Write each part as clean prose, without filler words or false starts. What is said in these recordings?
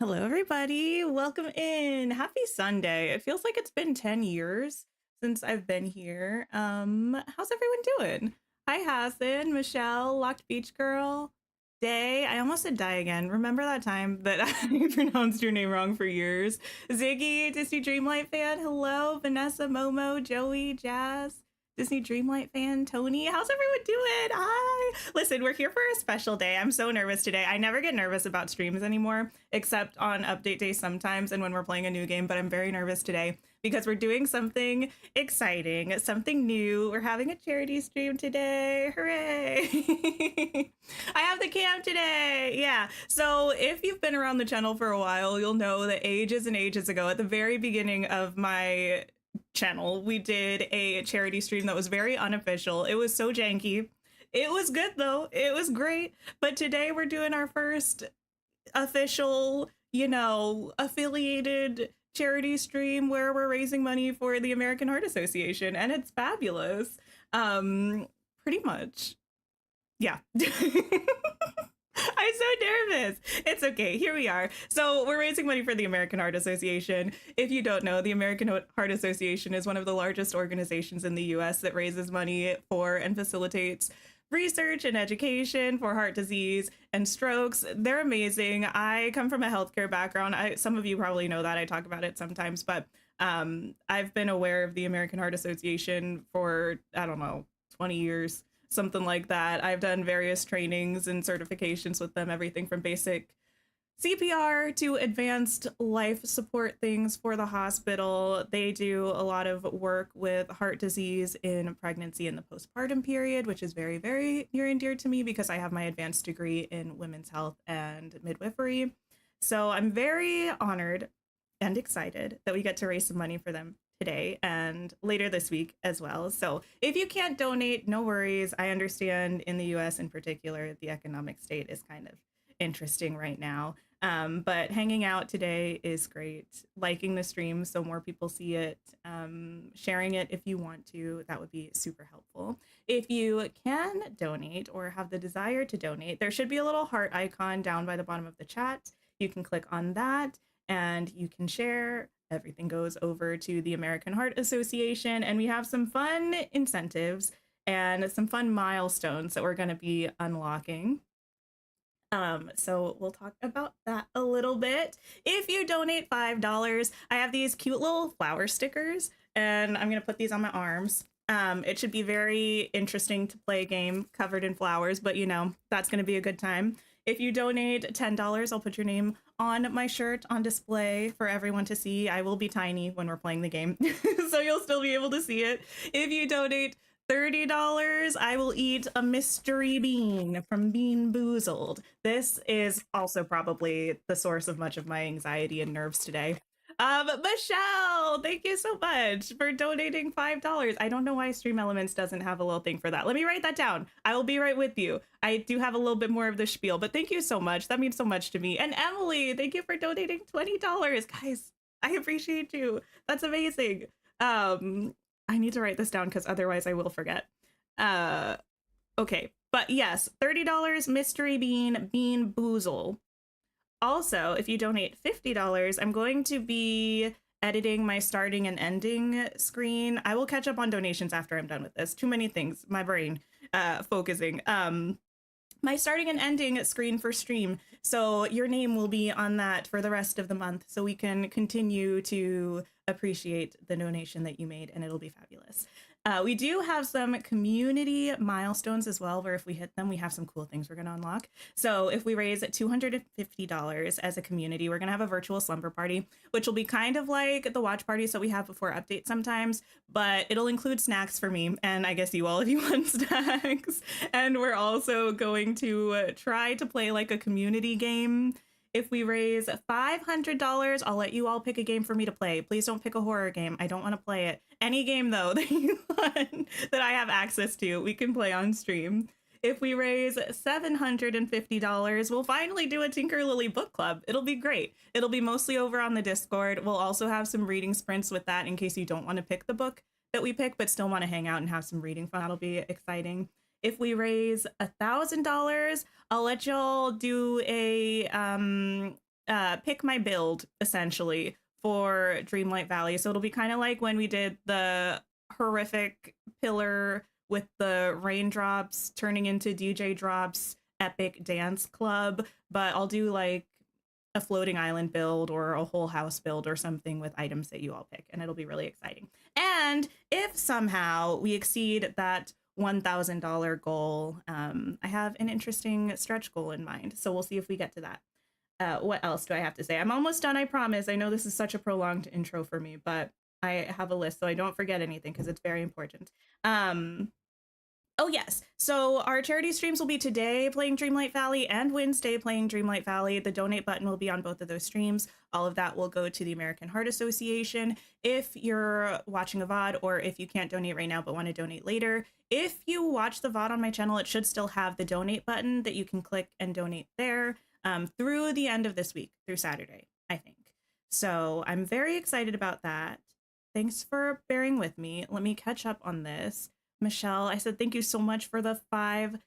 Hello, everybody. Welcome in. Happy Sunday. It feels like it's been 10 years since I've been here. How's everyone doing? Hi, Hassan, Michelle, Locked Beach Girl, Day. I almost said die again. Remember that time that I pronounced your name wrong for years? Ziggy, Disney Dreamlight fan. Hello, Vanessa, Momo, Joey, Jazz. Disney Dreamlight fan, Tony. How's everyone doing? Hi. Listen, we're here for a special day. I'm so nervous today. I never get nervous about streams anymore, except on update day sometimes and when we're playing a new game, but I'm very nervous today because we're doing something exciting, something new. We're having a charity stream today. Hooray. I have the cam today. Yeah. So if you've been around the channel for a while, you'll know that ages and ages ago, at the very beginning of my channel, we did a charity stream that was very unofficial. It was so janky. It was good though. It was great. But today we're doing our first official, affiliated charity stream where we're raising money for the American Heart Association, and it's fabulous. Pretty much. Yeah. I'm so nervous. It's okay. Here we are. So we're raising money for the American Heart Association. If you don't know, the American Heart Association is one of the largest organizations in the US that raises money for and facilitates research and education for heart disease and strokes. They're amazing. I come from a healthcare background. Some of you probably know that. I talk about it sometimes, but I've been aware of the American Heart Association for, I don't know, 20 years. Something like that. I've done various trainings and certifications with them, everything from basic CPR to advanced life support things for the hospital. They do a lot of work with heart disease in pregnancy and the postpartum period, which is very, very near and dear to me because I have my advanced degree in women's health and midwifery. So I'm very honored and excited that we get to raise some money for them today and later this week as well. So if you can't donate, no worries. I understand in the US in particular, the economic state is kind of interesting right now. But hanging out today is great. Liking the stream so more people see it, sharing it if you want to, that would be super helpful. If you can donate or have the desire to donate, there should be a little heart icon down by the bottom of the chat. You can click on that and you can share. Everything goes over to the American Heart Association, and we have some fun incentives and some fun milestones that we're going to be unlocking. So we'll talk about that a little bit. If you donate $5, I have these cute little flower stickers, and I'm going to put these on my arms. It should be very interesting to play a game covered in flowers, but that's going to be a good time. If you donate $10, I'll put your name on my shirt on display for everyone to see. I will be tiny when we're playing the game, so you'll still be able to see it. If you donate $30, I will eat a mystery bean from Bean Boozled. This is also probably the source of much of my anxiety and nerves today. Michelle, thank you so much for donating $5. I don't know why Stream Elements doesn't have a little thing for that. Let me write that down. I will be right with you. I do have a little bit more of the spiel, but thank you so much. That means so much to me. And Emily, thank you for donating $20. Guys, I appreciate you. That's amazing. I need to write this down because otherwise I will forget. Okay, but yes, $30 mystery bean, Bean Boozle. Also, if you donate $50, I'm going to be editing my starting and ending screen. I will catch up on donations after I'm done with this. Too many things, my brain focusing. My starting and ending screen for stream. So your name will be on that for the rest of the month so we can continue to appreciate the donation that you made, and it'll be fabulous. We do have some community milestones as well, where if we hit them, we have some cool things we're going to unlock. So if we raise $250 as a community, we're going to have a virtual slumber party, which will be kind of like the watch parties that we have before updates sometimes, but it'll include snacks for me, and I guess you all if you want snacks. And we're also going to try to play like a community game. If we raise $500, I'll let you all pick a game for me to play. Please don't pick a horror game. I don't want to play it. Any game, though, that you want, that I have access to, we can play on stream. If we raise $750, we'll finally do a Tinker Lily book club. It'll be great. It'll be mostly over on the Discord. We'll also have some reading sprints with that in case you don't want to pick the book that we pick, but still want to hang out and have some reading fun. That'll be exciting. If we raise $1,000, I'll let y'all do a pick my build essentially for Dreamlight Valley. So it'll be kind of like when we did the horrific pillar with the raindrops turning into DJ drops epic dance club, but I'll do like a floating island build or a whole house build or something with items that you all pick, and it'll be really exciting. And if somehow we exceed that $1,000 goal, I have an interesting stretch goal in mind, so we'll see if we get to that. What else do I have to say? I'm almost done, I promise. I know this is such a prolonged intro for me, but I have a list so I don't forget anything because it's very important. Oh, yes. So our charity streams will be today playing Dreamlight Valley and Wednesday playing Dreamlight Valley. The donate button will be on both of those streams. All of that will go to the American Heart Association. If you're watching a VOD or if you can't donate right now but want to donate later, if you watch the VOD on my channel, it should still have the donate button that you can click and donate there through the end of this week, through Saturday, I think. So I'm very excited about that. Thanks for bearing with me. Let me catch up on this. Michelle, I said thank you so much for the $5.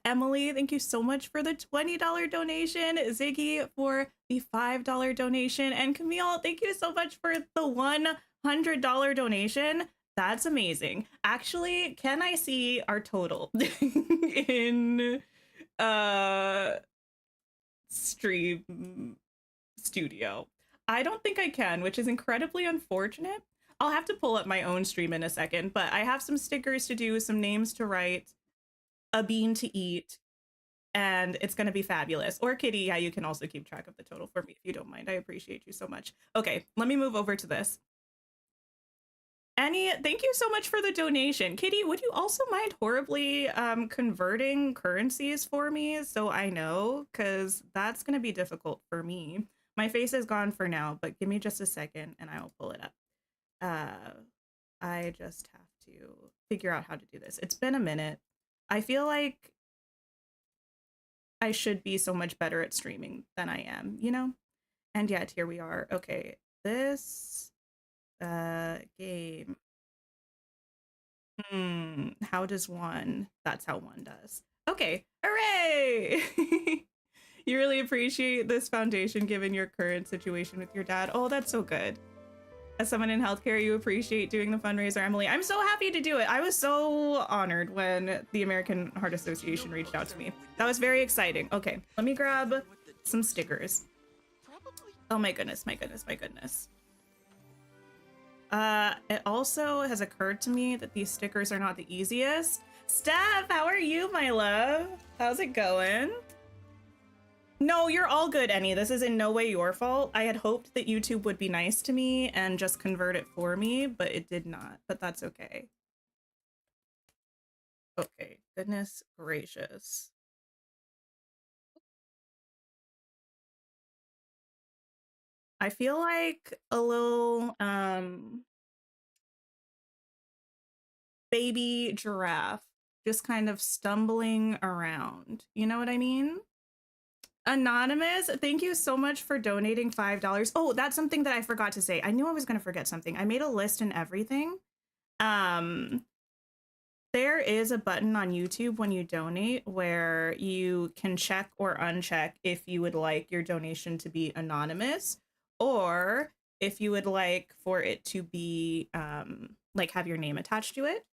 Emily, thank you so much for the $20 donation. Ziggy for the $5 donation. And Camille, thank you so much for the $100 donation. That's amazing. Actually, can I see our total in Stream Studio? I don't think I can, which is incredibly unfortunate. I'll have to pull up my own stream in a second, but I have some stickers to do, some names to write, a bean to eat, and it's going to be fabulous. Or Kitty, yeah, you can also keep track of the total for me if you don't mind. I appreciate you so much. Okay, let me move over to this. Annie, thank you so much for the donation. Kitty, would you also mind horribly converting currencies for me so I know? Because that's going to be difficult for me. My face is gone for now, but give me just a second and I will pull it up. I just have to figure out how to do this. It's been a minute. I feel like I should be so much better at streaming than I am, you know? And yet here we are. Okay, this game. How does one? That's how one does. Okay, hooray! You really appreciate this foundation given your current situation with your dad. Oh, that's so good. As someone in healthcare, you appreciate doing the fundraiser, Emily. I'm so happy to do it. I was so honored when the American Heart Association reached out to me. That was very exciting. Okay, let me grab some stickers. Oh my goodness, my goodness, my goodness. It also has occurred to me that these stickers are not the easiest. Steph, how are you, my love? How's it going? No, you're all good, Annie. This is in no way your fault. I had hoped that YouTube would be nice to me and just convert it for me, but it did not. But that's okay. Okay, goodness gracious. I feel like a little baby giraffe just kind of stumbling around. You know what I mean? Anonymous, thank you so much for donating $5. Oh, that's something that I forgot to say. I knew I was going to forget something. I made a list and everything. There is a button on YouTube when you donate where you can check or uncheck if you would like your donation to be anonymous or if you would like for it to be like have your name attached to it.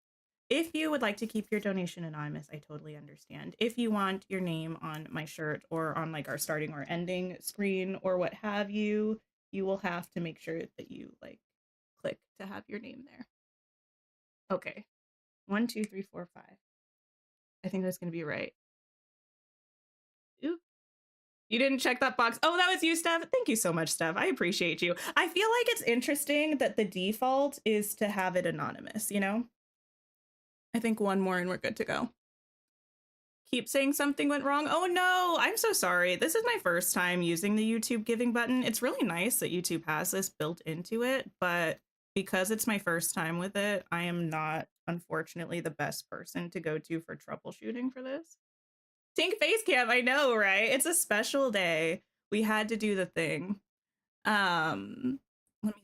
If you would like to keep your donation anonymous, I totally understand. If you want your name on my shirt or on like our starting or ending screen or what have you, you will have to make sure that you like click to have your name there. Okay. 1, 2, 3, 4, 5. I think that's going to be right. Oop. You didn't check that box. Oh, that was you, Steph. Thank you so much, Steph. I appreciate you. I feel like it's interesting that the default is to have it anonymous, you know? I think one more and we're good to go. Keep saying something went wrong. Oh no, I'm so sorry. This is my first time using the YouTube giving button. It's really nice that YouTube has this built into it, but because it's my first time with it, I am not, unfortunately, the best person to go to for troubleshooting for this. Tink face cam, I know, right? It's a special day. We had to do the thing. Let me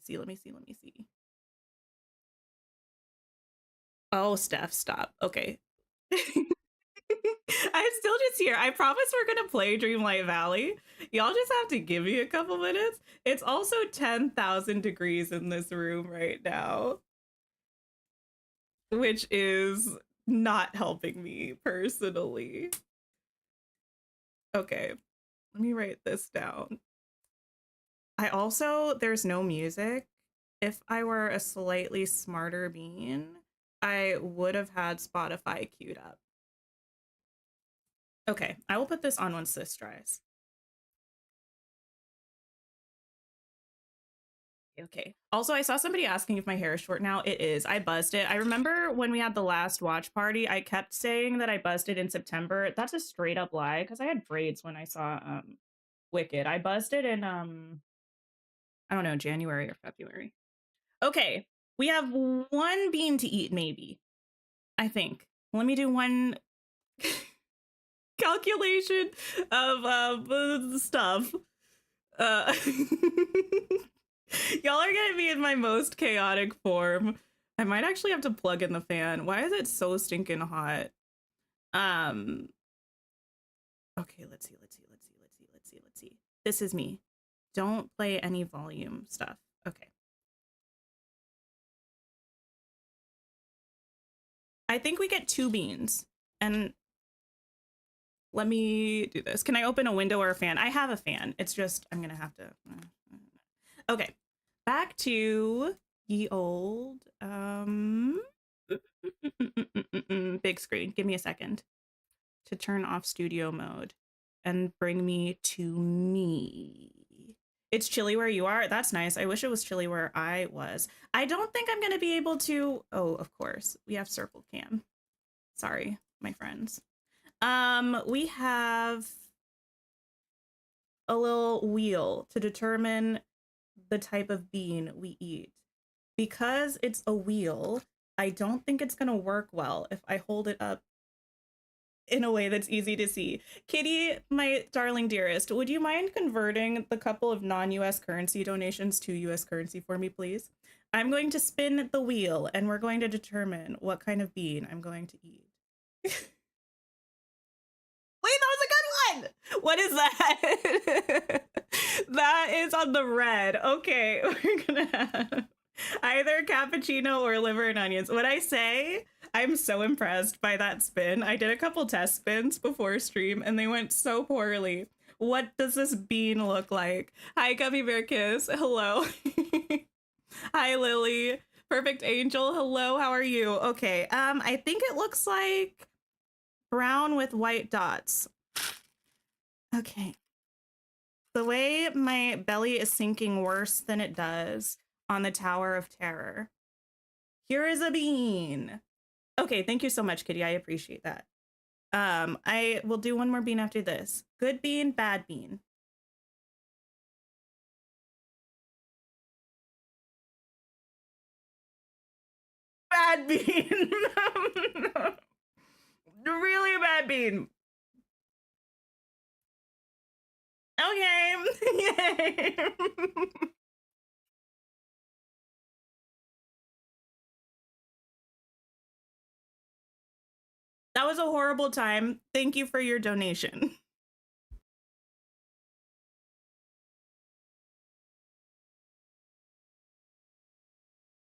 see. Oh, Steph, stop. Okay. I'm still just here. I promise we're gonna play Dreamlight Valley. Y'all just have to give me a couple minutes. It's also 10,000 degrees in this room right now, which is not helping me personally. Okay, let me write this down. There's no music. If I were a slightly smarter bean, I would have had Spotify queued up. Okay, I will put this on once this dries. Okay. Also, I saw somebody asking if my hair is short now. It is. I buzzed it. I remember when we had the last watch party, I kept saying that I buzzed it in September. That's a straight up lie because I had braids when I saw Wicked. I buzzed it in I don't know, January or February. Okay. We have one bean to eat, maybe. I think. Let me do one calculation of stuff. Y'all are gonna be in my most chaotic form. I might actually have to plug in the fan. Why is it so stinking hot? Okay, let's see. This is me. Don't play any volume stuff. Okay. I think we get 2 beans. And let me do this. Can I open a window or a fan? I have a fan. It's just, I'm gonna have to. Okay, back to ye old big screen. Give me a second to turn off studio mode and bring me to me. It's chilly where you are. That's nice. I wish it was chilly where I was. I don't think I'm gonna be able to. Oh, of course, we have circle cam. Sorry, my friends. We have a little wheel to determine the type of bean we eat. Because it's a wheel, I don't think it's gonna work well if I hold it up in a way that's easy to see. Kitty, my darling dearest, would you mind converting the couple of non-US currency donations to US currency for me, please? I'm going to spin the wheel and we're going to determine what kind of bean I'm going to eat. Wait, that was a good one! What is that? That is on the red. Okay, we're gonna have either cappuccino or liver and onions. What I say, I'm so impressed by that spin. I did a couple test spins before stream and they went so poorly. What does this bean look like? Hi, Gummy Bear Kiss. Hello. Hi, Lily. Perfect Angel. Hello, how are you? Okay, I think it looks like brown with white dots. Okay. The way my belly is sinking worse than it does on the Tower of Terror. Here is a bean. Okay, thank you so much, Kitty. I appreciate that. I will do one more bean after this. Good bean, bad bean. Bad bean. Really bad bean. Okay. Yay. That was a horrible time. Thank you for your donation.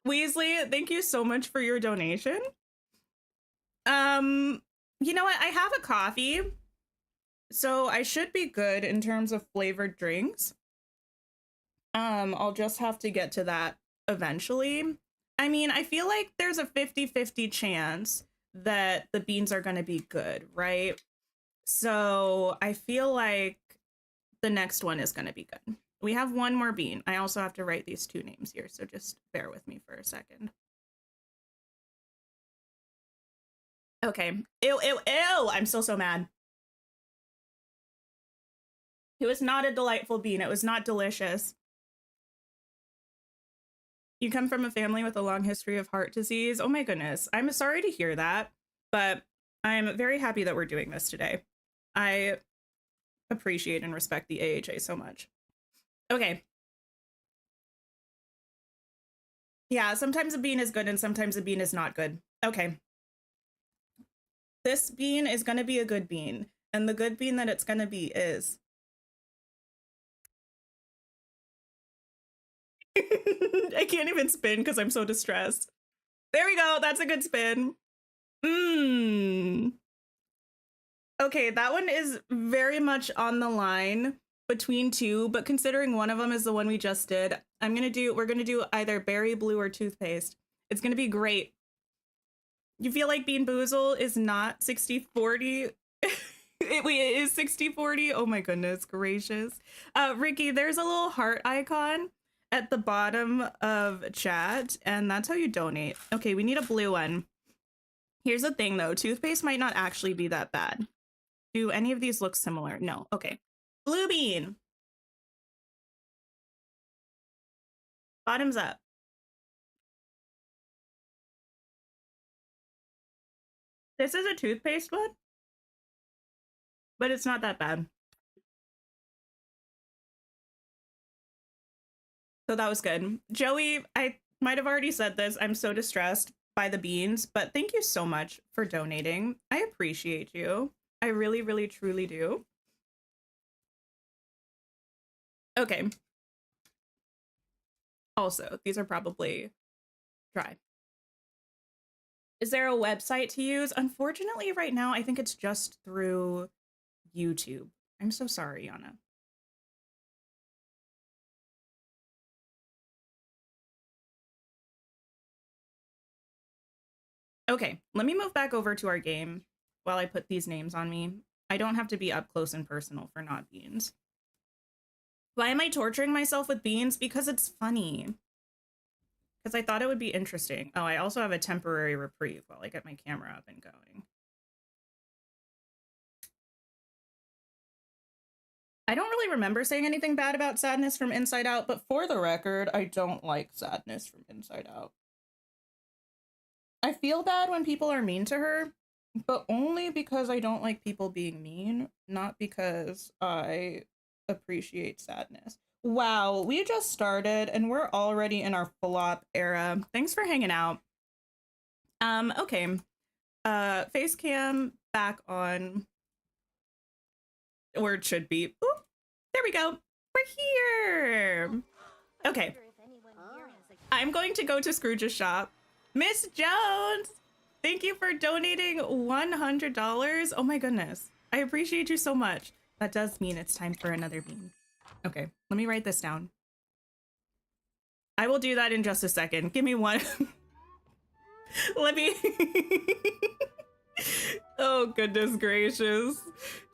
Weasley, thank you so much for your donation. You know what? I have a coffee, so I should be good in terms of flavored drinks. I'll just have to get to that eventually. I mean, I feel like there's a 50-50 chance that the beans are going to be good, right? So I feel like the next one is going to be good. We have one more bean. I also have to write these 2 names here, so just bear with me for a second. Okay. Ew, ew, ew! I'm still so mad. It was not a delightful bean. It was not delicious. You come from a family with a long history of heart disease. Oh my goodness. I'm sorry to hear that, but I'm very happy that we're doing this today. I appreciate and respect the AHA so much. Okay. Yeah, sometimes a bean is good and sometimes a bean is not good. Okay. This bean is gonna be a good bean. And the good bean that it's gonna be is... I can't even spin because I'm so distressed. There we go. That's a good spin. Mmm. Okay, that one is very much on the line between two, but considering one of them is the one we just did, we're gonna do either berry blue or toothpaste. It's gonna be great. You feel like Bean Boozle is not 60-40? It is 60-40? Oh my goodness gracious. Ricky, there's a little heart icon at the bottom of chat, and that's how you donate. Okay, we need a blue one. Here's the thing though, toothpaste might not actually be that bad. Do any of these look similar? No. Okay. Blue bean. Bottoms up. This is a toothpaste one, but it's not that bad. So that was good. Joey, I might have already said this. I'm so distressed by the beans, but thank you so much for donating. I appreciate you. I really, really, truly do. Okay. Also, these are probably dry. Is there a website to use? Unfortunately, right now, I think it's just through YouTube. I'm so sorry, Yana. Okay, let me move back over to our game while I put these names on me. I don't have to be up close and personal for not beans. Why am I torturing myself with beans? Because it's funny. Because I thought it would be interesting. Oh, I also have a temporary reprieve while I get my camera up and going. I don't really remember saying anything bad about Sadness from Inside Out, but for the record, I don't like Sadness from Inside Out. I feel bad when people are mean to her, but only because I don't like people being mean, not because I appreciate Sadness. Wow, we just started and we're already in our flop era. Thanks for hanging out. Okay. Face cam back on where it should be. Oop, there we go. We're here. Okay. I'm going to go to Scrooge's shop. Miss Jones, thank you for donating $100. Oh my goodness. I appreciate you so much. That does mean it's time for another bean. Okay, let me write this down. I will do that in just a second. Give me one. Let me... Oh, goodness gracious.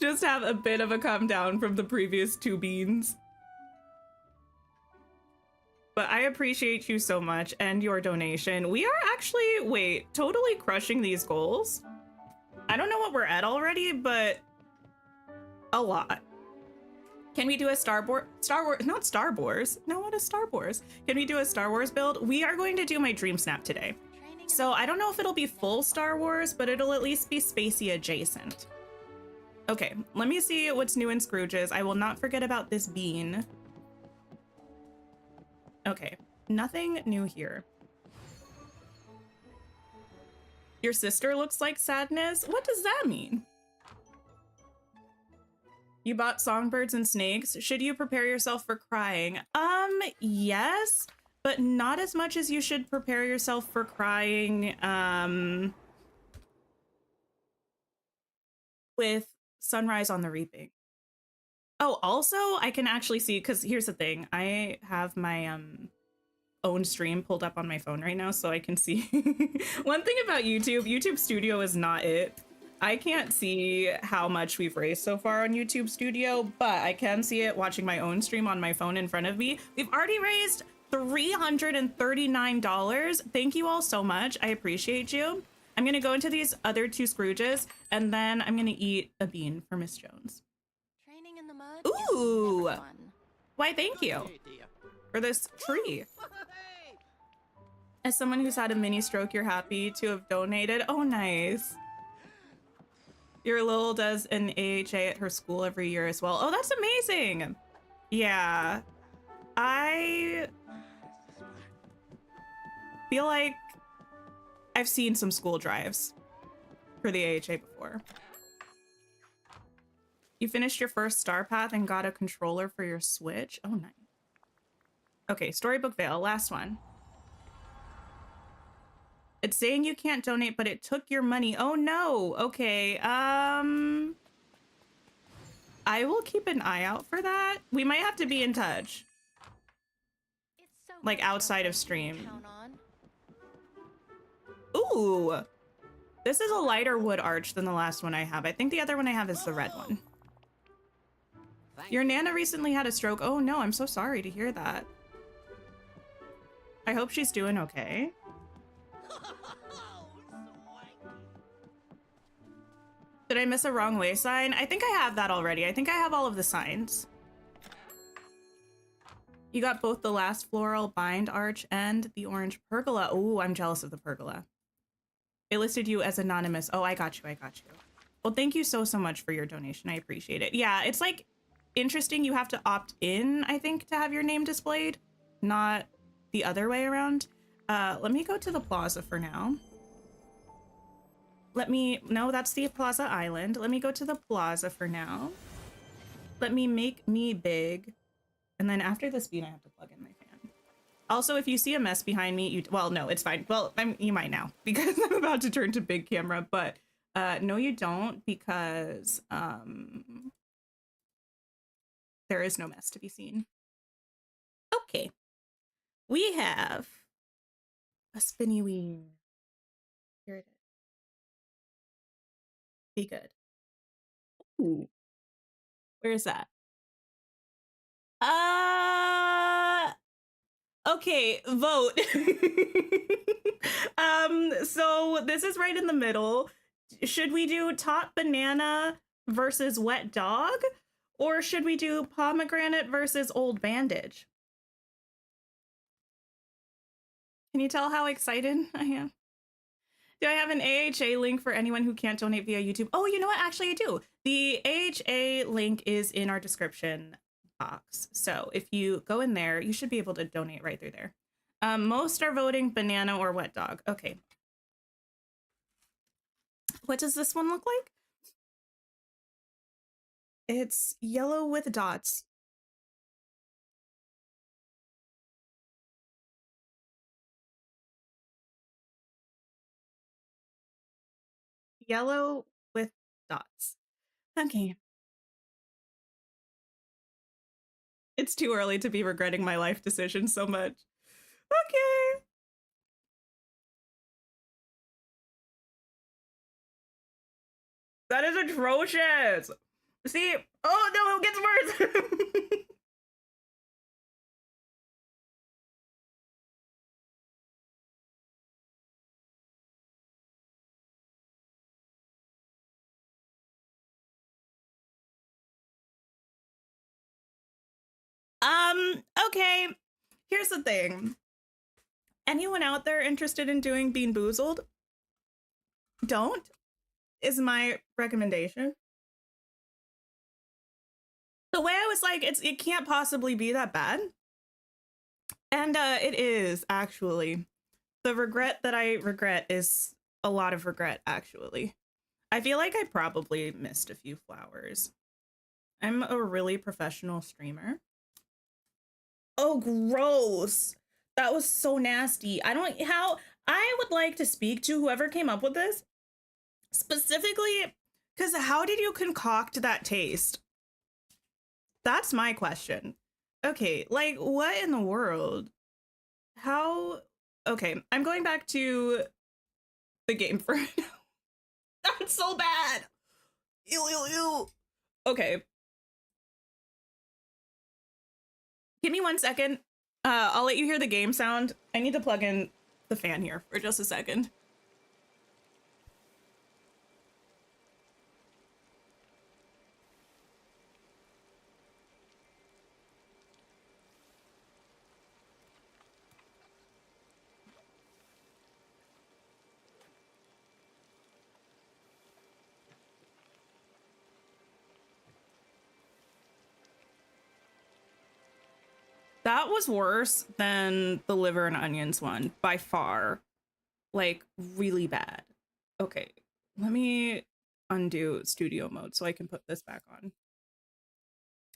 Just have a bit of a come down from the previous two beans. But I appreciate you so much and your donation. We are actually, wait, totally crushing these goals. I don't know what we're at already, but a lot. Can we do a Star Wars? Not Star Wars. No, what is Star Wars? Can we do a Star Wars build? We are going to do my DreamSnap today. So I don't know if it'll be full Star Wars, but it'll at least be spacey adjacent. Okay, let me see what's new in Scrooge's. I will not forget about this bean. Okay, nothing new here. Your sister looks like Sadness? What does that mean? You bought songbirds and snakes. Should you prepare yourself for crying? Yes, but not as much as you should prepare yourself for crying, with Sunrise on the Reaping. Oh, also, I can actually see, because here's the thing. I have my own stream pulled up on my phone right now, so I can see. One thing about YouTube Studio is not it. I can't see how much we've raised so far on YouTube Studio, but I can see it watching my own stream on my phone in front of me. We've already raised $339. Thank you all so much. I appreciate you. I'm gonna go into these other two Scrooges, and then I'm gonna eat a bean for Miss Jones. Training in the mud. Ooh! Why, thank you for this tree. As someone who's had a mini stroke, you're happy to have donated. Oh, nice. Your Lil does an AHA at her school every year as well. Oh, that's amazing. Yeah. I feel like I've seen some school drives for the AHA before. for. You finished your first star path and got a controller for your Switch. Oh, nice. Okay, Storybook Vale, last one. It's saying you can't donate, but it took your money. Oh no. Okay. I will keep an eye out for that. We might have to be in touch. So like outside of stream. Ooh. This is a lighter wood arch than the last one I have. I think the other one I have is the red one. Your Nana recently had a stroke. Oh no, I'm so sorry to hear that. I hope she's doing okay. Did I miss a wrong way sign? I think I have that already. I think I have all of the signs. You got both the last floral bind arch and the orange pergola. Ooh, I'm jealous of the pergola. It listed you as anonymous. Oh, I got you. I got you. Well, thank you so much for your donation. I appreciate it. Yeah, it's like interesting. You have to opt in, I think, to have your name displayed, not the other way around. Let me go to the plaza for now. No, that's the Plaza Island. Let me go to the plaza for now. Let me make me big. And then after this beat, I have to plug in my fan. Also, if you see a mess behind me, well, no, it's fine. Well, you might now because I'm about to turn to big camera, but no, you don't, because there is no mess to be seen. Okay. We have a spinny wheel. Here it is. Be good. Ooh. Where's that? Okay, vote. So this is right in the middle. Should we do top banana versus wet dog? Or should we do pomegranate versus old bandage? Can you tell how excited I am? Do I have an AHA link for anyone who can't donate via YouTube? Oh, you know what? Actually, I do. The AHA link is in our description box. So if you go in there, you should be able to donate right through there. Most are voting banana or wet dog. Okay. What does this one look like? It's yellow with dots. Yellow with dots. Okay. It's too early to be regretting my life decision so much. Okay. That is atrocious. See? Oh no, it gets worse. Okay. Here's the thing. Anyone out there interested in doing Bean Boozled? Don't, is my recommendation. The way I was like, it can't possibly be that bad. And it is, actually. The regret that I regret is a lot of regret, actually. I feel like I probably missed a few flowers. I'm a really professional streamer. Oh, gross. That was so nasty. I would like to speak to whoever came up with this. Specifically, because how did you concoct that taste? That's my question. Okay, like, what in the world? How? Okay, I'm going back to the game for now. That's so bad. Ew, ew, ew. Okay. Give me 1 second. I'll let you hear the game sound. I need to plug in the fan here for just a second. That was worse than the liver and onions one by far. Like, really bad. Okay, let me undo studio mode so I can put this back on.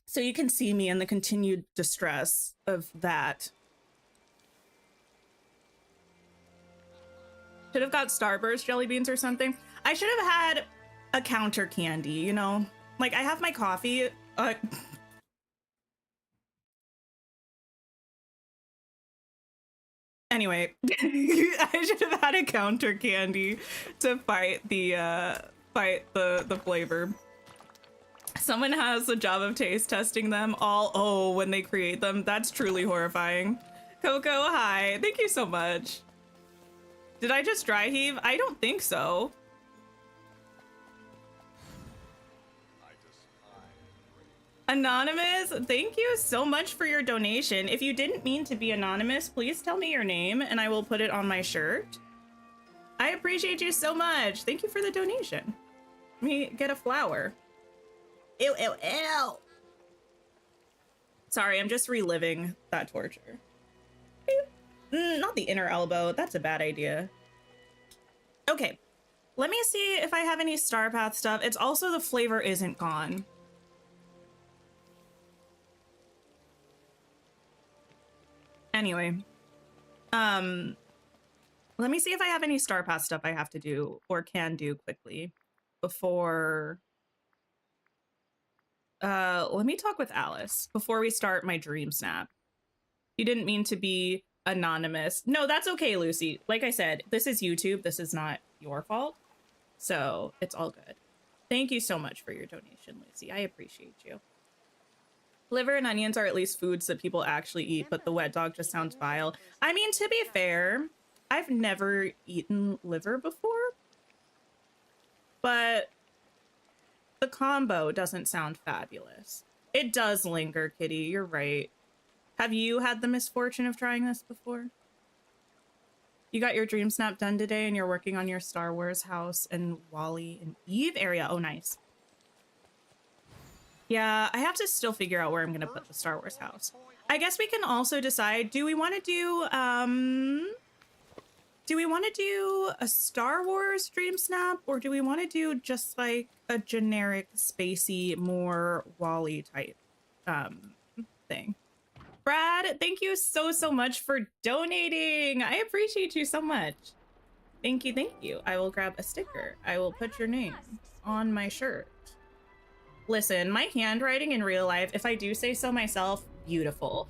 So you can see me in the continued distress of that. Should have got Starburst jelly beans or something. I should have had a counter candy, you know? Like, I have my coffee. Anyway, I should have had a counter candy to fight the flavor. Someone has a job of taste testing them all, when they create them. That's truly horrifying. Coco, hi. Thank you so much. Did I just dry heave? I don't think so. Anonymous, thank you so much for your donation. If you didn't mean to be anonymous, please tell me your name and I will put it on my shirt. I appreciate you so much. Thank you for the donation. Let me get a flower. Ew, ew, ew. Sorry, I'm just reliving that torture. Not the inner elbow. That's a bad idea. Okay, let me see if I have any Star Path stuff. It's also the flavor isn't gone. Anyway, let me see if I have any Star Path stuff I have to do or can do quickly before. Let me talk with Alice before we start my dream snap. You didn't mean to be anonymous. No, that's okay, Lucy. Like I said, this is YouTube. This is not your fault. So it's all good. Thank you so much for your donation, Lucy. I appreciate you. Liver and onions are at least foods that people actually eat, but the wet dog just sounds vile. I mean, to be fair, I've never eaten liver before, but the combo doesn't sound fabulous. It does linger, Kitty. You're right. Have you had the misfortune of trying this before? You got your dream snap done today and you're working on your Star Wars house and Wally and Eve area. Oh, nice. Yeah, I have to still figure out where I'm gonna put the Star Wars house. I guess we can also decide, do we want to do a Star Wars dream snap, or do we want to do just like a generic spacey, more Wally type thing? Brad, thank you so much for donating. I appreciate you so much. Thank you. I will grab a sticker. I will put your name on my shirt. Listen, my handwriting in real life, if I do say so myself, beautiful.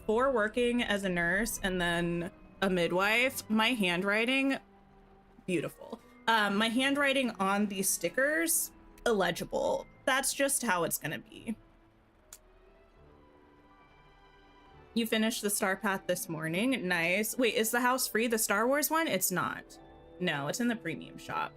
For working as a nurse and then a midwife, my handwriting, beautiful. My handwriting on these stickers, illegible. That's just how it's gonna be. You finished the Star Path this morning. Nice. Wait, is the house free? The Star Wars one? It's not. No, it's in the premium shop.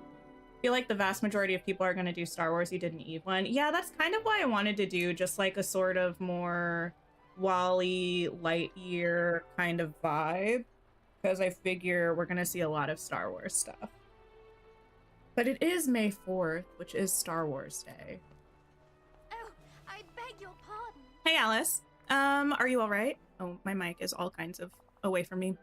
I feel like the vast majority of people are going to do Star Wars. You did an Eve one. Yeah, that's kind of why I wanted to do just like a sort of more Wally Lightyear kind of vibe, because I figure we're going to see a lot of Star Wars stuff. But it is May 4th, which is Star Wars Day. Oh, I beg your pardon. Hey, Alice. Are you all right? Oh, my mic is all kinds of away from me.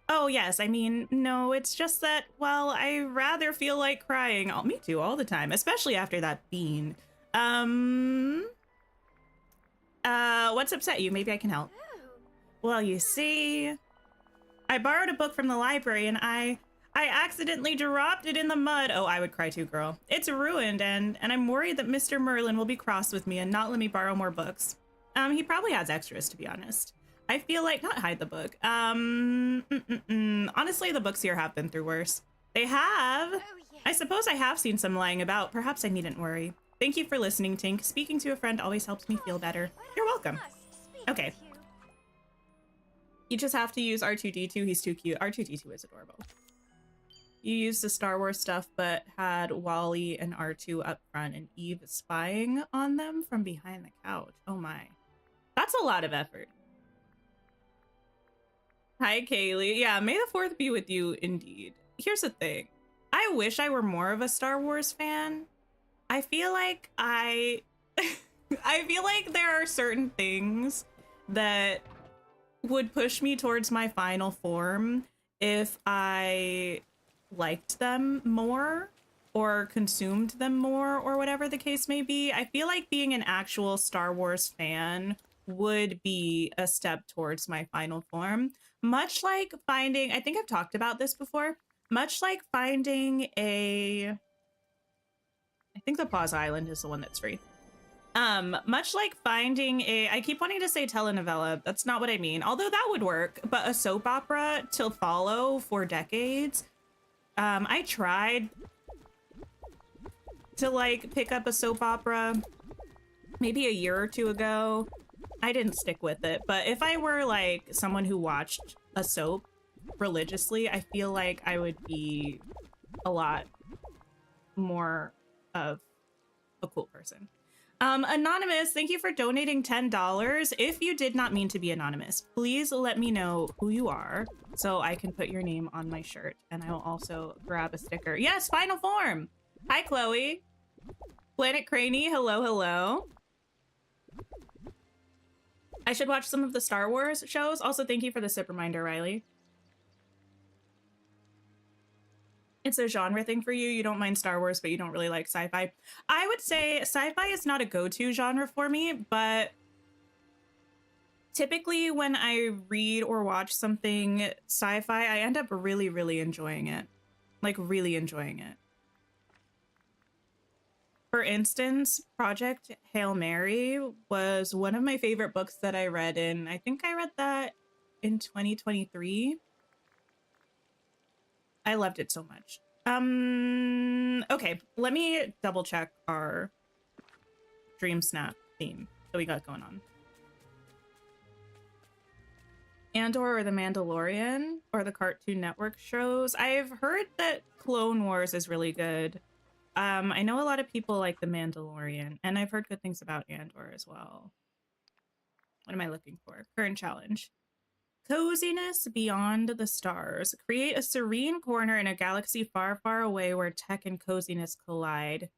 Oh, yes. I mean, no, it's just that, well, I rather feel like crying. Oh, me too, all the time, especially after that bean. What's upset you? Maybe I can help. Oh. Well, you see, I borrowed a book from the library and I accidentally dropped it in the mud. Oh, I would cry too, girl. It's ruined and I'm worried that Mr. Merlin will be cross with me and not let me borrow more books. He probably has extras, to be honest. I feel like, not hide the book. Honestly, the books here have been through worse. They have. Oh, yes. I suppose I have seen some lying about. Perhaps I needn't worry. Thank you for listening, Tink. Speaking to a friend always helps me feel better. You're welcome. Okay. You just have to use R2-D2. He's too cute. R2-D2 is adorable. You used the Star Wars stuff, but had Wally and R2 up front and Eve spying on them from behind the couch. Oh my. That's a lot of effort. Hi, Kaylee. Yeah, may the 4th be with you indeed. Here's the thing. I wish I were more of a Star Wars fan. I feel like I feel like there are certain things that would push me towards my final form if I liked them more. or consumed them more or whatever the case may be. I feel like being an actual Star Wars fan would be a step towards my final form. Much like finding, I think I've talked about this before, much like finding a, I think the Pause Island is the one that's free. Much like finding a, I keep wanting to say telenovela, that's not what I mean, although that would work, but a soap opera to follow for decades. I tried to like pick up a soap opera maybe a year or two ago. I didn't stick with it, but if I were like someone who watched a soap religiously, I feel like I would be a lot more of a cool person. Anonymous, thank you for donating $10. If you did not mean to be anonymous, please let me know who you are so I can put your name on my shirt, and I will also grab a sticker. Yes, final form. Hi, Chloe. Planet Craney, hello, hello. I should watch some of the Star Wars shows. Also, thank you for the sip reminder, Riley. It's a genre thing for you. You don't mind Star Wars, but you don't really like sci-fi. I would say sci-fi is not a go-to genre for me, but typically when I read or watch something sci-fi, I end up really, really enjoying it. Like, really enjoying it. For instance, Project Hail Mary was one of my favorite books that I read in, I think I read that in 2023. I loved it so much. Okay, let me double check our DreamSnap theme that we got going on. Andor or The Mandalorian or the Cartoon Network shows. I've heard that Clone Wars is really good. I know a lot of people like The Mandalorian, and I've heard good things about Andor as well. What am I looking for? Current challenge. Coziness beyond the stars. Create a serene corner in a galaxy far, far away where tech and coziness collide.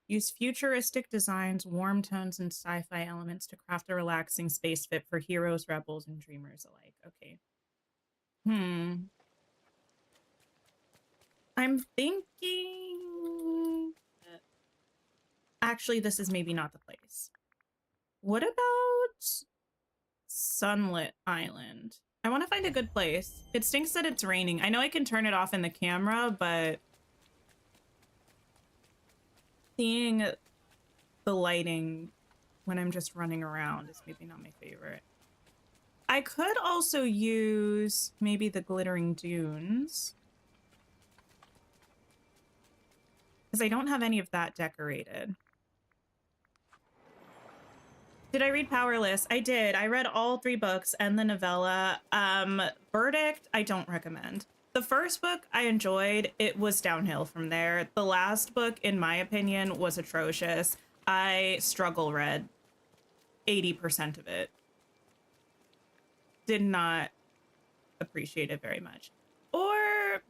Use futuristic designs, warm tones, and sci-fi elements to craft a relaxing space fit for heroes, rebels, and dreamers alike. Okay. I'm thinking... Actually, this is maybe not the place. What about Sunlit Island? I want to find a good place. It stinks that it's raining. I know I can turn it off in the camera, but seeing the lighting when I'm just running around is maybe not my favorite. I could also use maybe the Glittering Dunes, because I don't have any of that decorated. Did I read Powerless? I did. I read all 3 books and the novella. Verdict, I don't recommend. The first book I enjoyed. It was downhill from there. The last book, in my opinion, was atrocious. I struggle read 80% of it. Did not appreciate it very much. Or,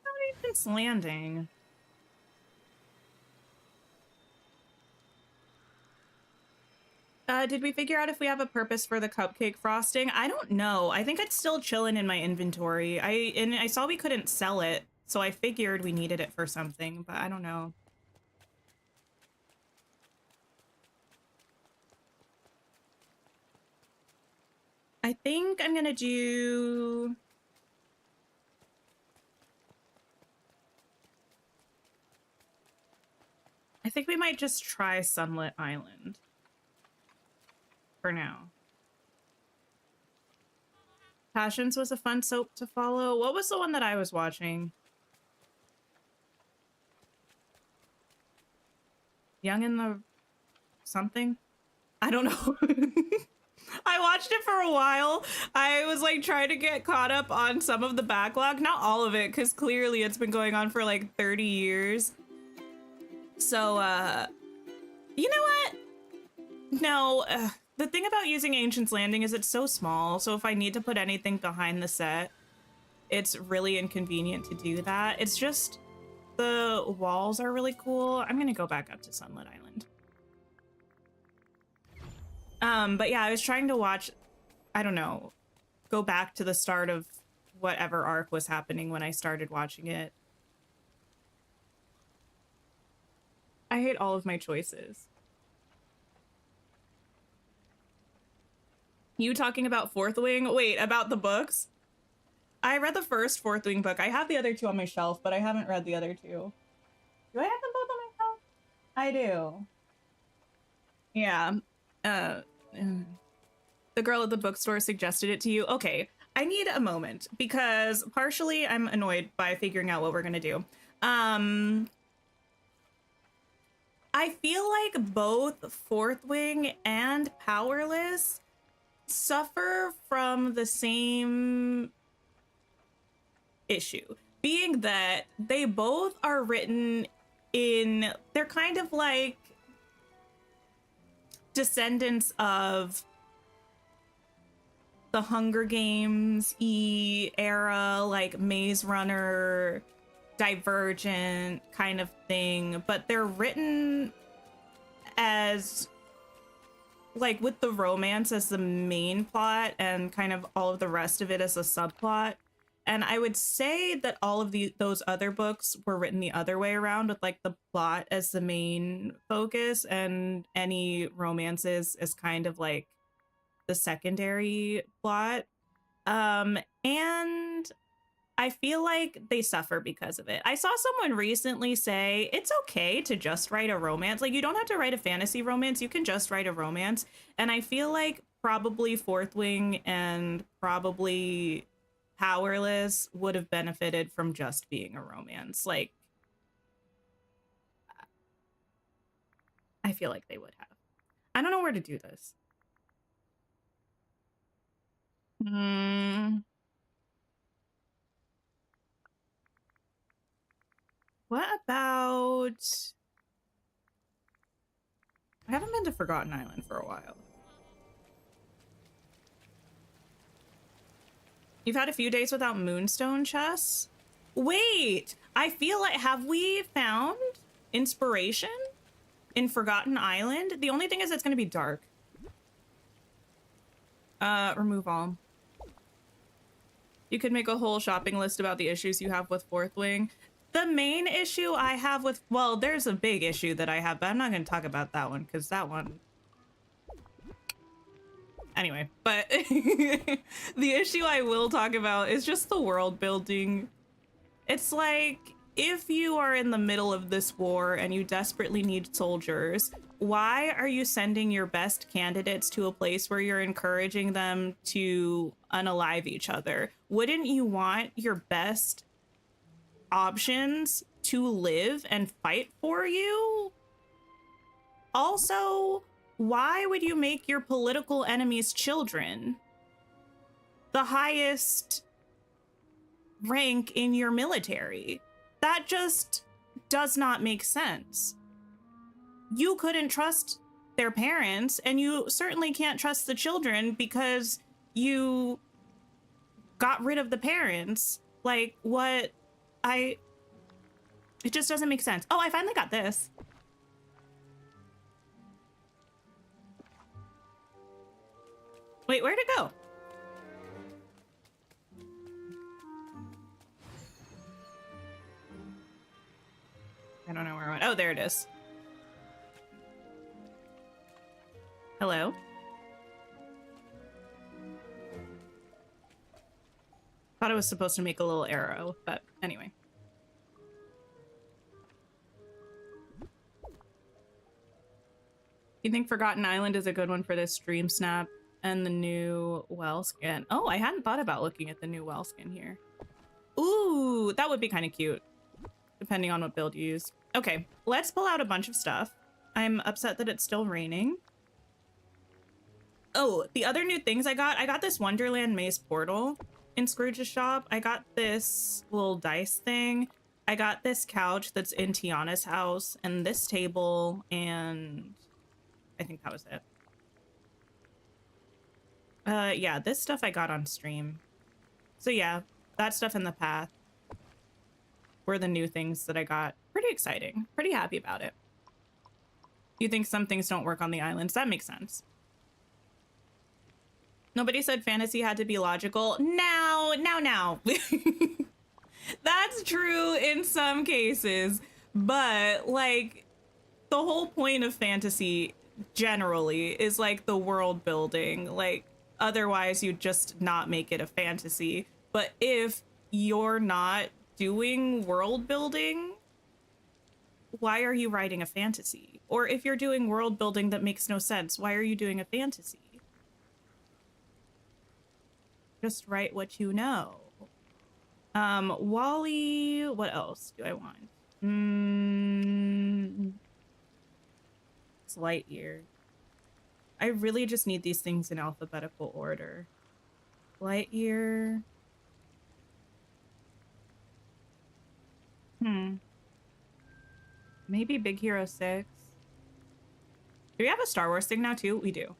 Providence Landing. Did we figure out if we have a purpose for the cupcake frosting? I don't know. I think it's still chilling in my inventory. I saw we couldn't sell it, so I figured we needed it for something, but I don't know. I think I'm gonna do... I think we might just try Sunlit Island. For now. Passions was a fun soap to follow. What was the one that I was watching? Young in the something? I don't know. I watched it for a while. I was like trying to get caught up on some of the backlog, not all of it, because clearly it's been going on for like 30 years. So, you know what? No, the thing about using Ancient's Landing is it's so small, so if I need to put anything behind the set, it's really inconvenient to do that. It's just the walls are really cool. I'm gonna go back up to Sunlit Island. But yeah, I was trying to watch, I don't know, go back to the start of whatever arc was happening when I started watching it. I hate all of my choices. You talking about Fourth Wing? Wait, about the books? I read the first Fourth Wing book. I have the other two on my shelf, but I haven't read the other two. Do I have them both on my shelf? I do. Yeah. The girl at the bookstore suggested it to you. Okay, I need a moment because partially I'm annoyed by figuring out what we're gonna do. I feel like both Fourth Wing and Powerless suffer from the same issue, being that they both are written in, they're kind of like descendants of the Hunger Games era, like Maze Runner, Divergent kind of thing, but they're written as like with the romance as the main plot and kind of all of the rest of it as a subplot. And I would say that all of those other books were written the other way around, with like the plot as the main focus and any romances as kind of like the secondary plot. And I feel like they suffer because of it. I saw someone recently say it's okay to just write a romance. Like, you don't have to write a fantasy romance. You can just write a romance. And I feel like probably Fourth Wing and probably Powerless would have benefited from just being a romance. Like, I feel like they would have. I don't know where to do this. What about... I haven't been to Forgotten Island for a while. You've had a few days without Moonstone chests? Wait, I feel like, have we found inspiration in Forgotten Island? The only thing is it's going to be dark. Remove all. You could make a whole shopping list about the issues you have with Fourth Wing. The main issue I have with, well, there's a big issue that I have, but I'm not going to talk about that one because that one. Anyway, but the issue I will talk about is just the world building. It's like, if you are in the middle of this war and you desperately need soldiers, why are you sending your best candidates to a place where you're encouraging them to unalive each other? Wouldn't you want your best options to live and fight for you? Also, why would you make your political enemies children the highest rank in your military? That just does not make sense. You couldn't trust their parents, and you certainly can't trust the children because you got rid of the parents. Like, what? It just doesn't make sense. Oh, I finally got this. Wait, where'd it go? I don't know where it went. Oh, there it is. Hello? Thought I was supposed to make a little arrow, but anyway. You think Forgotten Island is a good one for this DreamSnap and the new well skin? Oh, I hadn't thought about looking at the new well skin here. Ooh, that would be kind of cute, depending on what build you use. Okay, let's pull out a bunch of stuff. I'm upset that it's still raining. Oh, the other new things I got this Wonderland Maze portal in Scrooge's shop. I got this little dice thing. I got this couch that's in Tiana's house, and this table, and I think that was it. Yeah, this stuff I got on stream. So yeah, that stuff in the path were the new things that I got. Pretty exciting. Pretty happy about it. You think some things don't work on the islands? That makes sense. Nobody said fantasy had to be logical. Now. That's true in some cases, but like the whole point of fantasy generally is like the world building. Like otherwise you'd just not make it a fantasy. But if you're not doing world building, why are you writing a fantasy? Or if you're doing world building that makes no sense, why are you doing a fantasy? Just write what you know. Wally, what else do I want? It's Lightyear. I really just need these things in alphabetical order. Lightyear. Maybe Big Hero 6. Do we have a Star Wars thing now too? We do.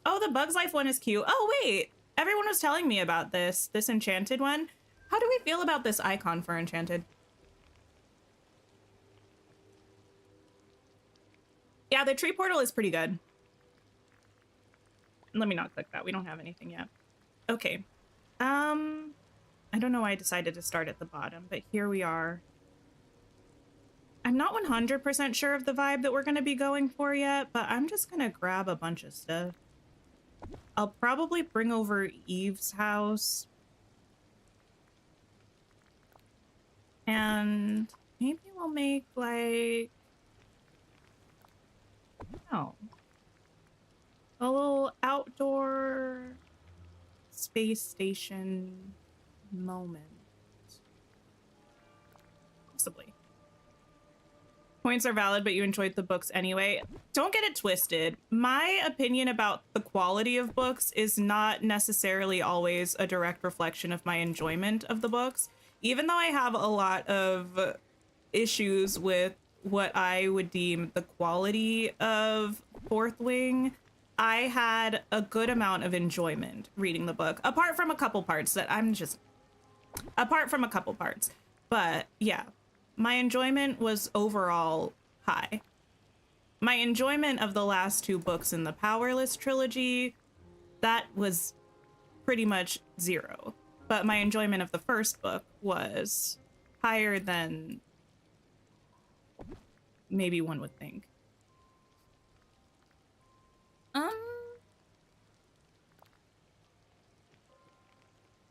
Oh, the Bugs Life one is cute. Oh, wait. Everyone was telling me about this Enchanted one. How do we feel about this icon for Enchanted? Yeah, the tree portal is pretty good. Let me not click that. We don't have anything yet. Okay. I don't know why I decided to start at the bottom, but here we are. I'm not 100% sure of the vibe that we're going to be going for yet, but I'm just going to grab a bunch of stuff. I'll probably bring over Eve's house. And maybe we'll make like, oh, a little outdoor space station moment. Possibly. Points are valid, but you enjoyed the books anyway. Don't get it twisted. My opinion about the quality of books is not necessarily always a direct reflection of my enjoyment of the books. Even though I have a lot of issues with what I would deem the quality of Fourth Wing, I had a good amount of enjoyment reading the book, apart from a couple parts. But yeah, my enjoyment was overall high. My enjoyment of the last two books in the Powerless trilogy, that was pretty much zero. But my enjoyment of the first book was higher than maybe one would think.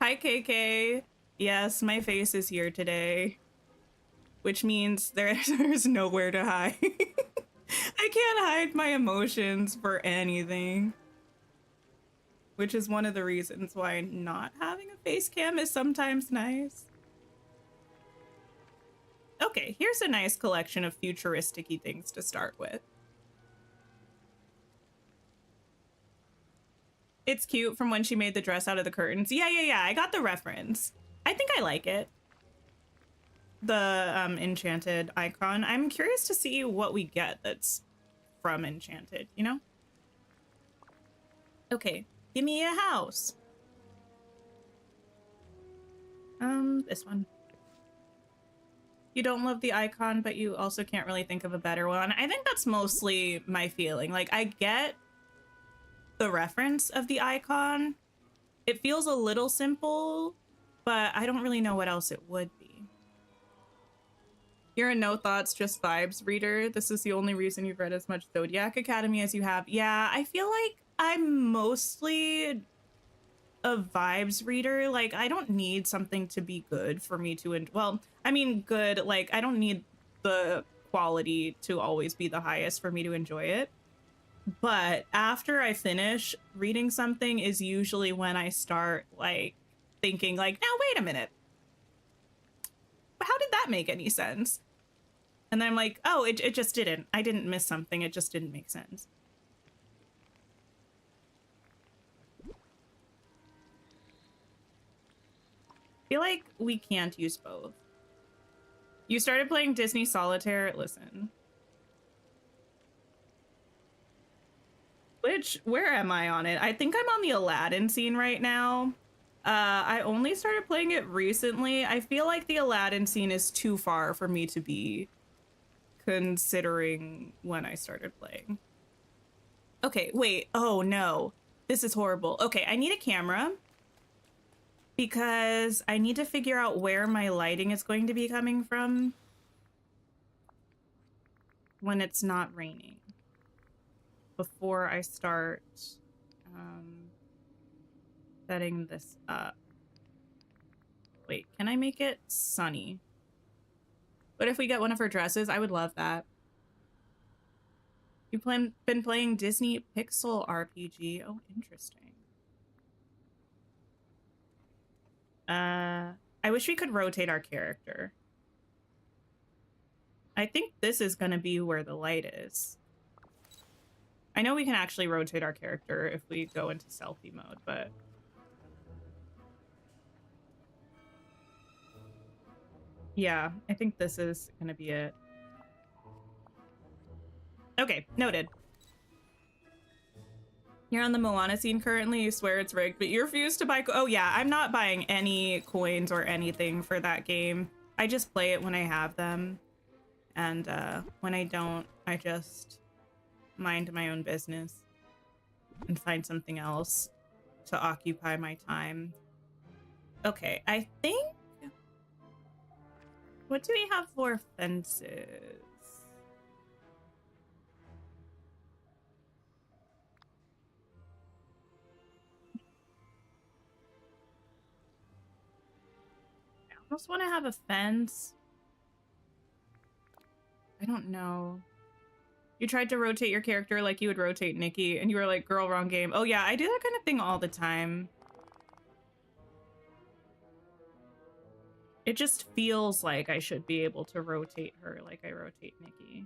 Hi, KK. Yes, my face is here today, which means there's nowhere to hide. I can't hide my emotions for anything. Which is one of the reasons why not having a face cam is sometimes nice. Okay, here's a nice collection of futuristic-y things to start with. It's cute from when she made the dress out of the curtains. Yeah, I got the reference. I think I like it. The Enchanted icon. I'm curious to see what we get that's from Enchanted, you know? Okay. Give me a house. This one. You don't love the icon, but you also can't really think of a better one. I think that's mostly my feeling. Like, I get the reference of the icon. It feels a little simple, but I don't really know what else it would be. You're a no thoughts, just vibes reader. This is the only reason you've read as much Zodiac Academy as you have. Yeah, I feel like I'm mostly a vibes reader. Like, I don't need something to be good for me to, well, I mean, good, like, I don't need the quality to always be the highest for me to enjoy it. But after I finish reading something is usually when I start, like, thinking, like, now, wait a minute. How did that make any sense? And then I'm like, oh, it just didn't. I didn't miss something. It just didn't make sense. I feel like we can't use both. You started playing Disney Solitaire? Listen. Where am I on it? I think I'm on the Aladdin scene right now. I only started playing it recently. I feel like the Aladdin scene is too far for me to be considering when I started playing. Okay, wait. Oh, no. This is horrible. Okay, I need a camera because I need to figure out where my lighting is going to be coming from when it's not raining before I start setting this up. Wait, can I make it sunny? What if we get one of her dresses? I would love that. You've been playing Disney Pixel RPG. Oh, interesting. I wish we could rotate our character. I think this is gonna be where the light is. I know we can actually rotate our character if we go into selfie mode, but... yeah, I think this is gonna be it. Okay, noted. You're on the Moana scene currently, you swear it's rigged, but you refuse to buy... oh yeah, I'm not buying any coins or anything for that game. I just play it when I have them. And when I don't, I just mind my own business and find something else to occupy my time. Okay, I think... what do we have for fences? I almost want to have a fence. I don't know. You tried to rotate your character like you would rotate Nikki, and you were like, girl, wrong game. Oh yeah, I do that kind of thing all the time. It just feels like I should be able to rotate her like I rotate Nikki.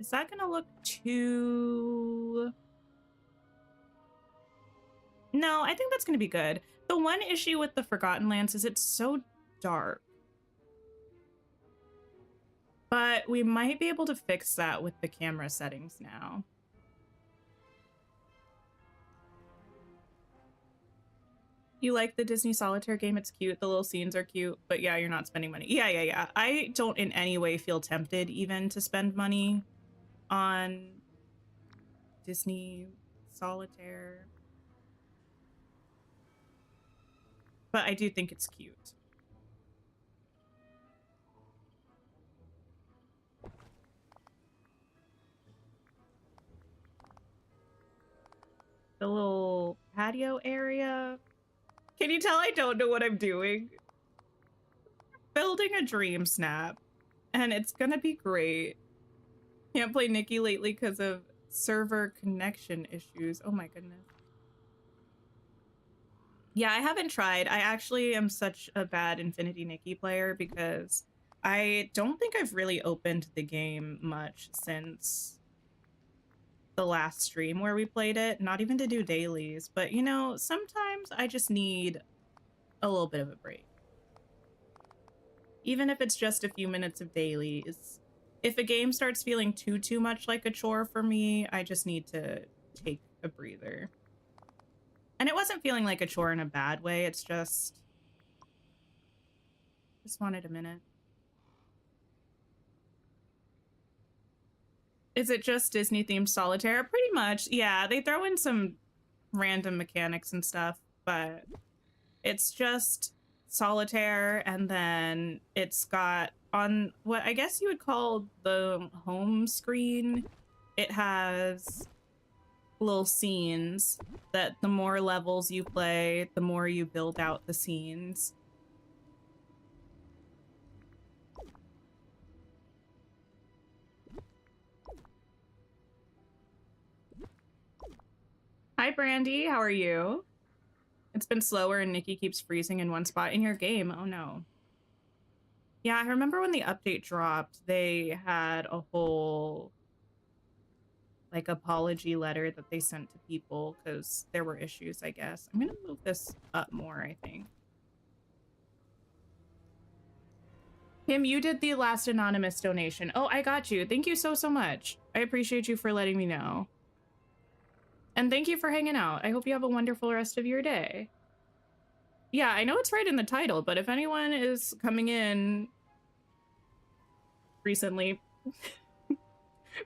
Is that gonna look too... no, I think that's gonna be good. The one issue with the Forgotten Lands is it's so dark. But we might be able to fix that with the camera settings now. You like the Disney Solitaire game? It's cute. The little scenes are cute. But yeah, you're not spending money. Yeah. I don't in any way feel tempted even to spend money on Disney Solitaire. But I do think it's cute. The little patio area. Can you tell I don't know what I'm doing? Building a dream snap. And it's gonna be great. Can't play Nikki lately because of server connection issues. Oh my goodness. Yeah, I haven't tried. I actually am such a bad Infinity Nikki player because I don't think I've really opened the game much since the last stream where we played it. Not even to do dailies, but you know, sometimes I just need a little bit of a break. Even if it's just a few minutes of dailies. If a game starts feeling too much like a chore for me, I just need to take a breather. And it wasn't feeling like a chore in a bad way, it's just wanted a minute. Is it just Disney themed solitaire? Pretty much, yeah. They throw in some random mechanics and stuff, but it's just solitaire, and then it's got on what I guess you would call the home screen, it has little scenes that the more levels you play, the more you build out the scenes. Hi, Brandy. How are you? It's been slower and Nikki keeps freezing in one spot in your game. Oh, no. Yeah, I remember when the update dropped, they had a whole, like, apology letter that they sent to people because there were issues, I guess. I'm going to move this up more, I think. Kim, you did the last anonymous donation. Oh, I got you. Thank you so much. I appreciate you for letting me know. And thank you for hanging out. I hope you have a wonderful rest of your day. Yeah, I know it's right in the title, but if anyone is coming in recently,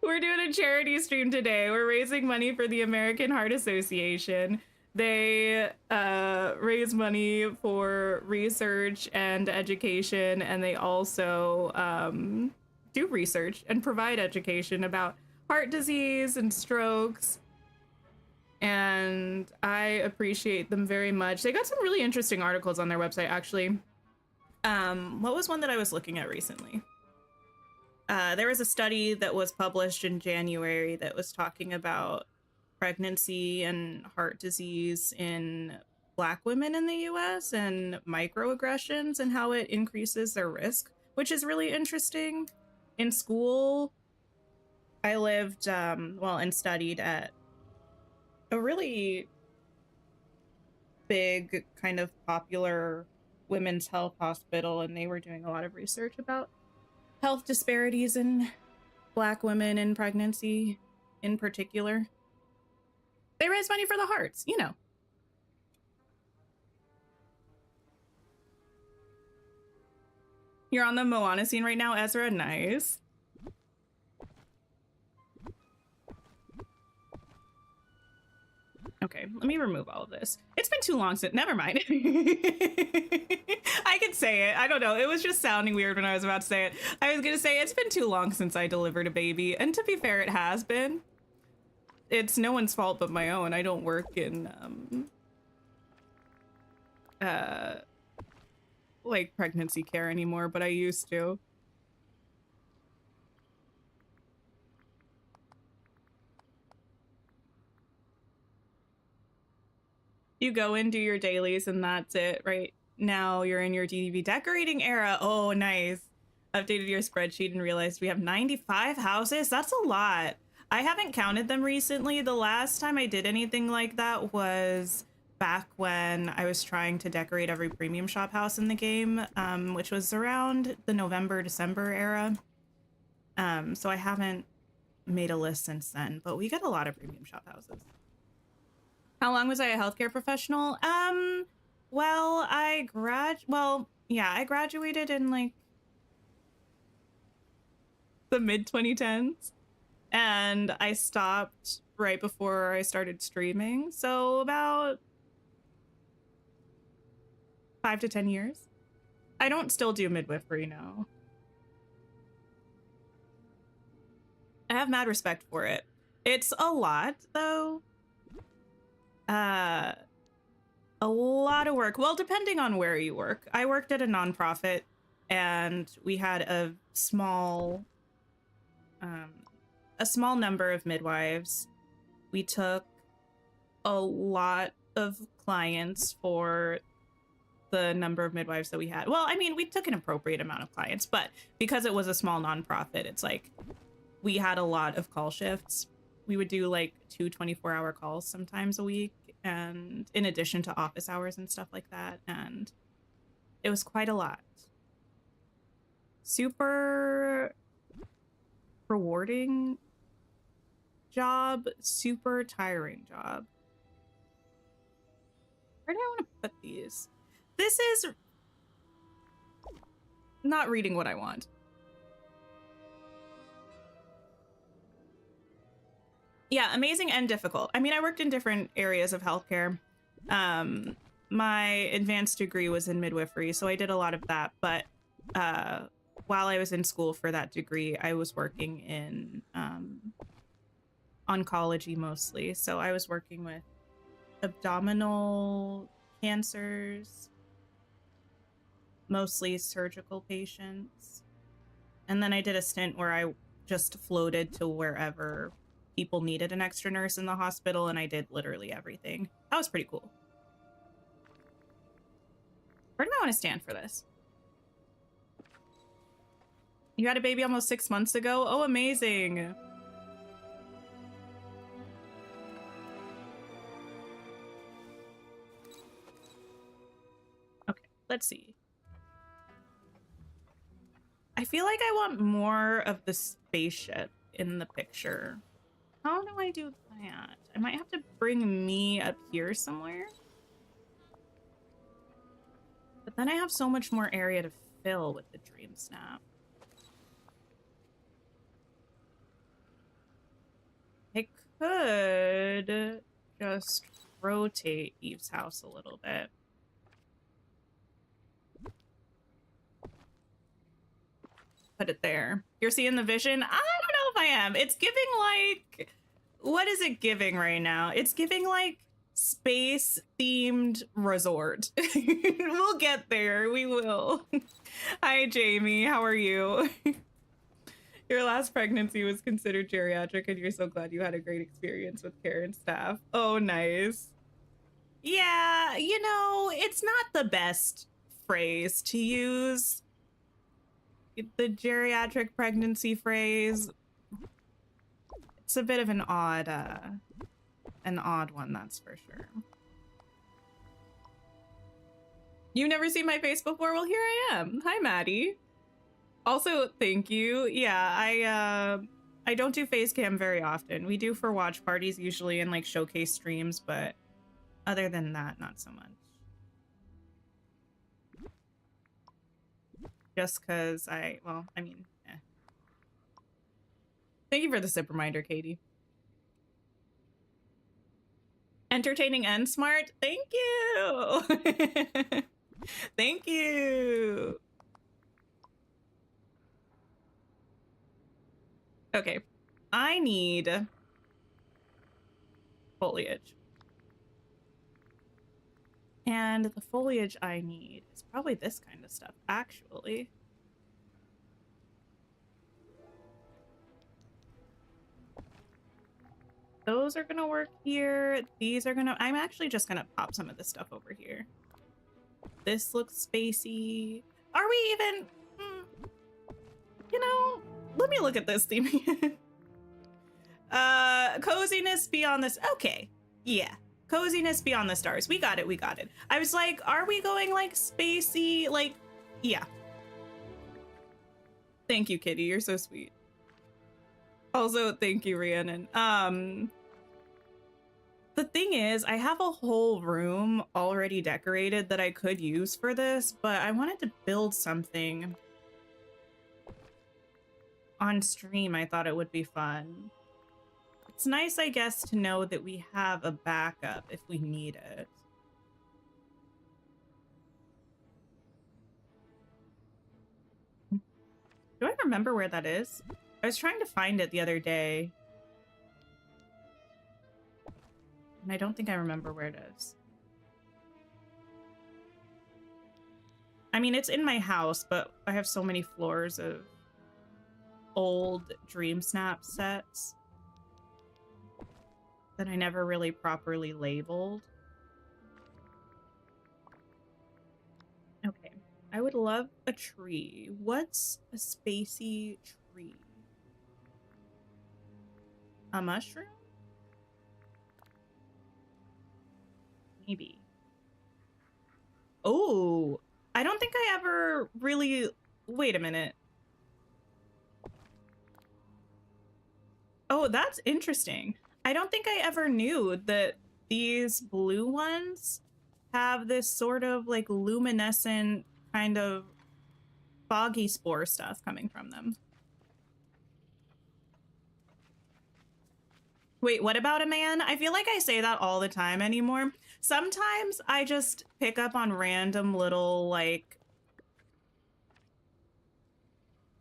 We're doing a charity stream today. We're raising money for the American Heart Association. They raise money for research and education, and they also do research and provide education about heart disease and strokes. And I appreciate them very much. They got some really interesting articles on their website, actually. What was one that I was looking at recently? There was a study that was published in January that was talking about pregnancy and heart disease in Black women in the US and microaggressions and how it increases their risk, which is really interesting. In school, I lived, and studied at a really big, kind of popular women's health hospital, and they were doing a lot of research about health disparities in Black women in pregnancy in particular. They raise money for the hearts, you know. You're on the Moana scene right now, Ezra. Nice. Okay, let me remove all of this. It's been too long since. Never mind. I could say it. I don't know. It was just sounding weird when I was about to say it. I was gonna say it's been too long since I delivered a baby, and to be fair, it has been. It's no one's fault but my own. I don't work in like pregnancy care anymore, but I used to. You go and do your dailies and that's it. Right now you're in your DDB decorating era. Oh, nice. Updated your spreadsheet and realized we have 95 houses. That's a lot. I haven't counted them recently. The last time I did anything like that was back when I was trying to decorate every premium shop house in the game, which was around the November, December era. So I haven't made a list since then, but we got a lot of premium shop houses. How long was I a healthcare professional? Well, I graduated in like the mid 2010s, and I stopped right before I started streaming. So about 5 to 10 years. I don't still do midwifery now. I have mad respect for it. It's a lot though. A lot of work. Well, depending on where you work. I worked at a nonprofit and we had a small number of midwives. We took a lot of clients for the number of midwives that we had. Well, I mean, we took an appropriate amount of clients, but because it was a small nonprofit, it's like we had a lot of call shifts. We would do like 2 24-hour calls sometimes a week, and in addition to office hours and stuff like that, and it was quite a lot. Super rewarding job, super tiring job. Where do I want to put these? This is not reading what I want. Yeah, amazing and difficult. I mean, I worked in different areas of healthcare. My advanced degree was in midwifery, so I did a lot of that. But while I was in school for that degree, I was working in oncology mostly. So I was working with abdominal cancers, mostly surgical patients. And then I did a stint where I just floated to wherever people needed an extra nurse in the hospital, and I did literally everything. That was pretty cool. Where do I want to stand for this? You had a baby almost 6 months ago? Oh, amazing. Okay, let's see. I feel like I want more of the spaceship in the picture. How do I do that? I might have to bring me up here somewhere. But then I have so much more area to fill with the DreamSnap. I could just rotate Eve's house a little bit. Put it there. You're seeing the vision? I don't know if I am. It's giving like, what is it giving right now? It's giving like space themed resort. We'll get there. We will. Hi, Jamie. How are you? Your last pregnancy was considered geriatric, and you're so glad you had a great experience with care and staff. Oh, nice. Yeah, you know, it's not the best phrase to use. The geriatric pregnancy phrase. It's a bit of an odd one, that's for sure. You've never seen my face before? Well, here I am. Hi, Maddie. Also, thank you. Yeah, I don't do face cam very often. We do for watch parties usually and like showcase streams, but other than that, not so much. Just because I mean, eh. Thank you for the sip reminder, Katie. Entertaining and smart. Thank you. Thank you. Okay, I need foliage. And the foliage I need is probably this kind of stuff, actually. Those are gonna work here. These are gonna... I'm actually just gonna pop some of this stuff over here. This looks spacey. Are we even... you know, let me look at this theme again. Coziness beyond this. Okay. Yeah. Coziness beyond the stars. We got it. We got it. I was like, are we going like spacey? Like, yeah. Thank you, Kitty. You're so sweet. Also, thank you, Rhiannon. The thing is, I have a whole room already decorated that I could use for this, but I wanted to build something on stream. I thought it would be fun. It's nice, I guess, to know that we have a backup if we need it. Do I remember where that is? I was trying to find it the other day. And I don't think I remember where it is. I mean, it's in my house, but I have so many floors of old DreamSnaps sets that I never really properly labeled. Okay, I would love a tree. What's a spacey tree? A mushroom? Maybe. Oh, I don't think I ever really... Wait a minute. Oh, that's interesting. I don't think I ever knew that these blue ones have this sort of like luminescent kind of foggy spore stuff coming from them. Wait, what about a man? I feel like I say that all the time anymore. Sometimes I just pick up on random little like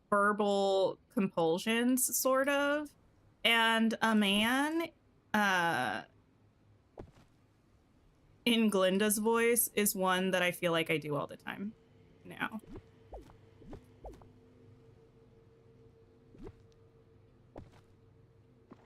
verbal compulsions, sort of. And a man in Glinda's voice is one that I feel like I do all the time now.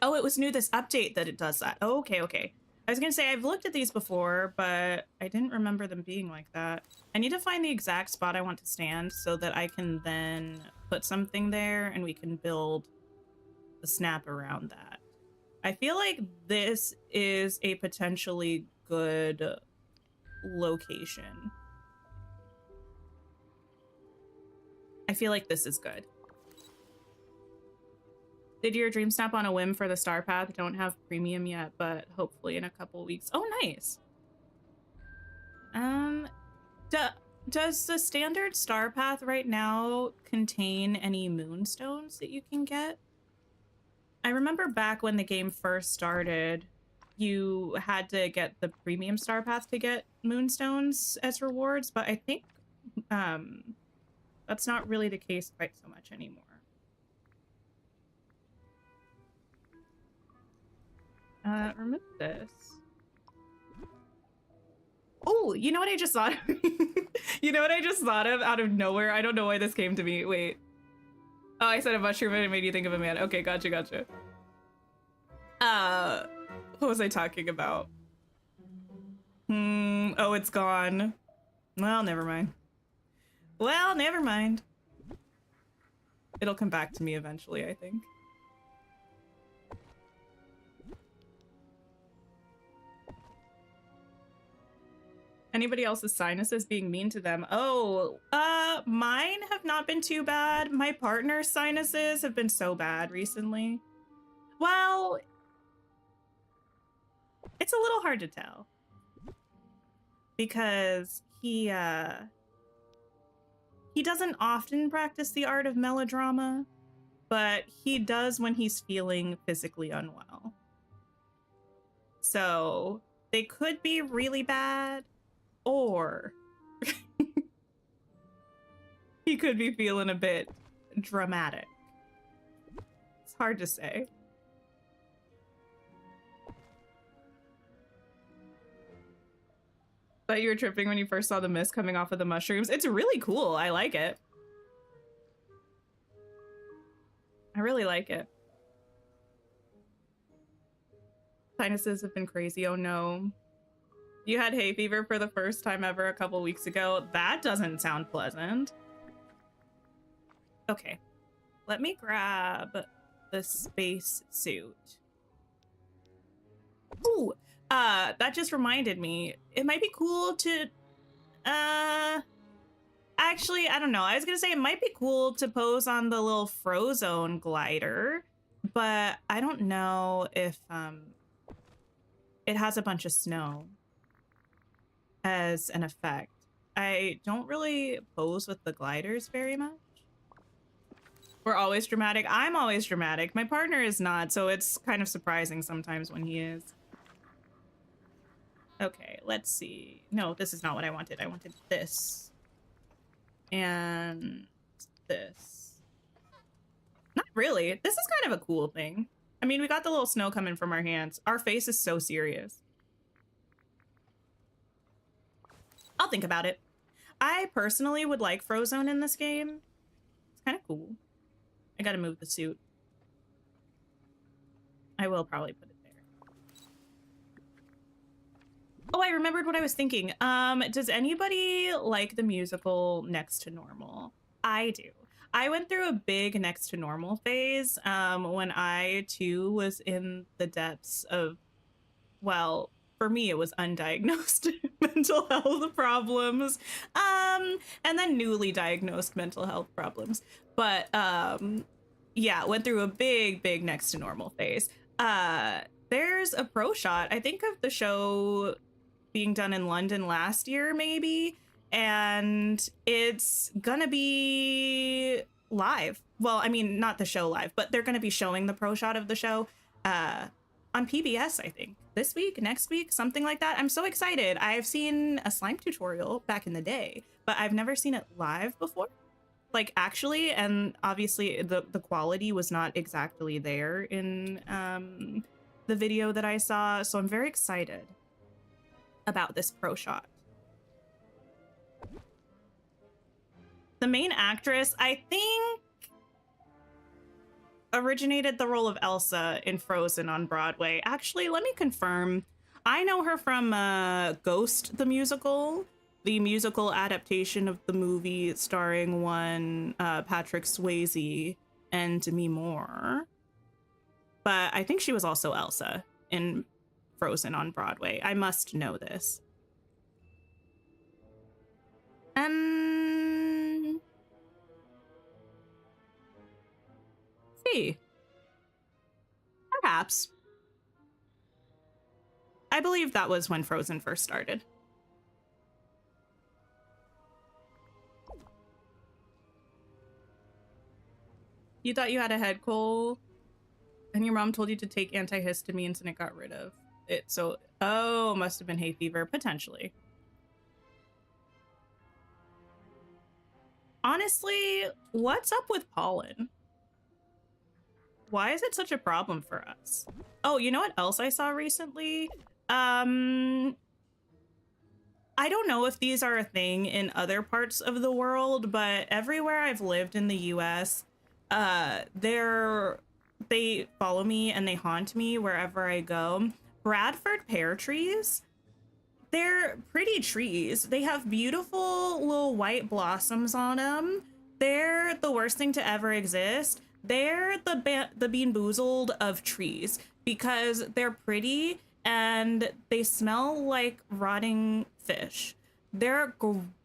Oh, it was new this update that it does that. Oh, okay, okay. I was gonna say, I've looked at these before, but I didn't remember them being like that. I need to find the exact spot I want to stand so that I can then put something there and we can build the snap around that. I feel like this is a potentially good location. I feel like this is good. Did your dream snap on a whim for the star path? Don't have premium yet, but hopefully in a couple weeks. Oh, nice. Does the standard star path right now contain any moonstones that you can get? I remember back when the game first started, you had to get the premium star path to get moonstones as rewards, but I think that's not really the case quite so much anymore. Remove this. Oh, you know what I just thought of? You know what I just thought of out of nowhere? I don't know why this came to me. Wait. Oh, I said a mushroom and it made you think of a man. Okay, gotcha. What was I talking about? Oh, it's gone. Well, never mind. Well, never mind. It'll come back to me eventually, I think. Anybody else's sinuses being mean to them? Oh, mine have not been too bad. My partner's sinuses have been so bad recently. Well, it's a little hard to tell because he doesn't often practice the art of melodrama, but he does when he's feeling physically unwell. So they could be really bad, or he could be feeling a bit dramatic. It's hard to say. Thought you were tripping when you first saw the mist coming off of the mushrooms. It's really cool. I like it. I really like it. Sinuses have been crazy. Oh no. You had hay fever for the first time ever a couple weeks ago. That doesn't sound pleasant. Okay. Let me grab the space suit. Ooh, that just reminded me. It might be cool to, actually, I don't know. I was gonna say it might be cool to pose on the little Frozone glider, but I don't know if, it has a bunch of snow as an effect. I don't really pose with the gliders very much. We're always dramatic. I'm always dramatic. My partner is not, so it's kind of surprising sometimes when he is. Okay, let's see. No, this is not what I wanted. I wanted this. And this. Not really. This is kind of a cool thing. I mean, we got the little snow coming from our hands. Our face is so serious. I'll think about it. I personally would like Frozone in this game. It's kind of cool. I gotta move the suit. I will probably put it there. Oh, I remembered what I was thinking. Does anybody like the musical Next to Normal? I do. I went through a big Next to Normal phase when I too was in the depths of, well, for me it was undiagnosed mental health problems, and then newly diagnosed mental health problems. But yeah, went through a big Next to Normal phase. There's a pro shot, I think, of the show being done in London last year, maybe, and it's gonna be live. Well, I mean, not the show live, but they're gonna be showing the pro shot of the show on PBS, I think, this week, next week, something like that. I'm so excited. I've seen a slime tutorial back in the day, but I've never seen it live before, like actually, and obviously the quality was not exactly there in the video that I saw, so I'm very excited about this pro shot. The main actress, I think, originated the role of Elsa in Frozen on Broadway. Actually, let me confirm. I know her from Ghost the musical adaptation of the movie starring one Patrick Swayze and Demi Moore. But I think she was also Elsa in Frozen on Broadway. I must know this. See. Perhaps. I believe that was when Frozen first started. You thought you had a head cold? And your mom told you to take antihistamines and it got rid of it. So, oh, must have been hay fever, potentially. Honestly, what's up with pollen? Why is it such a problem for us? Oh, you know what else I saw recently? I don't know if these are a thing in other parts of the world, but everywhere I've lived in the US, they follow me and they haunt me wherever I go. Bradford pear trees, they're pretty trees. They have beautiful little white blossoms on them. They're the worst thing to ever exist. They're the Bean Boozled of trees because they're pretty and they smell like rotting fish. They're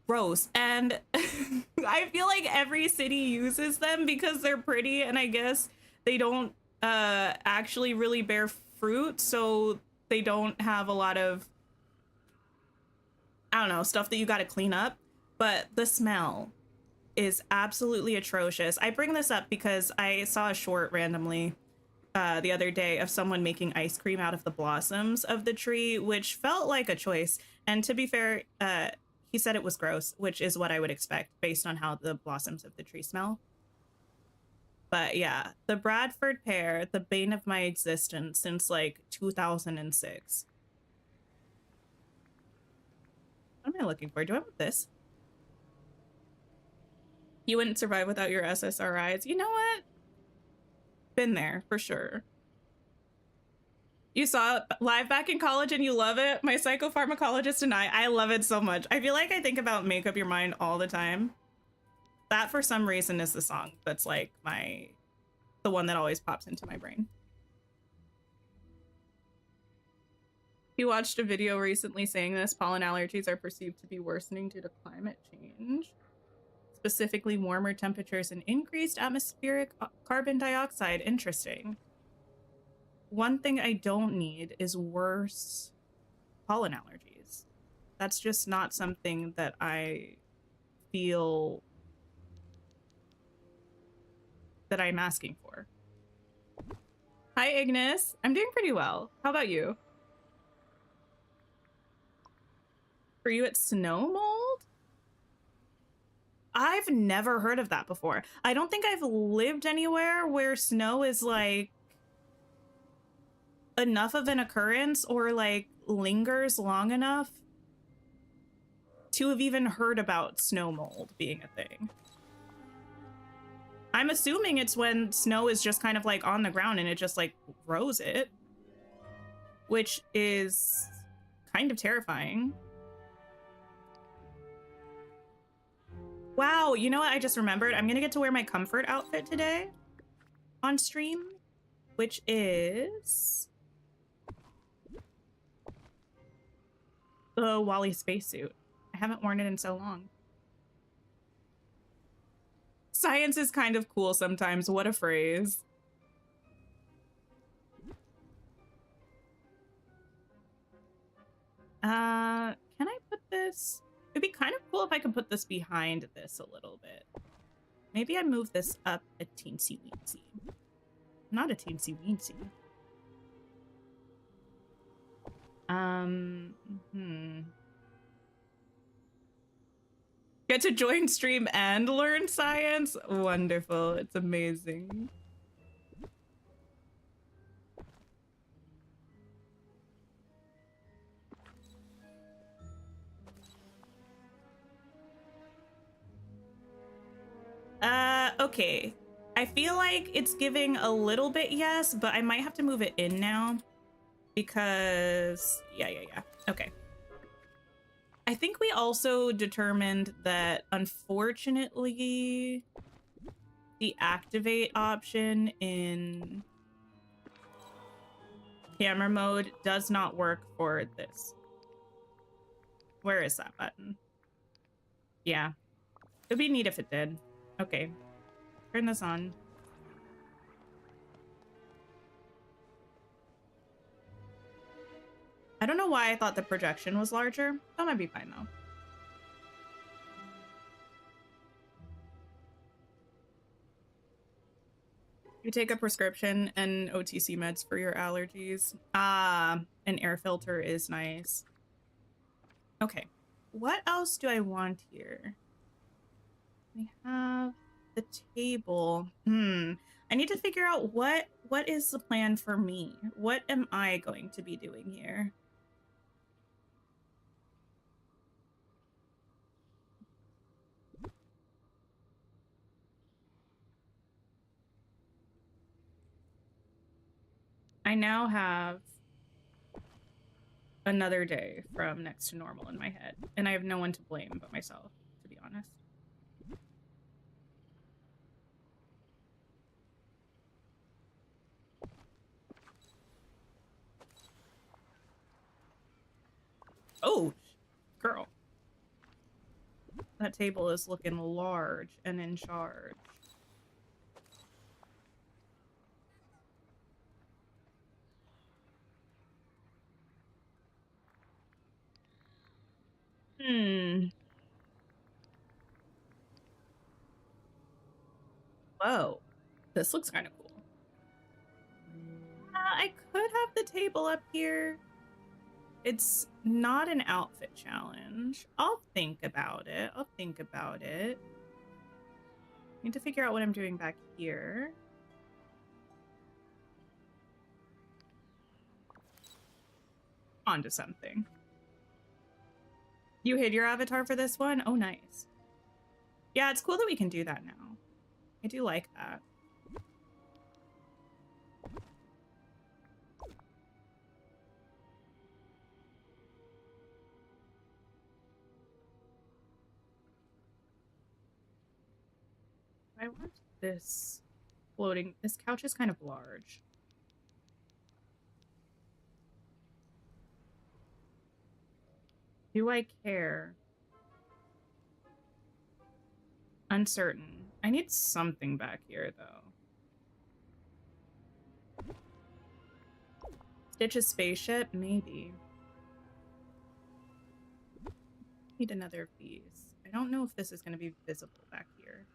gross. And I feel like every city uses them because they're pretty, and I guess they don't actually really bear fruit, so they don't have a lot of, I don't know, stuff that you got to clean up. But the smell is absolutely atrocious. I bring this up because I saw a short randomly the other day of someone making ice cream out of the blossoms of the tree, which felt like a choice. And to be fair, he said it was gross, which is what I would expect based on how the blossoms of the tree smell. But yeah, the Bradford pear, the bane of my existence since like 2006. What am I looking for? Do I want this? You wouldn't survive without your SSRIs. You know what? Been there for sure. You saw it live back in college and you love it. My psychopharmacologist and I love it so much. I feel like I think about Make Up Your Mind all the time. That for some reason is the song that's like the one that always pops into my brain. He watched a video recently saying this: pollen allergies are perceived to be worsening due to climate change, specifically warmer temperatures and increased atmospheric carbon dioxide. Interesting. One thing I don't need is worse pollen allergies. That's just not something that I feel that I'm asking for. Hi, Ignis. I'm doing pretty well. How about you? For you, it's snow mold? I've never heard of that before. I don't think I've lived anywhere where snow is like enough of an occurrence or like lingers long enough to have even heard about snow mold being a thing. I'm assuming it's when snow is just kind of like on the ground and it just like grows it, which is kind of terrifying. Wow, you know what I just remembered? I'm gonna get to wear my comfort outfit today on stream, which is the Wally spacesuit. I haven't worn it in so long. Science is kind of cool sometimes. What a phrase. Can I put this? It'd be kind of cool if I could put this behind this a little bit. Maybe I move this up a teensy weensy. Not a teensy weensy. Get to join stream and learn science? Wonderful. It's amazing. Okay. I feel like it's giving a little bit yes, but I might have to move it in now because yeah. Okay. I think we also determined that unfortunately the activate option in camera mode does not work for this. Where is that button? Yeah. It'd be neat if it did. Okay. Turn this on. I don't know why I thought the projection was larger. That might be fine though. You take a prescription and OTC meds for your allergies. An air filter is nice. Okay. What else do I want here? We have the table. I need to figure out what is the plan for me? What am I going to be doing here? I now have another day from next to normal in my head, and I have no one to blame but myself, to be honest. Oh, girl. That table is looking large and in charge. Whoa. This looks kind of cool. I could have the table up here. It's not an outfit challenge. I'll think about it. Need to figure out what I'm doing back here. Onto something. You hid your avatar for this one? Oh, nice. Yeah, it's cool that we can do that now. I do like that. I want this floating. This couch is kind of large. Do I care? Uncertain. I need something back here, though. Stitch a spaceship? Maybe. Need another of these. I don't know if this is going to be visible back here.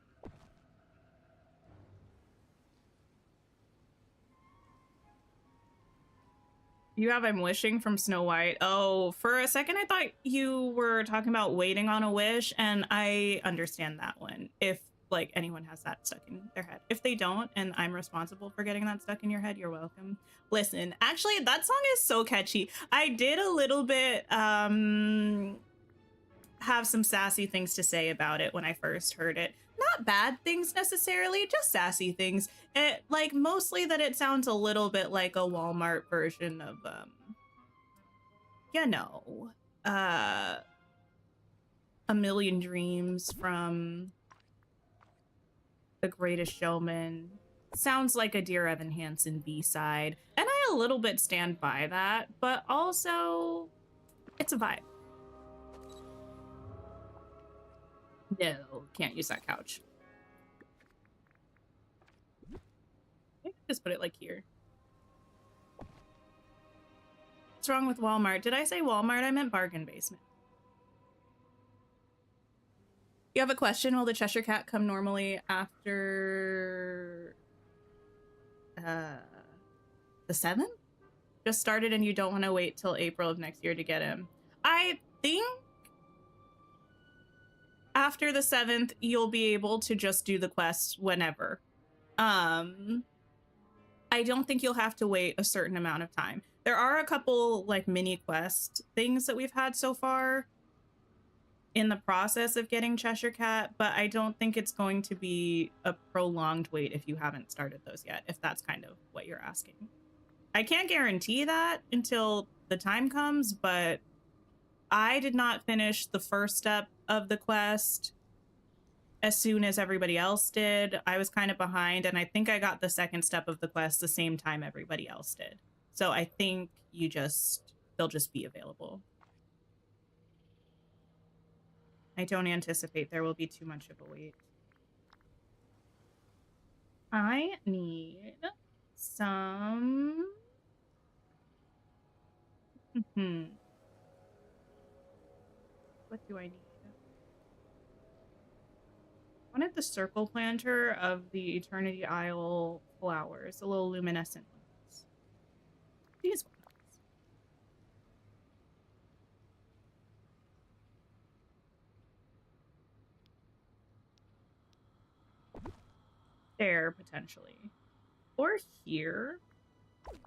You have I'm Wishing from Snow White. Oh, for a second I thought you were talking about waiting on a wish, and I understand that one. If, like, anyone has that stuck in their head. If they don't, and I'm responsible for getting that stuck in your head, you're welcome. Listen, actually, that song is so catchy. I did a little bit, have some sassy things to say about it when I first heard it. Not bad things necessarily, just sassy things. It, like, mostly that it sounds a little bit like a Walmart version of, you know, A Million Dreams from The Greatest Showman. Sounds like a Dear Evan Hansen B-side. And I a little bit stand by that, but also it's a vibe. No, can't use that couch. Maybe just put it like here. What's wrong with Walmart? Did I say Walmart? I meant bargain basement. You have a question? Will the Cheshire Cat come normally after the 7th? Just started and you don't want to wait till April of next year to get him. I think after the 7th, you'll be able to just do the quest whenever. I don't think you'll have to wait a certain amount of time. There are a couple, like, mini quest things that we've had so far in the process of getting Cheshire Cat, but I don't think it's going to be a prolonged wait if you haven't started those yet, if that's kind of what you're asking. I can't guarantee that until the time comes, but I did not finish the first step of the quest as soon as everybody else did. I was kind of behind, and I think I got the second step of the quest the same time everybody else did. So I think they'll just be available. I don't anticipate there will be too much of a wait. I need some... What do I need? Wanted the circle planter of the Eternity Isle flowers, the little luminescent ones. These ones. There, potentially. Or here.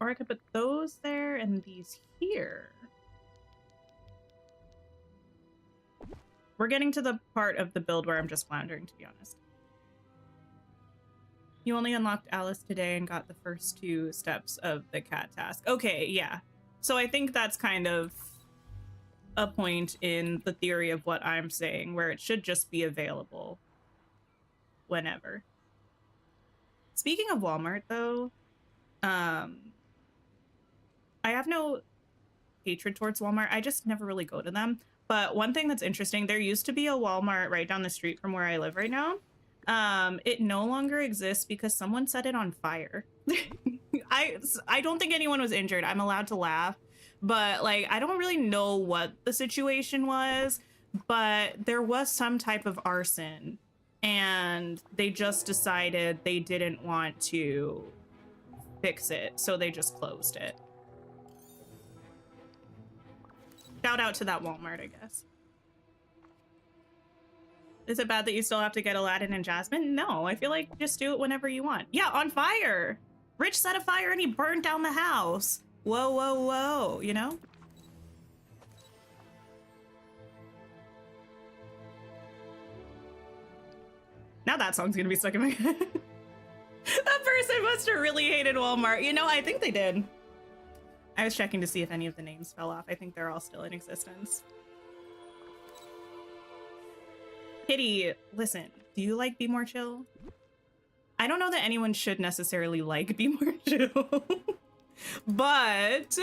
Or I could put those there and these here. We're getting to the part of the build where I'm just floundering, to be honest. You only unlocked Alice today and got the first 2 steps of the cat task. Okay, yeah. So I think that's kind of a point in the theory of what I'm saying, where it should just be available whenever. Speaking of Walmart, though, I have no hatred towards Walmart. I just never really go to them. But one thing that's interesting, there used to be a Walmart right down the street from where I live right now. It no longer exists because someone set it on fire. I don't think anyone was injured. I'm allowed to laugh, but like I don't really know what the situation was, but there was some type of arson and they just decided they didn't want to fix it, so they just closed it. Shout out to that Walmart, I guess. Is it bad that you still have to get Aladdin and Jasmine? No, I feel like just do it whenever you want. Yeah, on fire. Rich set a fire and he burned down the house. Whoa, whoa, whoa, you know? Now that song's gonna be stuck in my head. That person must have really hated Walmart. You know, I think they did. I was checking to see if any of the names fell off. I think they're all still in existence. Kitty, listen, do you like Be More Chill? I don't know that anyone should necessarily like Be More Chill, but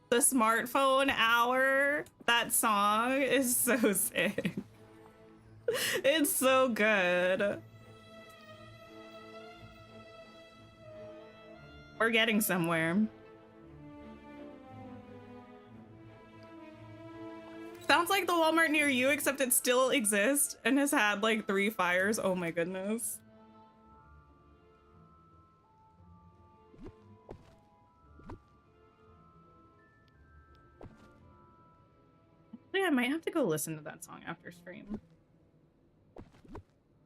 the smartphone hour, that song is so sick. It's so good. We're getting somewhere. Sounds like the Walmart near you, except it still exists and has had like 3 fires. Oh my goodness. Actually, I might have to go listen to that song after stream.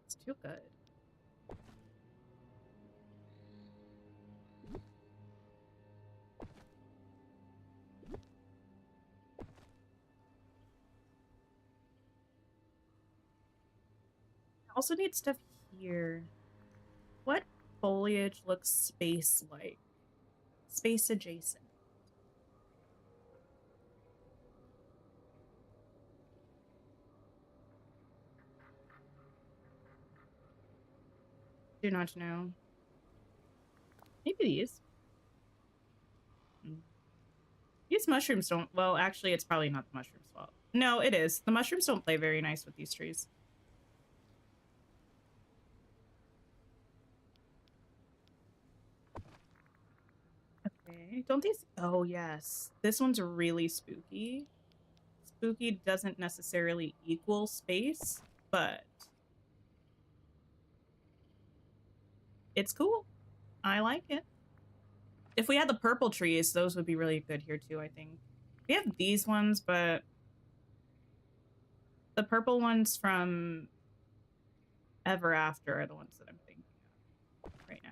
It's too good. Also need stuff here. What foliage looks space-like? Space adjacent. Do not know. Maybe these. These mushrooms don't... Well, actually, it's probably not the mushrooms' fault. No, it is. The mushrooms don't play very nice with these trees. Don't these... Oh, yes. This one's really spooky. Spooky doesn't necessarily equal space, but it's cool. I like it. If we had the purple trees, those would be really good here too, I think. We have these ones, but the purple ones from Ever After are the ones that I'm thinking of right now.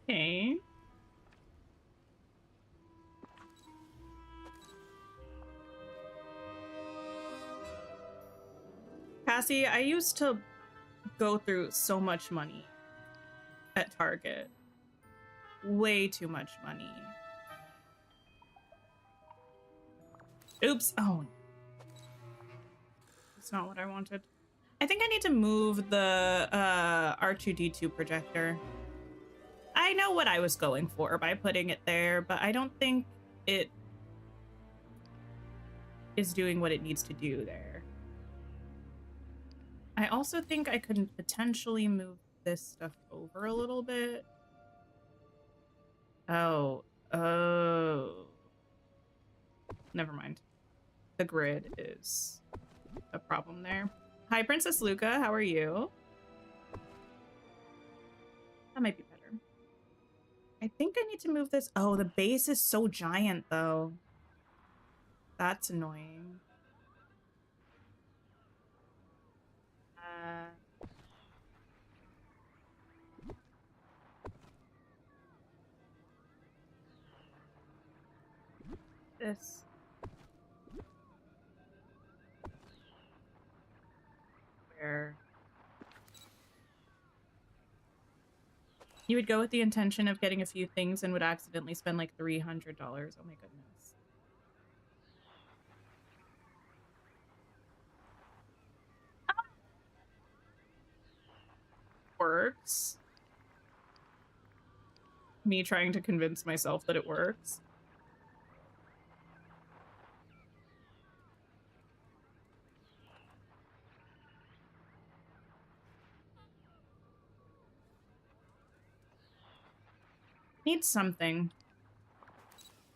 Okay. Cassie, I used to go through so much money at Target. Way too much money. Oops. Oh. That's not what I wanted. I think I need to move the R2-D2 projector. I know what I was going for by putting it there, but I don't think it is doing what it needs to do there. I also think I could potentially move this stuff over a little bit. Oh. never mind. The grid is a problem there. Hi, Princess Luca. How are you? That might be better. I think I need to move this. Oh, the base is so giant, though. That's annoying. This. Where you would go with the intention of getting a few things and would accidentally spend like $300. Oh my goodness. Works. Me trying to convince myself that it works. Needs something.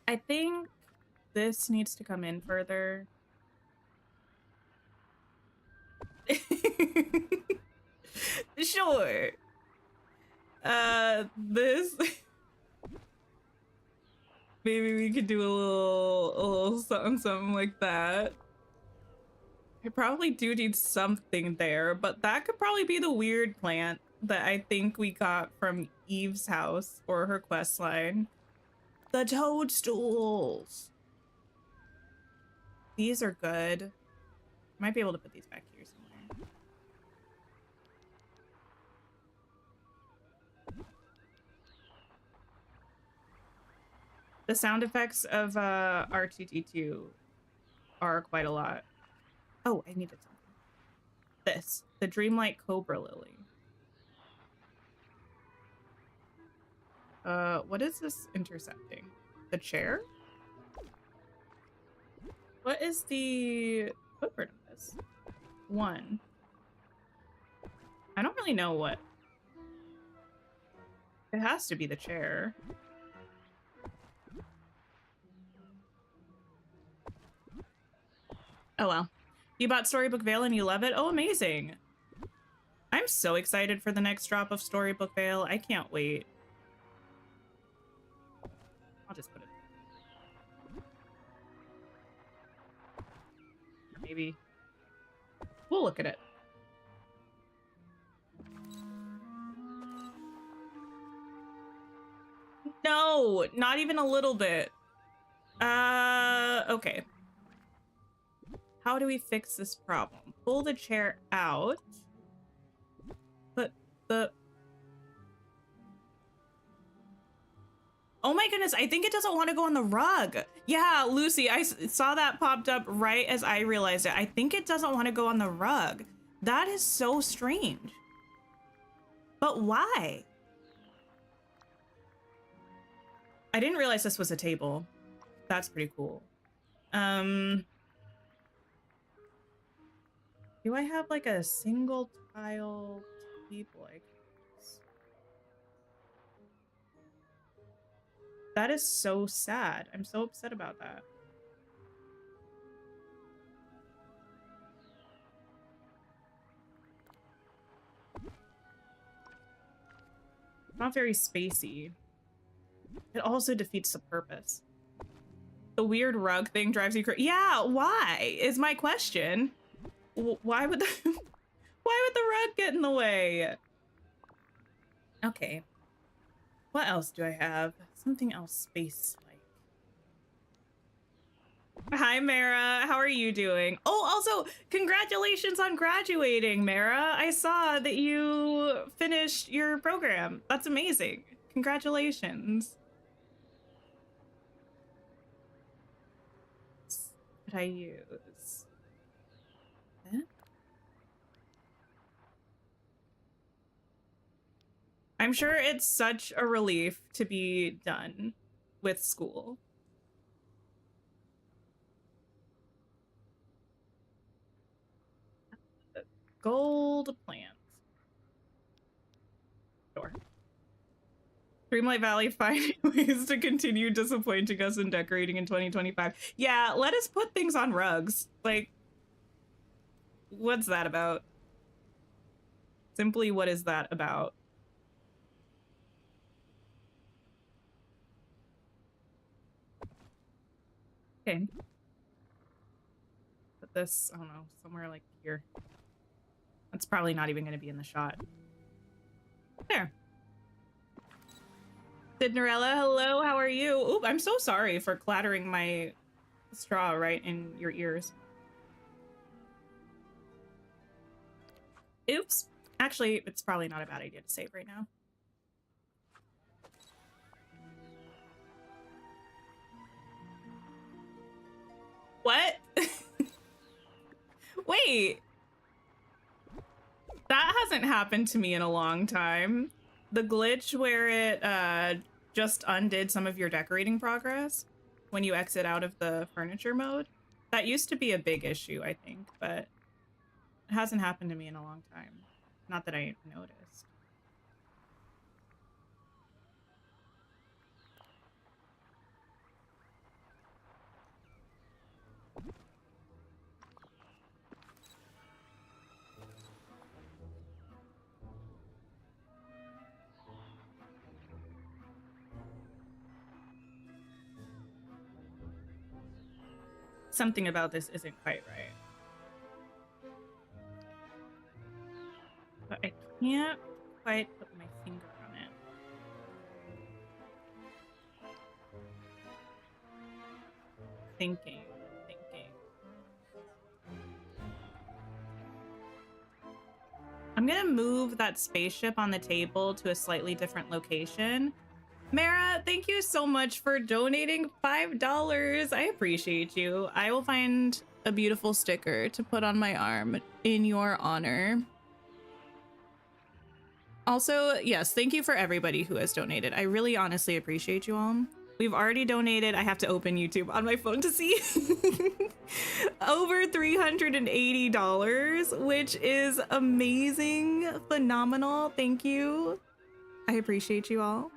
I think this needs to come in further. Sure. This. Maybe we could do a little something like that. I probably do need something there, but that could probably be the weird plant that I think we got from Eve's house or her quest line. The toadstools. These are good. Might be able to put these back here somewhere. The sound effects of R2D2 are quite a lot. Oh, I needed something. This, the Dreamlight Cobra Lily. What is this intercepting? The chair? What is the footprint of this? 1. I don't really know what. It has to be the chair. Oh well. You bought Storybook Vale and you love it? Oh, amazing. I'm so excited for the next drop of Storybook Vale. I can't wait. I'll just put it. Or maybe we'll look at it. No, not even a little bit. Okay. How do we fix this problem? Pull the chair out. Put the... Oh my goodness, I think it doesn't want to go on the rug. Yeah, Lucy, I saw that popped up right as I realized it. I think it doesn't want to go on the rug. That is so strange. But why? I didn't realize this was a table. That's pretty cool. Do I have like a single tile table? That is so sad. I'm so upset about that. Not very spacey. It also defeats the purpose. The weird rug thing drives you crazy. Yeah, why is my question. Why would the why would the rug get in the way? Okay. What else do I have? Something else space-like. Hi, Mara. How are you doing? Oh, also, congratulations on graduating, Mara. I saw that you finished your program. That's amazing. Congratulations. What I use? That? I'm sure it's such a relief to be done with school. Gold plant. Sure. Dreamlight Valley finding ways to continue disappointing us in decorating in 2025. Yeah, let us put things on rugs. Like, what's that about? Simply, what is that about? Okay. Put this, I don't know, somewhere like here. That's probably not even going to be in the shot. There. Sidnerella, hello, how are you? Oop, I'm so sorry for clattering my straw right in your ears. Oops. Actually, it's probably not a bad idea to save right now. What? Wait. That hasn't happened to me in a long time. The glitch where it just undid some of your decorating progress when you exit out of the furniture mode. That used to be a big issue, I think, but it hasn't happened to me in a long time. Not that I noticed. Something about this isn't quite right. But I can't quite put my finger on it. Thinking. I'm gonna move that spaceship on the table to a slightly different location. Mara, thank you so much for donating $5. I appreciate you. I will find a beautiful sticker to put on my arm in your honor. Also, yes, thank you for everybody who has donated. I really honestly appreciate you all. We've already donated. I have to open YouTube on my phone to see. Over $380, which is amazing, phenomenal. Thank you. I appreciate you all.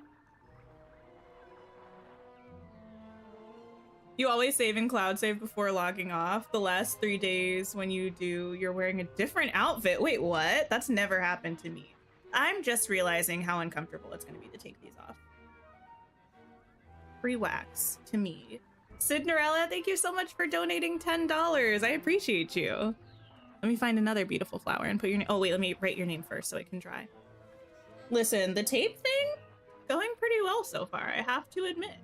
You always save in cloud save before logging off. The last 3 days when you do, you're wearing a different outfit. Wait, what? That's never happened to me. I'm just realizing how uncomfortable it's going to be to take these off. Free wax to me. Sidnerella, thank you so much for donating $10. I appreciate you. Let me find another beautiful flower and put your name. Oh, wait, let me write your name first so it can dry. Listen, the tape thing, going pretty well so far, I have to admit.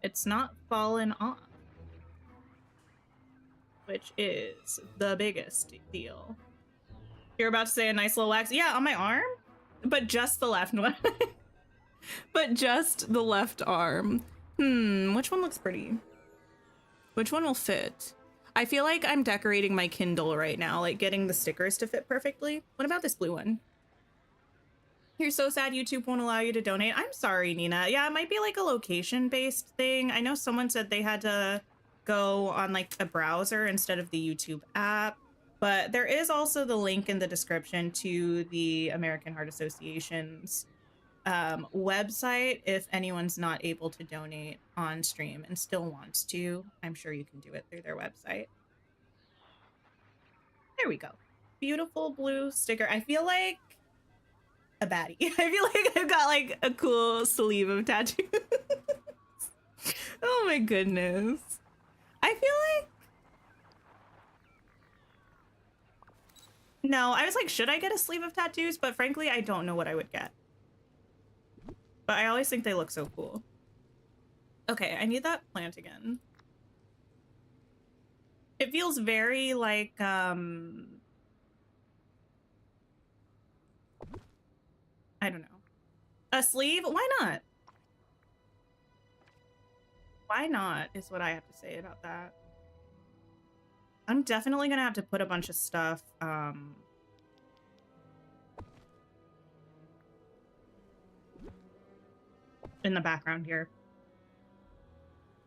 It's not fallen off, which is the biggest deal. You're about to say a nice little wax. Yeah, on my arm, but just the left one. But just the left arm. Which one looks pretty? Which one will fit? I feel like I'm decorating my Kindle right now, like getting the stickers to fit perfectly. What about this blue one? You're so sad YouTube won't allow you to donate. I'm sorry, Nina. Yeah, it might be like a location-based thing. I know someone said they had to go on like a browser instead of the YouTube app, but there is also the link in the description to the American Heart Association's website if anyone's not able to donate on stream and still wants to. I'm sure you can do it through their website. There we go. Beautiful blue sticker. I feel like a baddie. I feel like I've got like a cool sleeve of tattoos. Oh my goodness. I feel like no, I was like, should I get a sleeve of tattoos? But frankly, I don't know what I would get. But I always think they look so cool. Okay, I need that plant again. It feels very like, I don't know. A sleeve? Why not? Why not is what I have to say about that. I'm definitely gonna have to put a bunch of stuff, in the background here.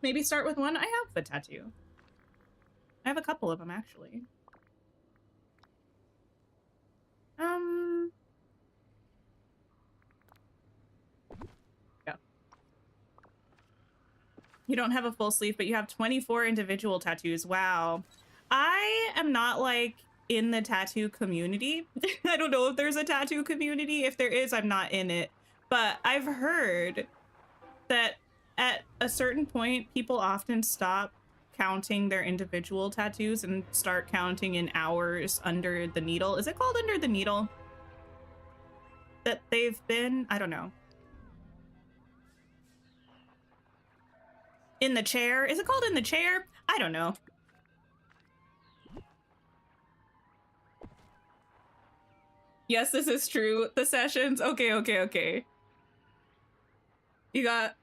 Maybe start with one. I have a tattoo. I have a couple of them, actually. You don't have a full sleeve, but you have 24 individual tattoos. Wow. I am not like in the tattoo community. I don't know if there's a tattoo community. If there is, I'm not in it. But I've heard that at a certain point, people often stop counting their individual tattoos and start counting in hours under the needle. Is it called under the needle? That they've been? I don't know. In the chair? Is it called in the chair? I don't know. Yes, this is true. The sessions. Okay. You got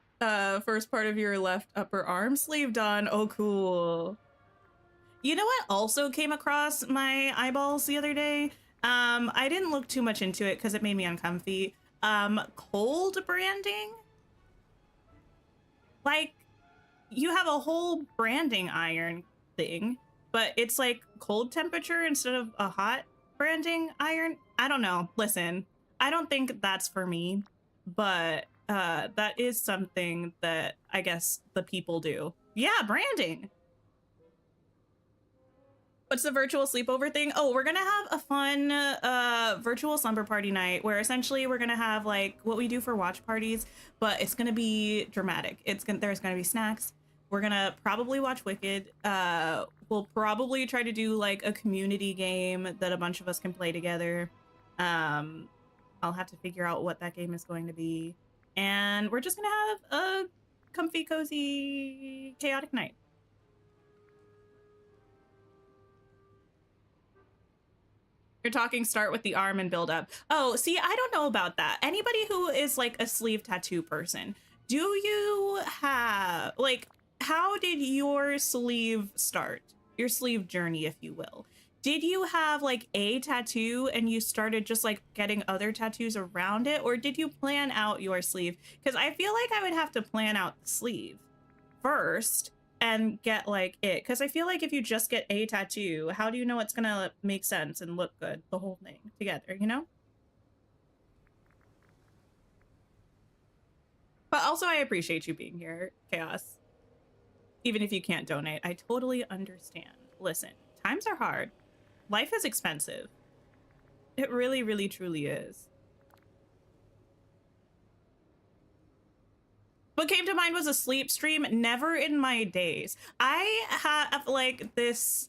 first part of your left upper arm sleeve done. Oh, cool. You know what also came across my eyeballs the other day? I didn't look too much into it because it made me uncomfy. Cold branding? Like, you have a whole branding iron thing, but it's like cold temperature instead of a hot branding iron. I don't know. Listen, I don't think that's for me, but that is something that I guess the people do. Yeah, branding. What's the virtual sleepover thing? Oh, we're gonna have a fun virtual slumber party night where essentially we're gonna have like what we do for watch parties, but it's gonna be dramatic. There's gonna be snacks. We're gonna probably watch Wicked. We'll probably try to do like a community game that a bunch of us can play together. I'll have to figure out what that game is going to be. And we're just gonna have a comfy, cozy, chaotic night. You're talking start with the arm and build up. Oh, see, I don't know about that. Anybody who is like a sleeve tattoo person, do you have like, how did your sleeve start? Your sleeve journey, if you will. Did you have like a tattoo and you started just like getting other tattoos around it? Or did you plan out your sleeve? Because I feel like I would have to plan out the sleeve first and get like it, because I feel like if you just get a tattoo, how do you know it's gonna make sense and look good, the whole thing together, you know? But also I appreciate you being here, Chaos. Even if you can't donate, I totally understand. Listen, times are hard. Life is expensive. It really, really, truly is. What came to mind was a sleep stream. Never in my days. I have like this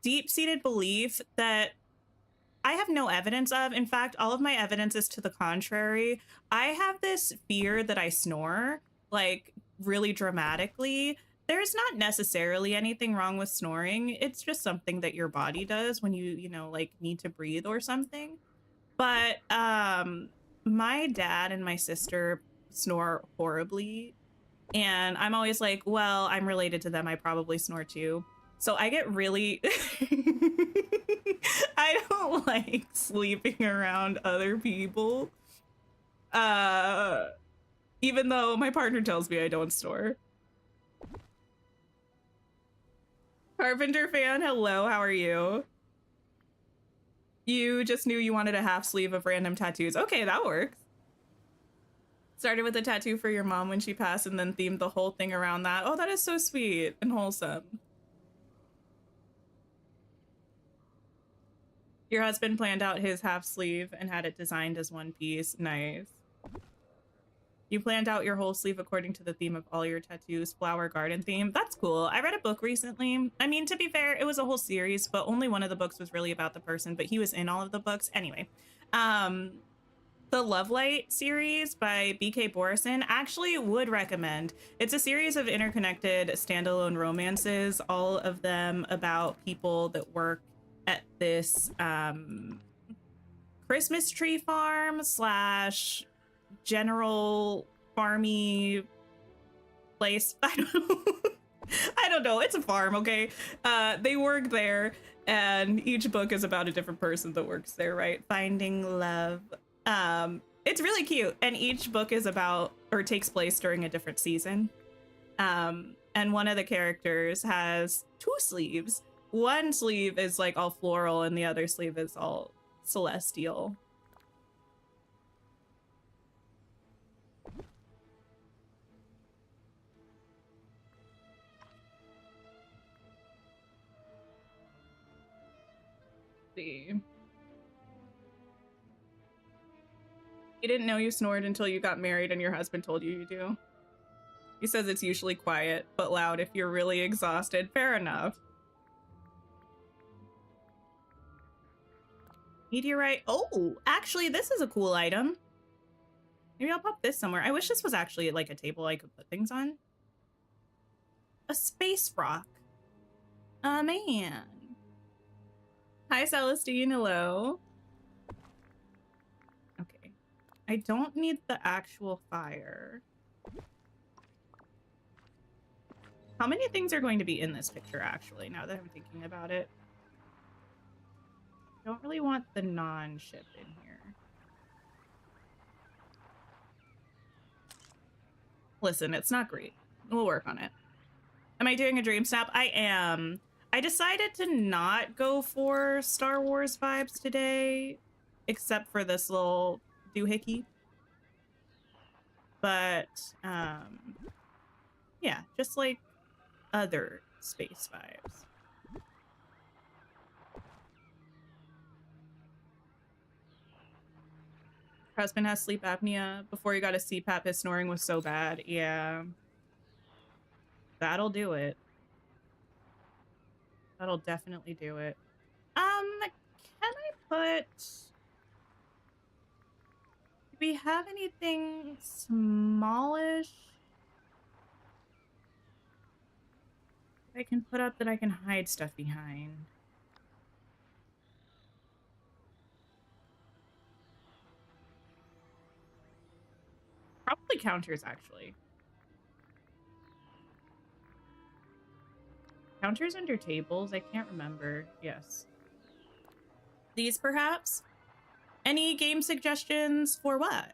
deep-seated belief that I have no evidence of. In fact, all of my evidence is to the contrary. I have this fear that I snore like really dramatically. There's not necessarily anything wrong with snoring. It's just something that your body does when you know, like need to breathe or something. But my dad and my sister snore horribly, and I'm always like, well, I'm related to them, I probably snore too. So I get really I don't like sleeping around other people, even though my partner tells me I don't snore. Carpenter fan, hello, how are you? You just knew you wanted a half sleeve of random tattoos. Okay, that works. Started with a tattoo for your mom when she passed and then themed the whole thing around that. Oh, that is so sweet and wholesome. Your husband planned out his half sleeve and had it designed as one piece. Nice. You planned out your whole sleeve according to the theme of all your tattoos, flower garden theme. That's cool. I read a book recently. I mean, to be fair, it was a whole series, but only one of the books was really about the person, but he was in all of the books. Anyway, the Lovelight series by B.K. Borison actually would recommend. It's a series of interconnected standalone romances, all of them about people that work at this Christmas tree farm slash general farmy place. I don't know. It's a farm, okay? They work there, and each book is about a different person that works there, right? Finding love. It's really cute, and each book is about or takes place during a different season. And one of the characters has two sleeves. One sleeve is like all floral, and the other sleeve is all celestial. see. You didn't know you snored until you got married and your husband told you you do. He says it's usually quiet, but loud if you're really exhausted. Fair enough. Meteorite. Oh, actually, this is a cool item. Maybe I'll pop this somewhere. I wish this was actually like a table I could put things on. A space rock. Man. Hi, Celestine. Hello. Okay. I don't need the actual fire. How many things are going to be in this picture, actually, now that I'm thinking about it? I don't really want the non-ship in here. Listen, it's not great. We'll work on it. Am I doing a dream snap? I am. I decided to not go for Star Wars vibes today, except for this little doohickey. But, yeah, just like other space vibes. Her husband has sleep apnea. Before he got a CPAP, his snoring was so bad. Yeah. That'll do it. That'll definitely do it. Can I put... Do we have anything smallish I can put up that I can hide stuff behind? Probably counters, actually. Counters under tables? I can't remember. Yes. These, perhaps? Any game suggestions for what?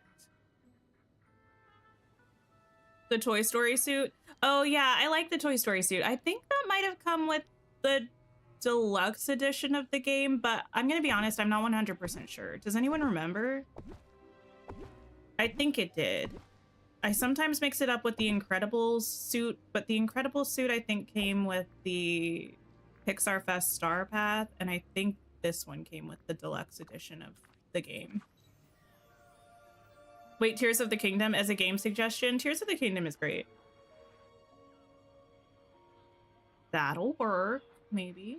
The Toy Story suit? Oh, yeah, I like the Toy Story suit. I think that might have come with the deluxe edition of the game, but I'm going to be honest, I'm not 100% sure. Does anyone remember? I think it did. I sometimes mix it up with the Incredibles suit, but the Incredibles suit I think came with the Pixar Fest Star Path, and I think this one came with the deluxe edition of the game. Wait, Tears of the Kingdom as a game suggestion? Tears of the Kingdom is great. That'll work, maybe.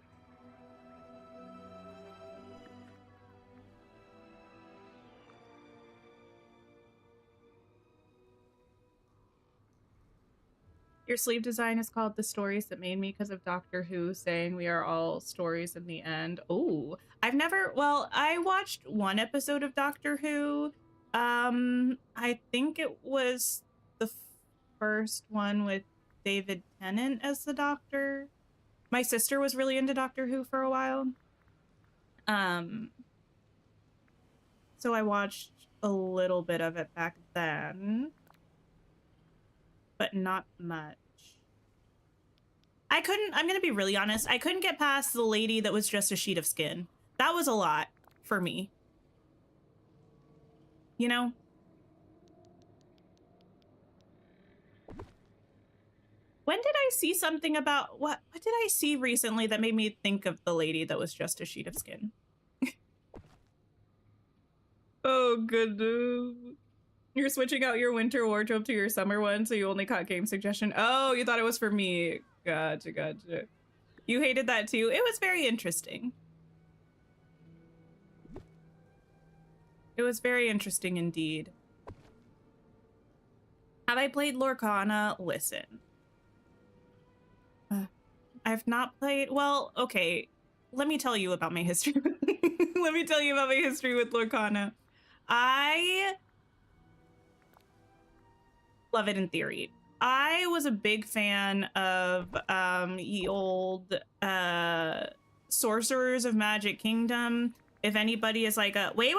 Your sleeve design is called The Stories That Made Me because of Doctor Who saying we are all stories in the end. Oh, I've never, well, I watched one episode of Doctor Who. I think it was the first one with David Tennant as the Doctor. My sister was really into Doctor Who for a while. So I watched a little bit of it back then, but not much. I'm gonna be really honest, I couldn't get past the lady that was just a sheet of skin. That was a lot for me. You know? When did I see something about, what did I see recently that made me think of the lady that was just a sheet of skin? Oh, goodness. You're switching out your winter wardrobe to your summer one, so you only caught game suggestion. Oh, you thought it was for me. Gotcha, gotcha. You hated that too? It was very interesting. It was very interesting indeed. Have I played Lorcana? Listen. I've not played... Well, okay. Let me tell you about my history. Let me tell you about my history with Lorcana. I love it in theory. I was a big fan of ye old Sorcerers of Magic Kingdom. If anybody is like a... Wait.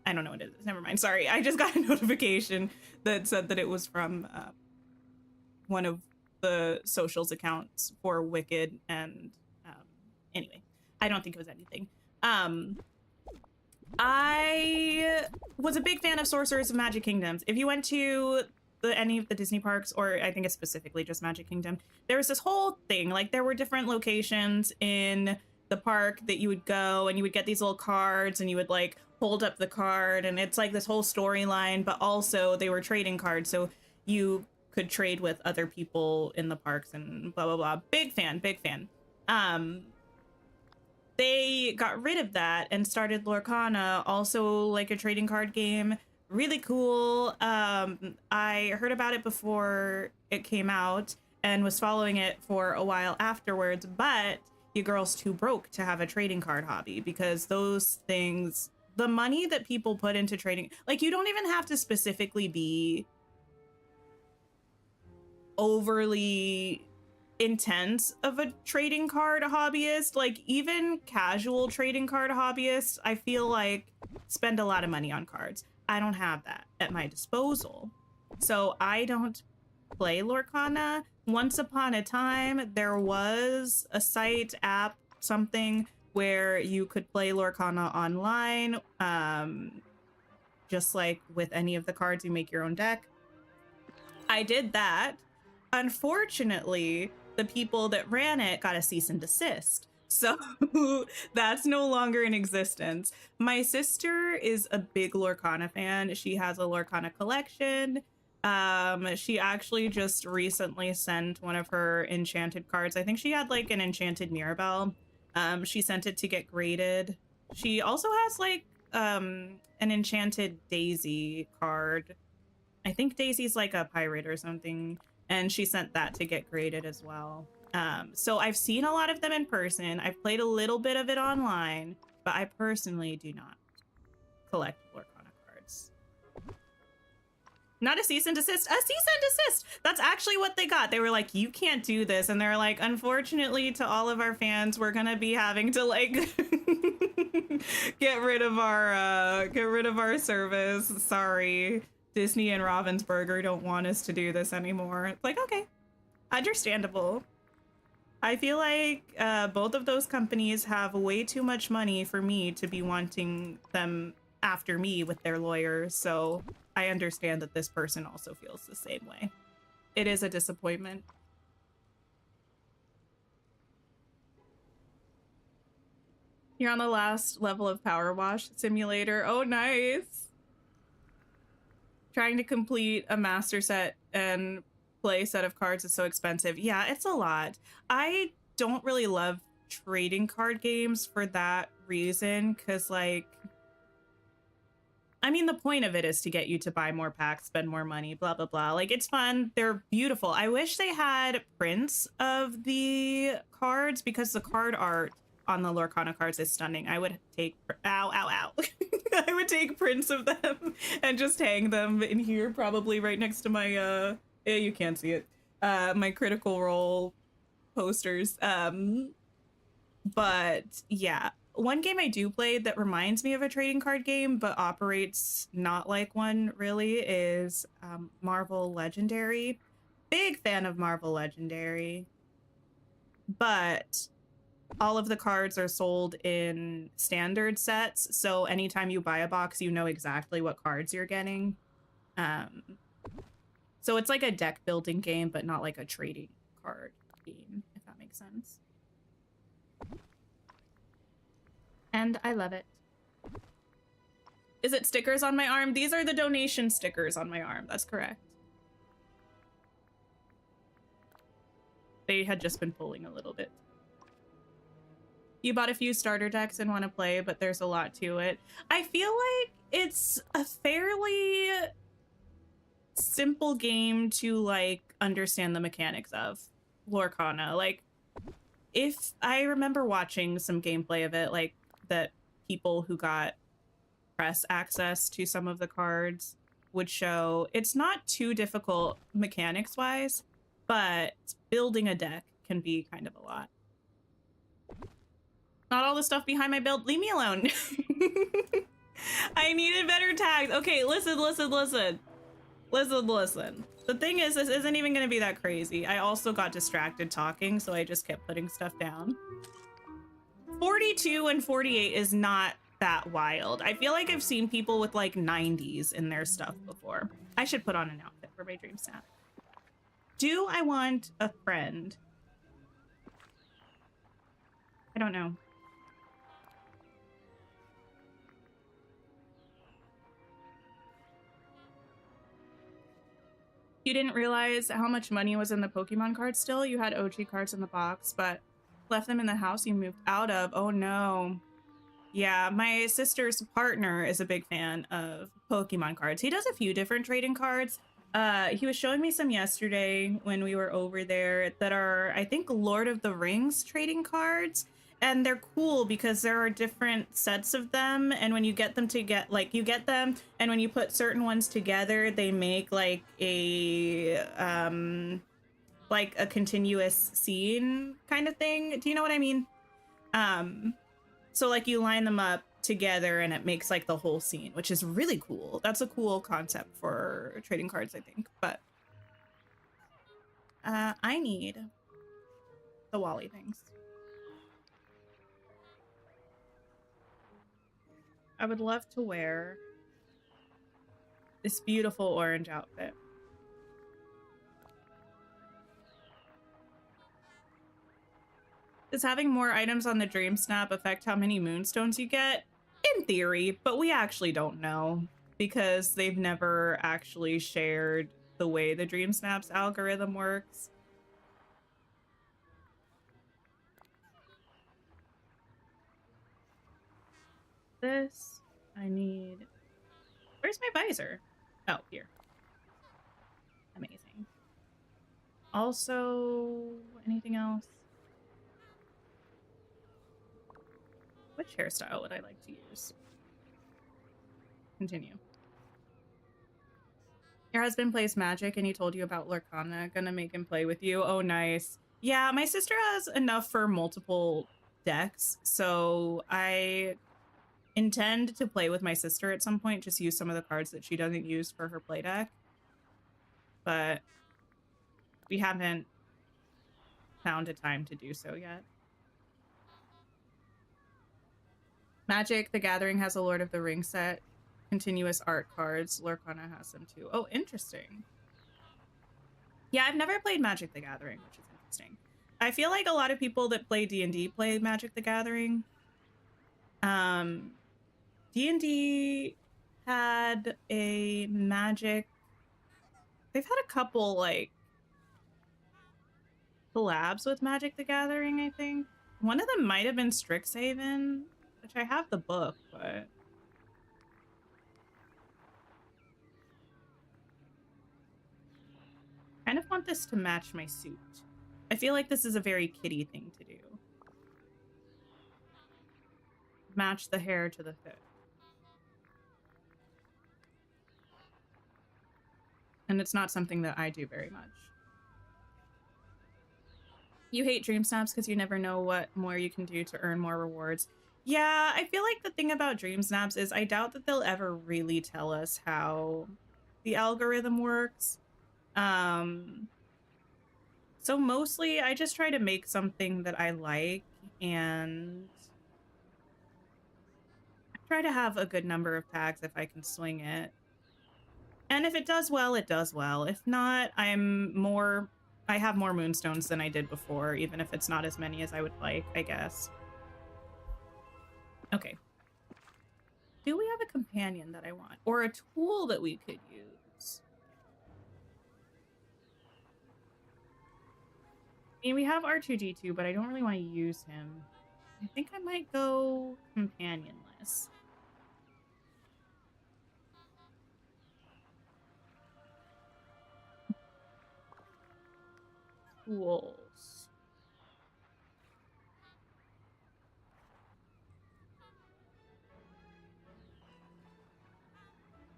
I don't know what it is. Never mind. Sorry. I just got a notification that said that it was from one of the socials accounts for Wicked. And anyway, I don't think it was anything. I was a big fan of Sorcerers of Magic Kingdoms. If you went to any of the Disney parks, or I think it's specifically just Magic Kingdom, there was this whole thing, like there were different locations in the park that you would go and you would get these little cards and you would like hold up the card and it's like this whole storyline, but also they were trading cards. So you could trade with other people in the parks and blah, blah, blah. Big fan, big fan. They got rid of that and started Lorcana, also like a trading card game. Really cool. I heard about it before it came out and was following it for a while afterwards, but you girls too broke to have a trading card hobby because those things, the money that people put into trading, like you don't even have to specifically be overly intense of a trading card hobbyist. Like even casual trading card hobbyists, I feel like spend a lot of money on cards. I don't have that at my disposal, so I don't play Lorcana. Once upon a time, there was a site, app, something where you could play Lorcana online. Just like with any of the cards, you make your own deck. I did that. Unfortunately, the people that ran it got a cease and desist. So that's no longer in existence. My sister is a big Lorcana fan. She has a Lorcana collection. She actually just recently sent one of her enchanted cards. I think she had like an enchanted Mirabelle. She sent it to get graded. She also has like an enchanted Daisy card. I think Daisy's like a pirate or something. And she sent that to get graded as well. So I've seen a lot of them in person. I've played a little bit of it online, but I personally do not collect Lorcana cards. Not a cease and desist, a cease and desist. That's actually what they got. They were like, you can't do this. And they're like, unfortunately to all of our fans, we're gonna be having to like get rid of our service. Sorry. Disney and Ravensburger don't want us to do this anymore. It's like, okay, understandable. I feel like both of those companies have way too much money for me to be wanting them after me with their lawyers, so I understand that this person also feels the same way. It is a disappointment. You're on the last level of Power Wash Simulator. Oh, nice. Trying to complete a master set and play a set of cards is so expensive. Yeah, it's a lot. I don't really love trading card games for that reason, because like, I mean, the point of it is to get you to buy more packs, spend more money, blah, blah, blah. Like, it's fun. They're beautiful. I wish they had prints of the cards because the card art on the Lorcana cards is stunning. I would take, ow, ow, ow. I would take prints of them and just hang them in here, probably right next to my, yeah, you can't see it, my Critical Role posters. But yeah, one game I do play that reminds me of a trading card game, but operates not like one really, is Marvel Legendary. Big fan of Marvel Legendary, but all of the cards are sold in standard sets, so anytime you buy a box, you know exactly what cards you're getting. So it's like a deck building game, but not like a trading card game, if that makes sense. And I love it. Is it stickers on my arm? These are the donation stickers on my arm. That's correct. They had just been pulling a little bit. You bought a few starter decks and want to play, but there's a lot to it. I feel like it's a fairly simple game to like understand the mechanics of Lorcana. Like, if I remember watching some gameplay of it, like that people who got press access to some of the cards would show, it's not too difficult mechanics wise, but building a deck can be kind of a lot. Not all the stuff behind my build. Leave me alone. I needed better tags. Okay, listen. The thing is, this isn't even going to be that crazy. I also got distracted talking, so I just kept putting stuff down. 42 and 48 is not that wild. I feel like I've seen people with like 90s in their stuff before. I should put on an outfit for my dream snap. Do I want a friend? I don't know. You didn't realize how much money was in the Pokemon cards still? You had OG cards in the box, but left them in the house you moved out of. Oh no. Yeah, my sister's partner is a big fan of Pokemon cards. He does a few different trading cards. He was showing me some yesterday when we were over there that are, I think, Lord of the Rings trading cards. And they're cool because there are different sets of them. And when you get them to get, like, you get them, and when you put certain ones together, they make like a continuous scene kind of thing. Do you know what I mean? So like you line them up together and it makes like the whole scene, which is really cool. That's a cool concept for trading cards, I think. But I need the Wally things. I would love to wear this beautiful orange outfit. Does having more items on the DreamSnap affect how many moonstones you get? In theory, but we actually don't know because they've never actually shared the way the DreamSnaps algorithm works. This, I need... Where's my visor? Oh, here. Amazing. Also, anything else? Which hairstyle would I like to use? Continue. Your husband plays Magic and he told you about Lorcana. Gonna make him play with you. Oh, nice. Yeah, my sister has enough for multiple decks, so I intend to play with my sister at some point, just use some of the cards that she doesn't use for her play deck. But we haven't found a time to do so yet. Magic the Gathering has a Lord of the Rings set. Continuous art cards. Lorcana has them too. Oh, interesting. Yeah, I've never played Magic the Gathering, which is interesting. I feel like a lot of people that play D&D play Magic the Gathering. D&D had a Magic... They've had a couple, like, collabs with Magic the Gathering, I think. One of them might have been Strixhaven, which I have the book, but... I kind of want this to match my suit. I feel like this is a very kitty thing to do. Match the hair to the fit. And it's not something that I do very much. You hate DreamSnaps because you never know what more you can do to earn more rewards. Yeah, I feel like the thing about DreamSnaps is I doubt that they'll ever really tell us how the algorithm works. So mostly I just try to make something that I like and I try to have a good number of tags if I can swing it. And if it does well, it does well. If not, I have more moonstones than I did before, even if it's not as many as I would like, I guess. Okay. Do we have a companion that I want? Or a tool that we could use? I mean, we have R2-D2, but I don't really want to use him. I think I might go companionless. Tools.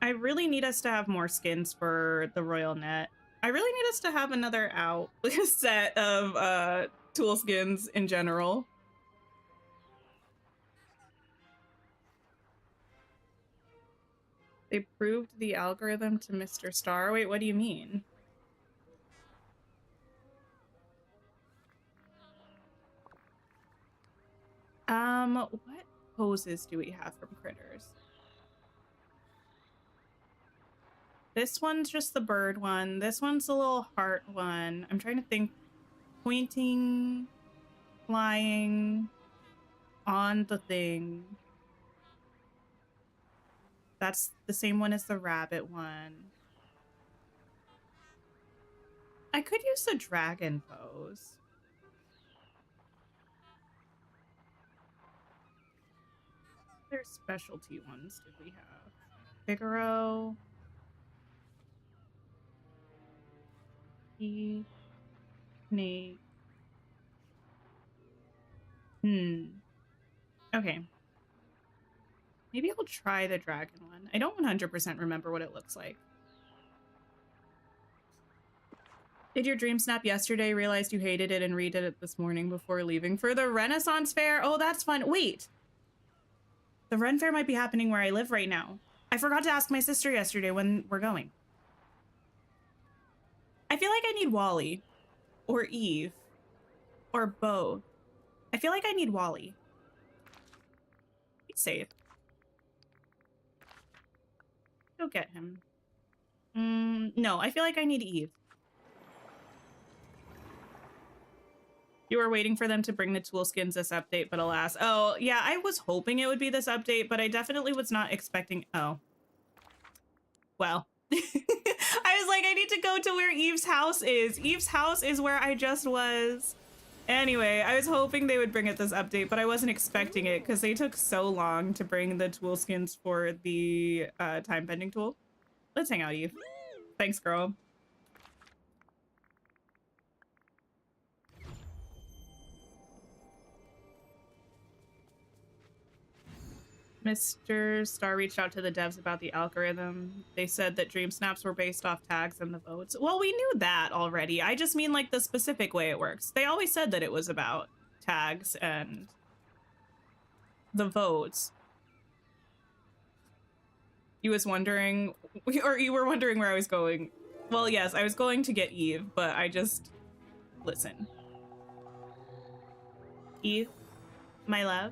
I really need us to have more skins for the Royal Net. I really need us to have another set of tool skins in general. They proved the algorithm to Mr. Star. Wait, what do you mean? What poses do we have from critters? This one's just the bird one. This one's the little heart one. I'm trying to think. Pointing, flying, on the thing. That's the same one as the rabbit one. I could use the dragon pose. What specialty ones did we have? Figaro. Snake. Okay. Maybe I'll try the dragon one. I don't 100% remember what it looks like. Did your dream snap yesterday? Realized you hated it and redid it this morning before leaving for the Renaissance Fair? Oh, that's fun. Wait. The Ren Fair might be happening where I live right now. I forgot to ask my sister yesterday when we're going. I feel like I need Wally. Or Eve. Or both. I feel like I need Wally. Be safe. Go get him. No, I feel like I need Eve. You were waiting for them to bring the tool skins this update, but alas. Oh, yeah, I was hoping it would be this update, but I definitely was not expecting... Oh. Well. I was like, I need to go to where Eve's house is. Eve's house is where I just was. Anyway, I was hoping they would bring it this update, but I wasn't expecting it because they took so long to bring the tool skins for the time bending tool. Let's hang out, Eve. Thanks, girl. Mr. Star reached out to the devs about the algorithm. They said that DreamSnaps were based off tags and the votes. Well, we knew that already. I just mean like the specific way it works. They always said that it was about tags and the votes. You was wondering, or you were wondering where I was going. Well, yes, I was going to get Eve, but I just... Listen. Eve, my love.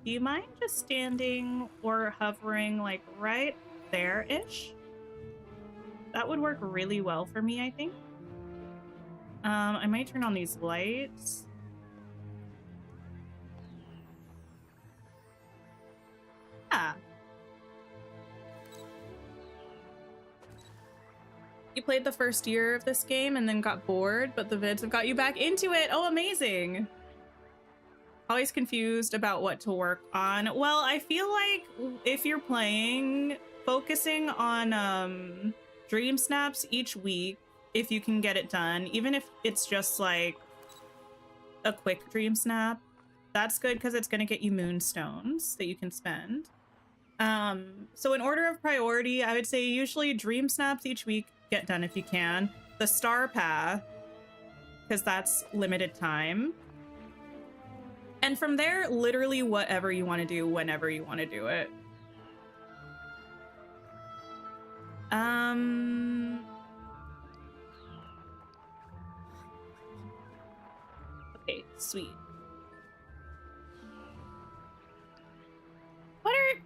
Do you mind just standing or hovering like right there-ish? That would work really well for me, I think. I might turn on these lights. Yeah. You played the first year of this game and then got bored, but the vids have got you back into it. Oh, amazing. Always confused about what to work on. Well, I feel like if you're playing, focusing on dream snaps each week, if you can get it done, even if it's just like a quick dream snap, that's good because it's going to get you moonstones that you can spend. So in order of priority, I would say usually dream snaps each week get done if you can. The star path, because that's limited time. And from there, literally whatever you want to do, whenever you want to do it. Okay, sweet. What are...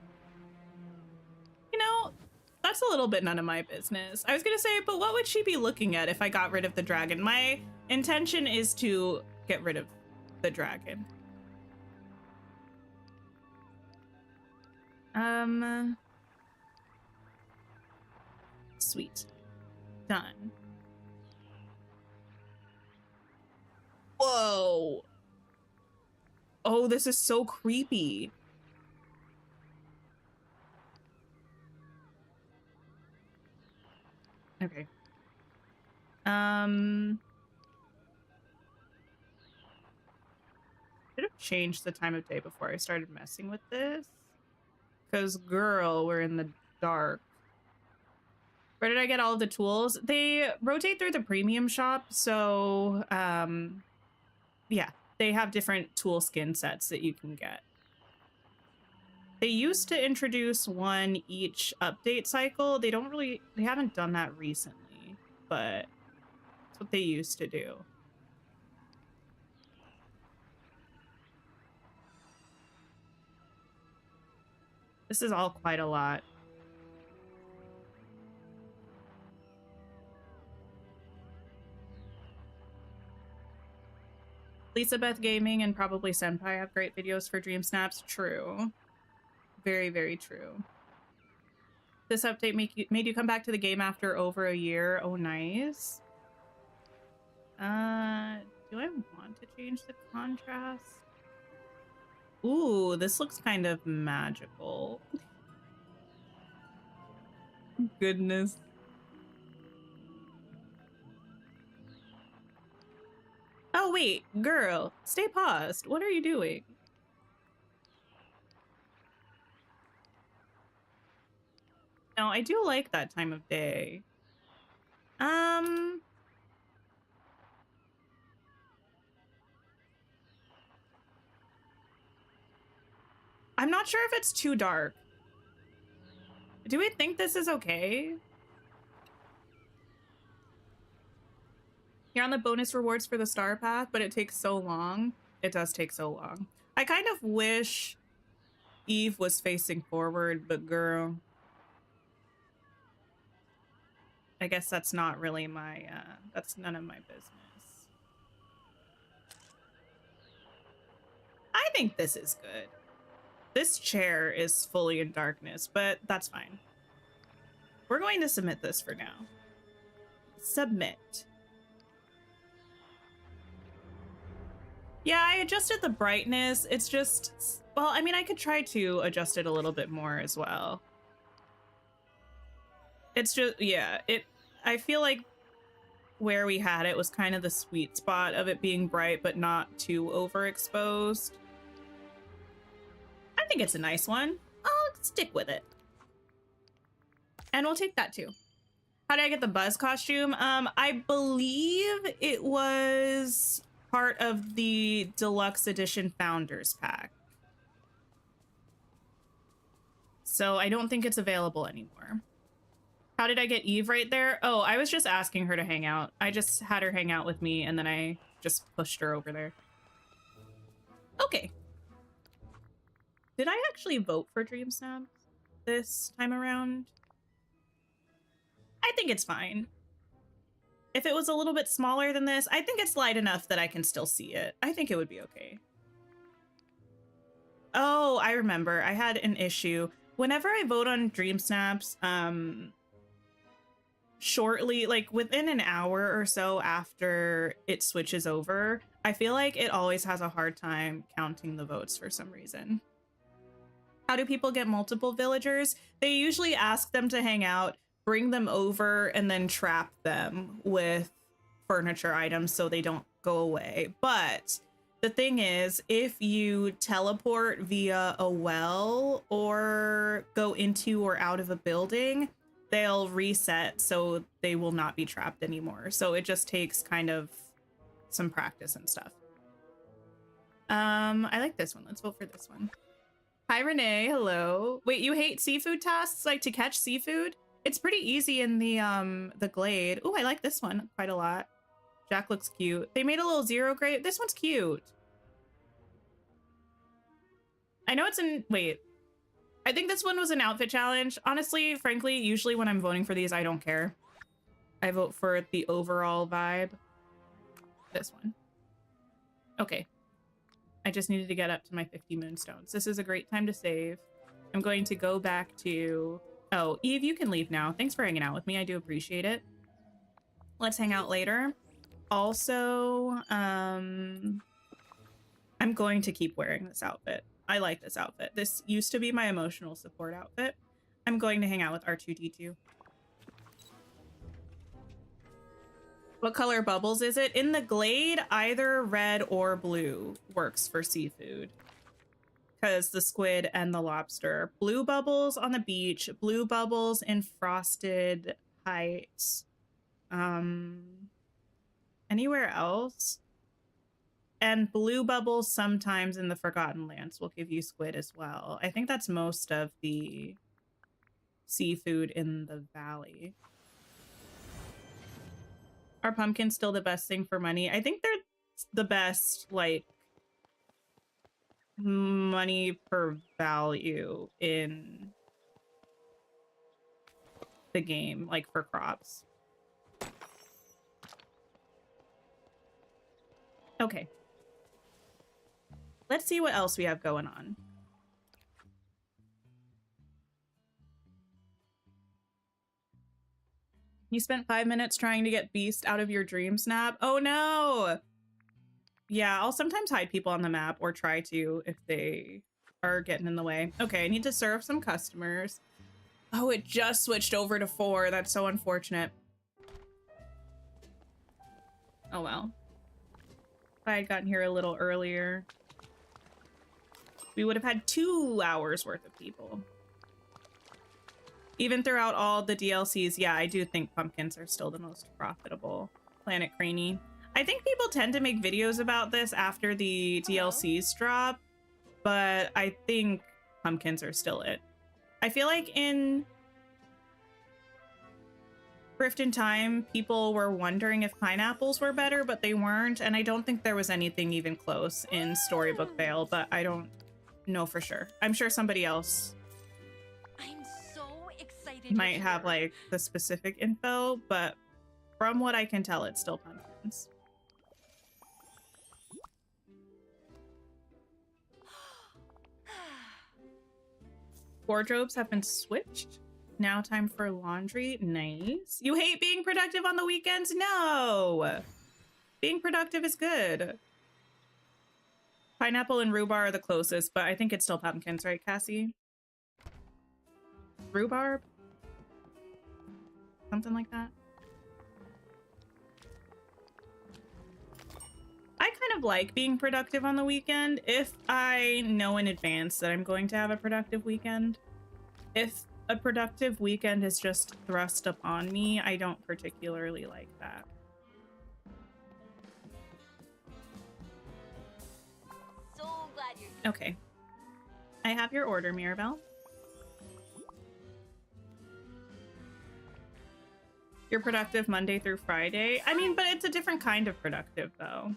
You know, that's a little bit none of my business. I was gonna say, but what would she be looking at if I got rid of the dragon? My intention is to get rid of the dragon. Sweet. Done. Whoa. Oh, this is so creepy. Okay. Should have changed the time of day before I started messing with this. Because, girl, we're in the dark. Where did I get all of the tools? They rotate through the premium shop, so, yeah. They have different tool skin sets that you can get. They used to introduce one each update cycle. They haven't done that recently, but that's what they used to do. This is all quite a lot. Lisa Beth Gaming and probably Senpai have great videos for dream snaps. True. Very, very true. This update made you come back to the game after over a year. Oh, nice. Do I want to change the contrast? Ooh, this looks kind of magical. Goodness. Oh, wait, girl, stay paused. What are you doing? No, I do like that time of day. I'm not sure if it's too dark. Do we think this is okay? You're on the bonus rewards for the star path, but it takes so long. It does take so long. I kind of wish Eve was facing forward, but girl, I guess that's not really my, that's none of my business. I think this is good. This chair is fully in darkness, but that's fine. We're going to submit this for now. Submit. Yeah, I adjusted the brightness. It's just, well, I mean, I could try to adjust it a little bit more as well. It's just, yeah, I feel like where we had it was kind of the sweet spot of it being bright, but not too overexposed. I think it's a nice one. I'll stick with it. And we'll take that too. How did I get the Buzz costume? I believe it was part of the deluxe edition founders pack. So I don't think it's available anymore. How did I get Eve right there? Oh, I was just asking her to hang out. I just had her hang out with me and then I just pushed her over there. Okay. Did I actually vote for DreamSnaps this time around? I think it's fine. If it was a little bit smaller than this, I think it's light enough that I can still see it. I think it would be okay. Oh, I remember. I had an issue. Whenever I vote on DreamSnaps, shortly, like within an hour or so after it switches over, I feel like it always has a hard time counting the votes for some reason. How do people get multiple villagers? They usually ask them to hang out, bring them over, and then trap them with furniture items so they don't go away. But the thing is, if you teleport via a well or go into or out of a building, they'll reset so they will not be trapped anymore. So it just takes kind of some practice and stuff. I like this one. Let's vote for this one. Hi, Renee. Hello. Wait, you hate seafood tasks, like to catch seafood? It's pretty easy in the glade. Oh, I like this one quite a lot. Jack looks cute. They made a little zero grade. This one's cute. I know it's in, wait. I think this one was an outfit challenge. Honestly, frankly, usually when I'm voting for these, I don't care. I vote for the overall vibe. This one. Okay. I just needed to get up to my 50 moonstones. This is a great time to save. I'm going to go back to... Oh, Eve, you can leave now. Thanks for hanging out with me. I do appreciate it. Let's hang out later. Also, I'm going to keep wearing this outfit. I like this outfit. This used to be my emotional support outfit. I'm going to hang out with R2-D2. What color bubbles is it? In the glade, either red or blue works for seafood. Because the squid and the lobster. Blue bubbles on the beach, blue bubbles in Frosted Heights. Anywhere else? And blue bubbles sometimes in the Forgotten Lands will give you squid as well. I think that's most of the seafood in the valley. Are pumpkins still the best thing for money? I think they're the best, like, money per value in the game, like for crops. Okay. Let's see what else we have going on. You spent 5 minutes trying to get Beast out of your dream snap. Oh no! Yeah, I'll sometimes hide people on the map or try to if they are getting in the way. Okay, I need to serve some customers. Oh, it just switched over to 4. That's so unfortunate. Oh well. If I had gotten here a little earlier, we would have had 2 hours worth of people. Even throughout all the DLCs, yeah, I do think pumpkins are still the most profitable. Planet Craney. I think people tend to make videos about this after the DLCs drop, but I think pumpkins are still it. I feel like in Rift in Time, people were wondering if pineapples were better, but they weren't, and I don't think there was anything even close in Storybook Vale, but I don't know for sure. I'm sure somebody else might have like the specific info, but from what I can tell, it's still pumpkins. Wardrobes have been switched. Now time for laundry. Nice. You hate being productive on the weekends? No. Being productive is good. Pineapple and rhubarb are the closest, but I think it's still pumpkins, right, Cassie? Rhubarb? Something like that. I kind of like being productive on the weekend if I know in advance that I'm going to have a productive weekend. If a productive weekend is just thrust upon me, I don't particularly like that. So glad you're here. Okay. I have your order, Mirabelle. You're productive Monday through Friday. I mean, but it's a different kind of productive, though.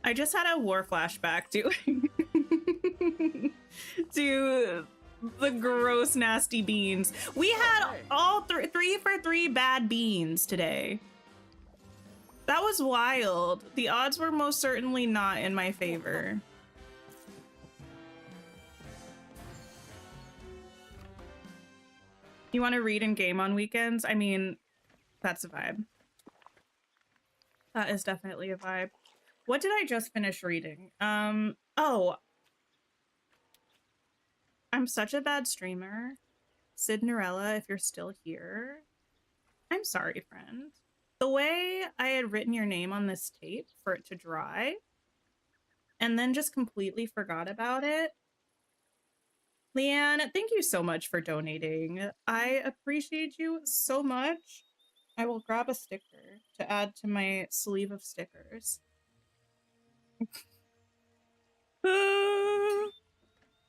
I just had a war flashback to to the gross, nasty beans. We had all 3 for 3 bad beans today. That was wild. The odds were most certainly not in my favor. You want to read and game on weekends? I mean, that's a vibe. That is definitely a vibe. What did I just finish reading? Oh. I'm such a bad streamer. Sid Norella, if you're still here. I'm sorry, friend. The way I had written your name on this tape for it to dry, and then just completely forgot about it. Leanne, thank you so much for donating. I appreciate you so much. I will grab a sticker to add to my sleeve of stickers.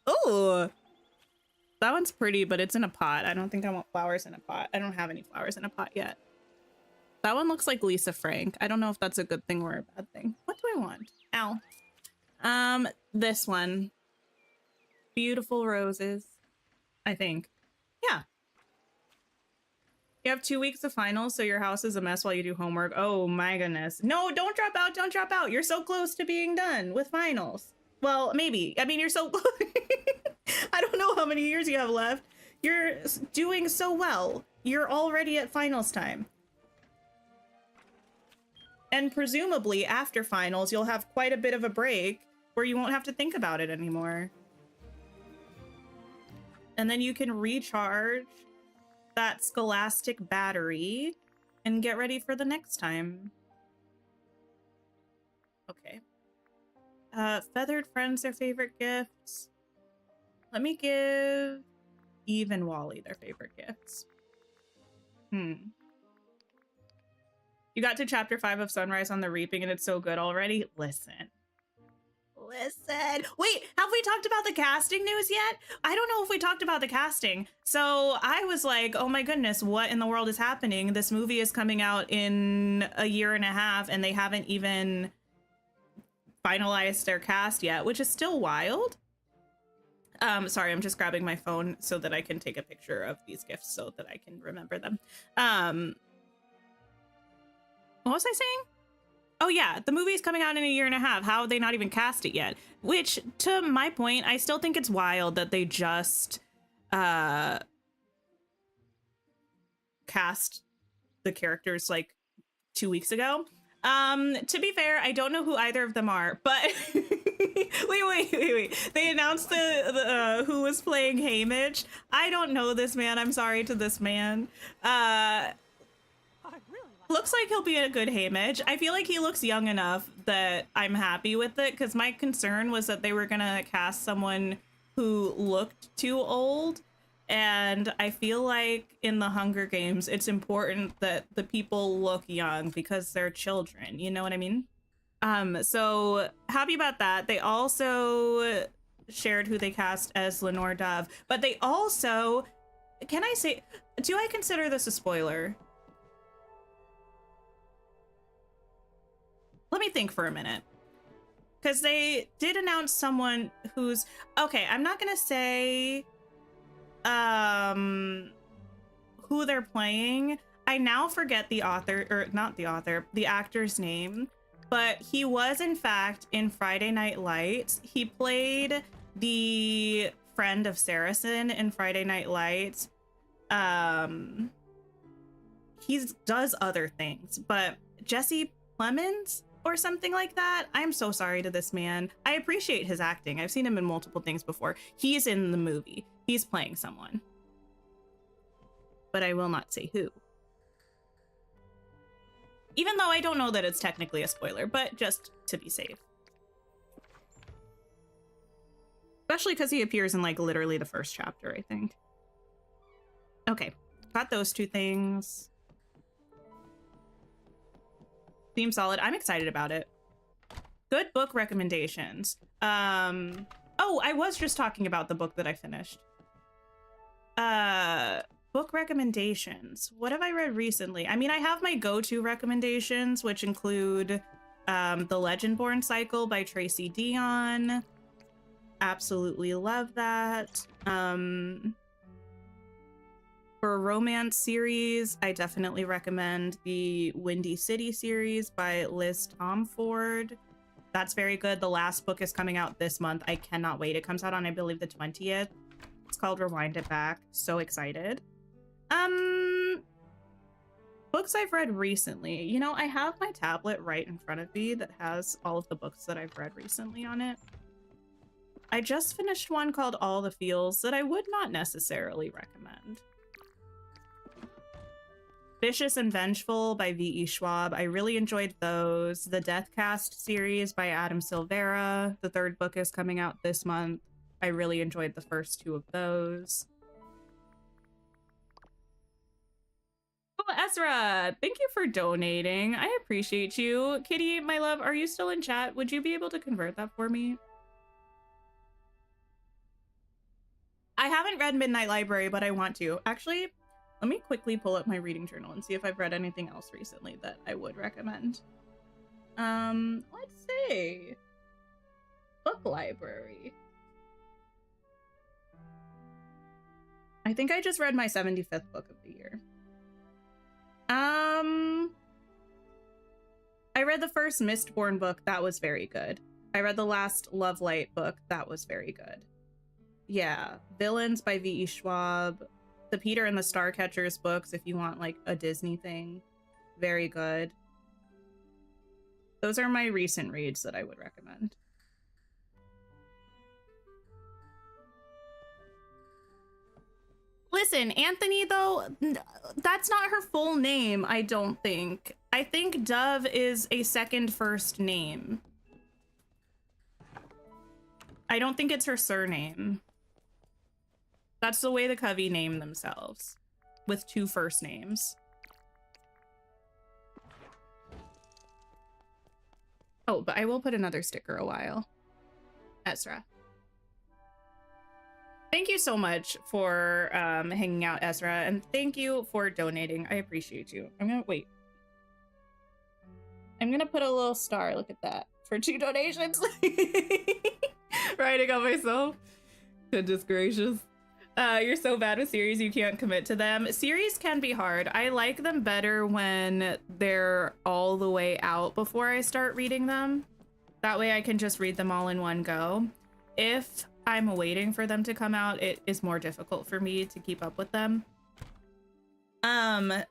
Oh, that one's pretty, but it's in a pot. I don't think I want flowers in a pot. I don't have any flowers in a pot yet. That one looks like Lisa Frank. I don't know if that's a good thing or a bad thing. What do I want? Ow. This one. Beautiful roses, I think. Yeah. You have 2 weeks of finals, so your house is a mess while you do homework. Oh my goodness. No, don't drop out. Don't drop out. You're so close to being done with finals. Well, maybe. I mean, you're so I don't know how many years you have left. You're doing so well. You're already at finals time. And presumably after finals, you'll have quite a bit of a break where you won't have to think about it anymore. And then you can recharge that scholastic battery and get ready for the next time. Okay. Feathered friends, their favorite gifts. Let me give Eve and Wally their favorite gifts. You got to chapter 5 of Sunrise on the Reaping and it's so good already. Listen. Wait, have we talked about the casting news yet? I don't know if we talked about the casting. So I was like, oh my goodness, what in the world is happening? This movie is coming out in a year and a half and they haven't even finalized their cast yet, which is still wild. Sorry, I'm just grabbing my phone so that I can take a picture of these gifts so that I can remember them. What was I saying? Oh yeah, the movie's coming out in a year and a half. How have they not even cast it yet? Which, to my point, I still think it's wild that they just cast the characters like 2 weeks ago. To be fair, I don't know who either of them are, but wait. They announced the who was playing Haymitch. I don't know this man. I'm sorry to this man. Looks like he'll be a good Haymitch. I feel like he looks young enough that I'm happy with it, because my concern was that they were gonna cast someone who looked too old. And I feel like in the Hunger Games, it's important that the people look young because they're children. You know what I mean? So happy about that. They also shared who they cast as Lenore Dove, but they also, can I say, do I consider this a spoiler? Let me think for a minute. Because they did announce someone who's, okay, I'm not gonna say who they're playing. I now forget the author, or not the author, the actor's name, but he was in fact in Friday Night Lights. He played the friend of Saracen in Friday Night Lights. He does other things, but Jesse Plemons or something like that. I'm so sorry to this man. I appreciate his acting. I've seen him in multiple things before. He's in the movie. He's playing someone. But I will not say who. Even though I don't know that it's technically a spoiler, but just to be safe. Especially because he appears in like literally the first chapter, I think. Okay, got those two things. Seems solid. I'm excited about it. Good book recommendations. Oh, I was just talking about the book that I finished. Book recommendations. What have I read recently? I mean, I have my go-to recommendations, which include The Legendborn Cycle by Tracy Dion. Absolutely love that. For a romance series, I definitely recommend the Windy City series by Liz Tomford. That's very good. The last book is coming out this month. I cannot wait. It comes out on, I believe, the 20th. It's called Rewind It Back. So excited. Books I've read recently. You know, I have my tablet right in front of me that has all of the books that I've read recently on it. I just finished one called All the Feels that I would not necessarily recommend. Vicious and Vengeful by V.E. Schwab. I really enjoyed those. The Deathcast series by Adam Silvera. The third book is coming out this month. I really enjoyed the first two of those. Oh, Ezra, thank you for donating. I appreciate you. Kitty, my love, are you still in chat? Would you be able to convert that for me? I haven't read Midnight Library, but I want to. Actually, let me quickly pull up my reading journal and see if I've read anything else recently that I would recommend. Let's see. Book library. I think I just read my 75th book of the year. I read the first Mistborn book. That was very good. I read the last Lovelight book. That was very good. Yeah. Villains by V.E. Schwab. The Peter and the Starcatchers books, if you want like a Disney thing. Very good. Those are my recent reads that I would recommend. Listen, Anthony, though, that's not her full name, I don't think. I think Dove is a second first name. I don't think it's her surname. That's the way the Covey name themselves, with two first names. Oh, but I will put another sticker a while. Ezra. Thank you so much for hanging out, Ezra, and thank you for donating. I appreciate you. I'm gonna wait. I'm gonna put a little star, look at that, for 2 donations. Writing on myself. Goodness gracious. You're so bad with series you can't commit to them. Series can be hard. I like them better when they're all the way out before I start reading them. That way I can just read them all in one go. If I'm waiting for them to come out, it is more difficult for me to keep up with them.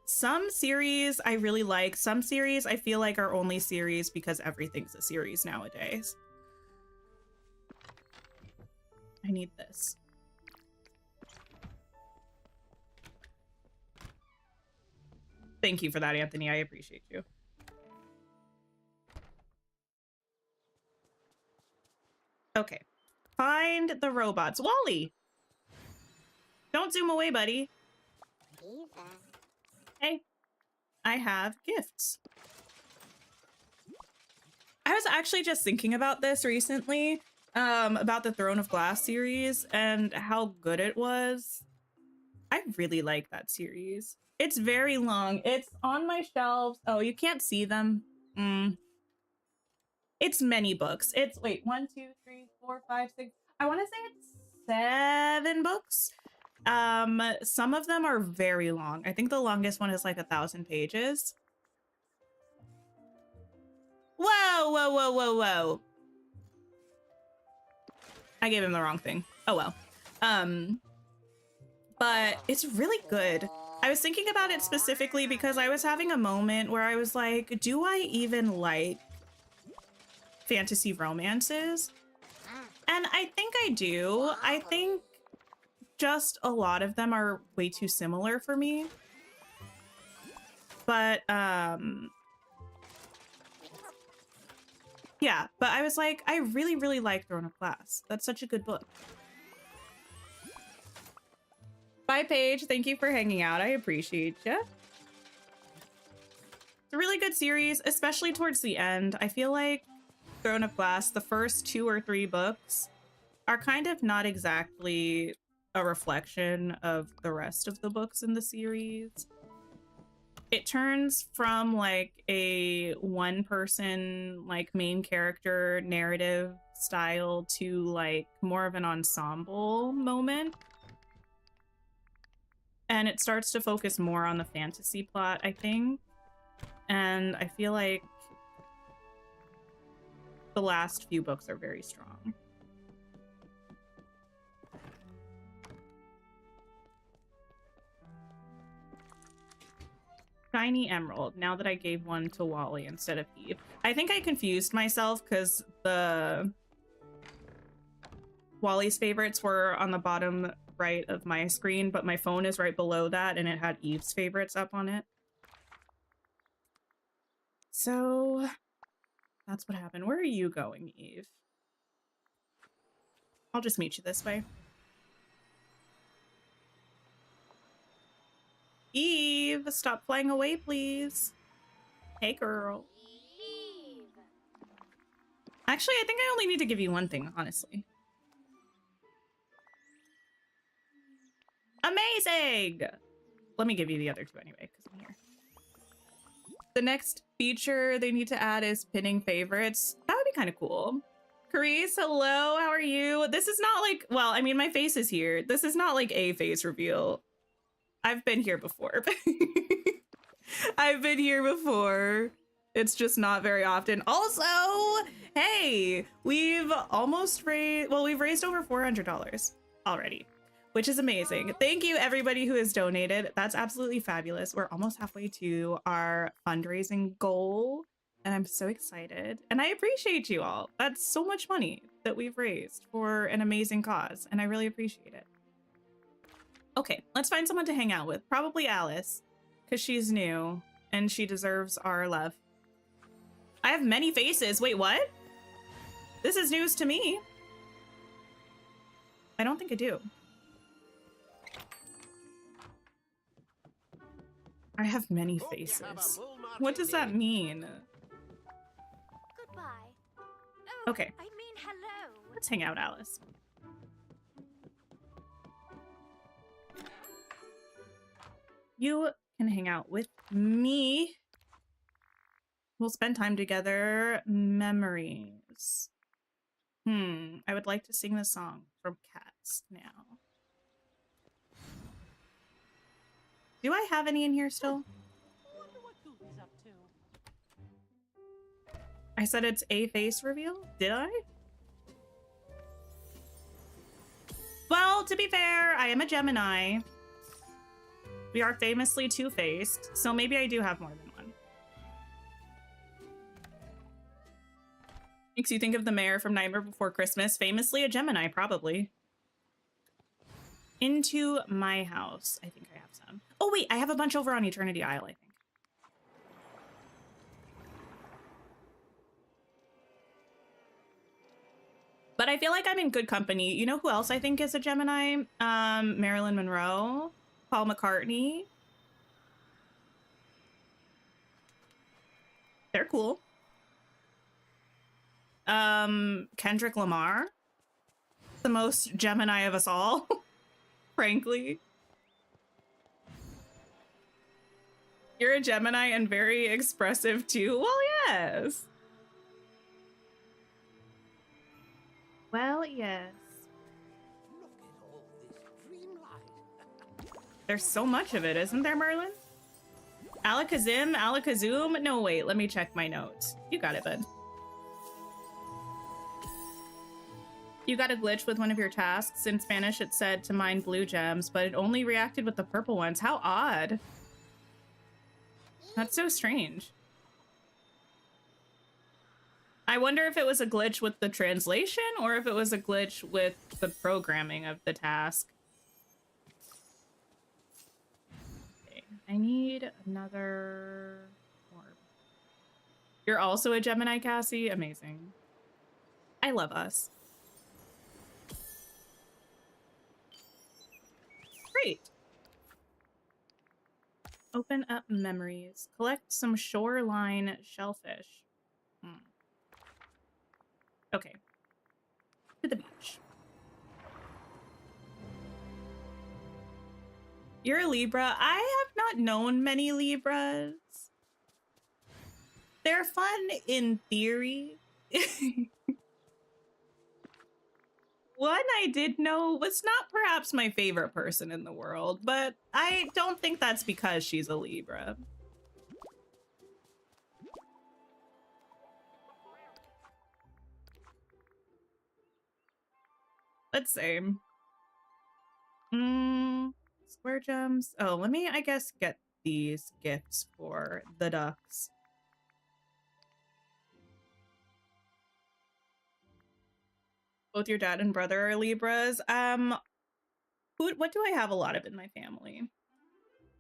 Some series I really like. Some series I feel like are only series because everything's a series nowadays. I need this. Thank you for that, Anthony. I appreciate you. Okay. Find the robots. Wally! Don't zoom away, buddy. Hey, I have gifts. I was actually just thinking about this recently, about the Throne of Glass series and how good it was. I really like that series. It's very long. It's on my shelves. Oh, you can't see them. It's many books. It's, wait, 1, 2, 3, 4, 5, 6. I want to say it's 7 books. Some of them are very long. I think the longest one is like 1,000 pages. Whoa, whoa, whoa, whoa, whoa. I gave him the wrong thing. Oh, well. But it's really good. I was thinking about it specifically because I was having a moment where I was like, do I even like fantasy romances? And I think I do. I think just a lot of them are way too similar for me. But, yeah, but I was like, I really, really like Throne of Glass. That's such a good book. Bye, Paige. Thank you for hanging out. I appreciate you. It's a really good series, especially towards the end. I feel like Throne of Glass, the first 2 or 3 books, are kind of not exactly a reflection of the rest of the books in the series. It turns from like a one-person, like main character narrative style to like more of an ensemble moment. And it starts to focus more on the fantasy plot, I think. And I feel like the last few books are very strong. Shiny Emerald, now that I gave one to Wally instead of Eve. I think I confused myself because the Wally's favorites were on the bottom right of my screen, but my phone is right below that and it had Eve's favorites up on it. So that's what happened. Where are you going, Eve? I'll just meet you this way. Eve, stop flying away, please. Hey, girl. Eve. Actually, I think I only need to give you one thing, honestly. Amazing! Let me give you the other 2 anyway, because I'm here. The next feature they need to add is pinning favorites. That would be kind of cool. Carice, hello, how are you? This is not like, well, I mean, my face is here. This is not like a face reveal. I've been here before. I've been here before. It's just not very often. Also, hey, we've almost raised, well, we've raised over $400 already, which is amazing. Thank you everybody who has donated. That's absolutely fabulous. We're almost halfway to our fundraising goal and I'm so excited. And I appreciate you all. That's so much money that we've raised for an amazing cause and I really appreciate it. Okay, let's find someone to hang out with. Probably Alice, because she's new and she deserves our love. I have many faces. Wait, what? This is news to me. I don't think I do. I have many faces. What does that mean? Goodbye. Oh, Okay. I mean hello. Let's hang out, Alice. You can hang out with me. We'll spend time together. Memories. I would like to sing the song from Cats now. Do I have any in here still? Wonder what Goofy's up to. I said it's a face reveal? Did I? Well, to be fair, I am a Gemini. We are famously two-faced, so maybe I do have more than one. Makes you think of the mayor from Nightmare Before Christmas. Famously a Gemini, probably. Into my house. I think I have some. Oh, wait, I have a bunch over on Eternity Isle, I think. But I feel like I'm in good company. You know who else I think is a Gemini? Marilyn Monroe, Paul McCartney. They're cool. Kendrick Lamar, the most Gemini of us all, frankly. You're a Gemini and very expressive too. Well, yes. Well, yes. Look at all this dreamlight. There's so much of it, isn't there, Merlin? Alakazam, Alakazum? No, wait, let me check my notes. You got it, bud. You got a glitch with one of your tasks. In Spanish, it said to mine blue gems, but it only reacted with the purple ones. How odd. That's so strange. I wonder if it was a glitch with the translation or if it was a glitch with the programming of the task. Okay, I need another orb. You're also a Gemini, Cassie? Amazing. I love us. Great. Open up memories. Collect some shoreline shellfish. Okay. To the beach. You're a Libra. I have not known many Libras. They're fun in theory. One I did know was not perhaps my favorite person in the world, but I don't think that's because she's a Libra. Let's see. Square gems. Oh, let me, I guess, get these gifts for the ducks. Both your dad and brother are Libras. What do I have a lot of in my family?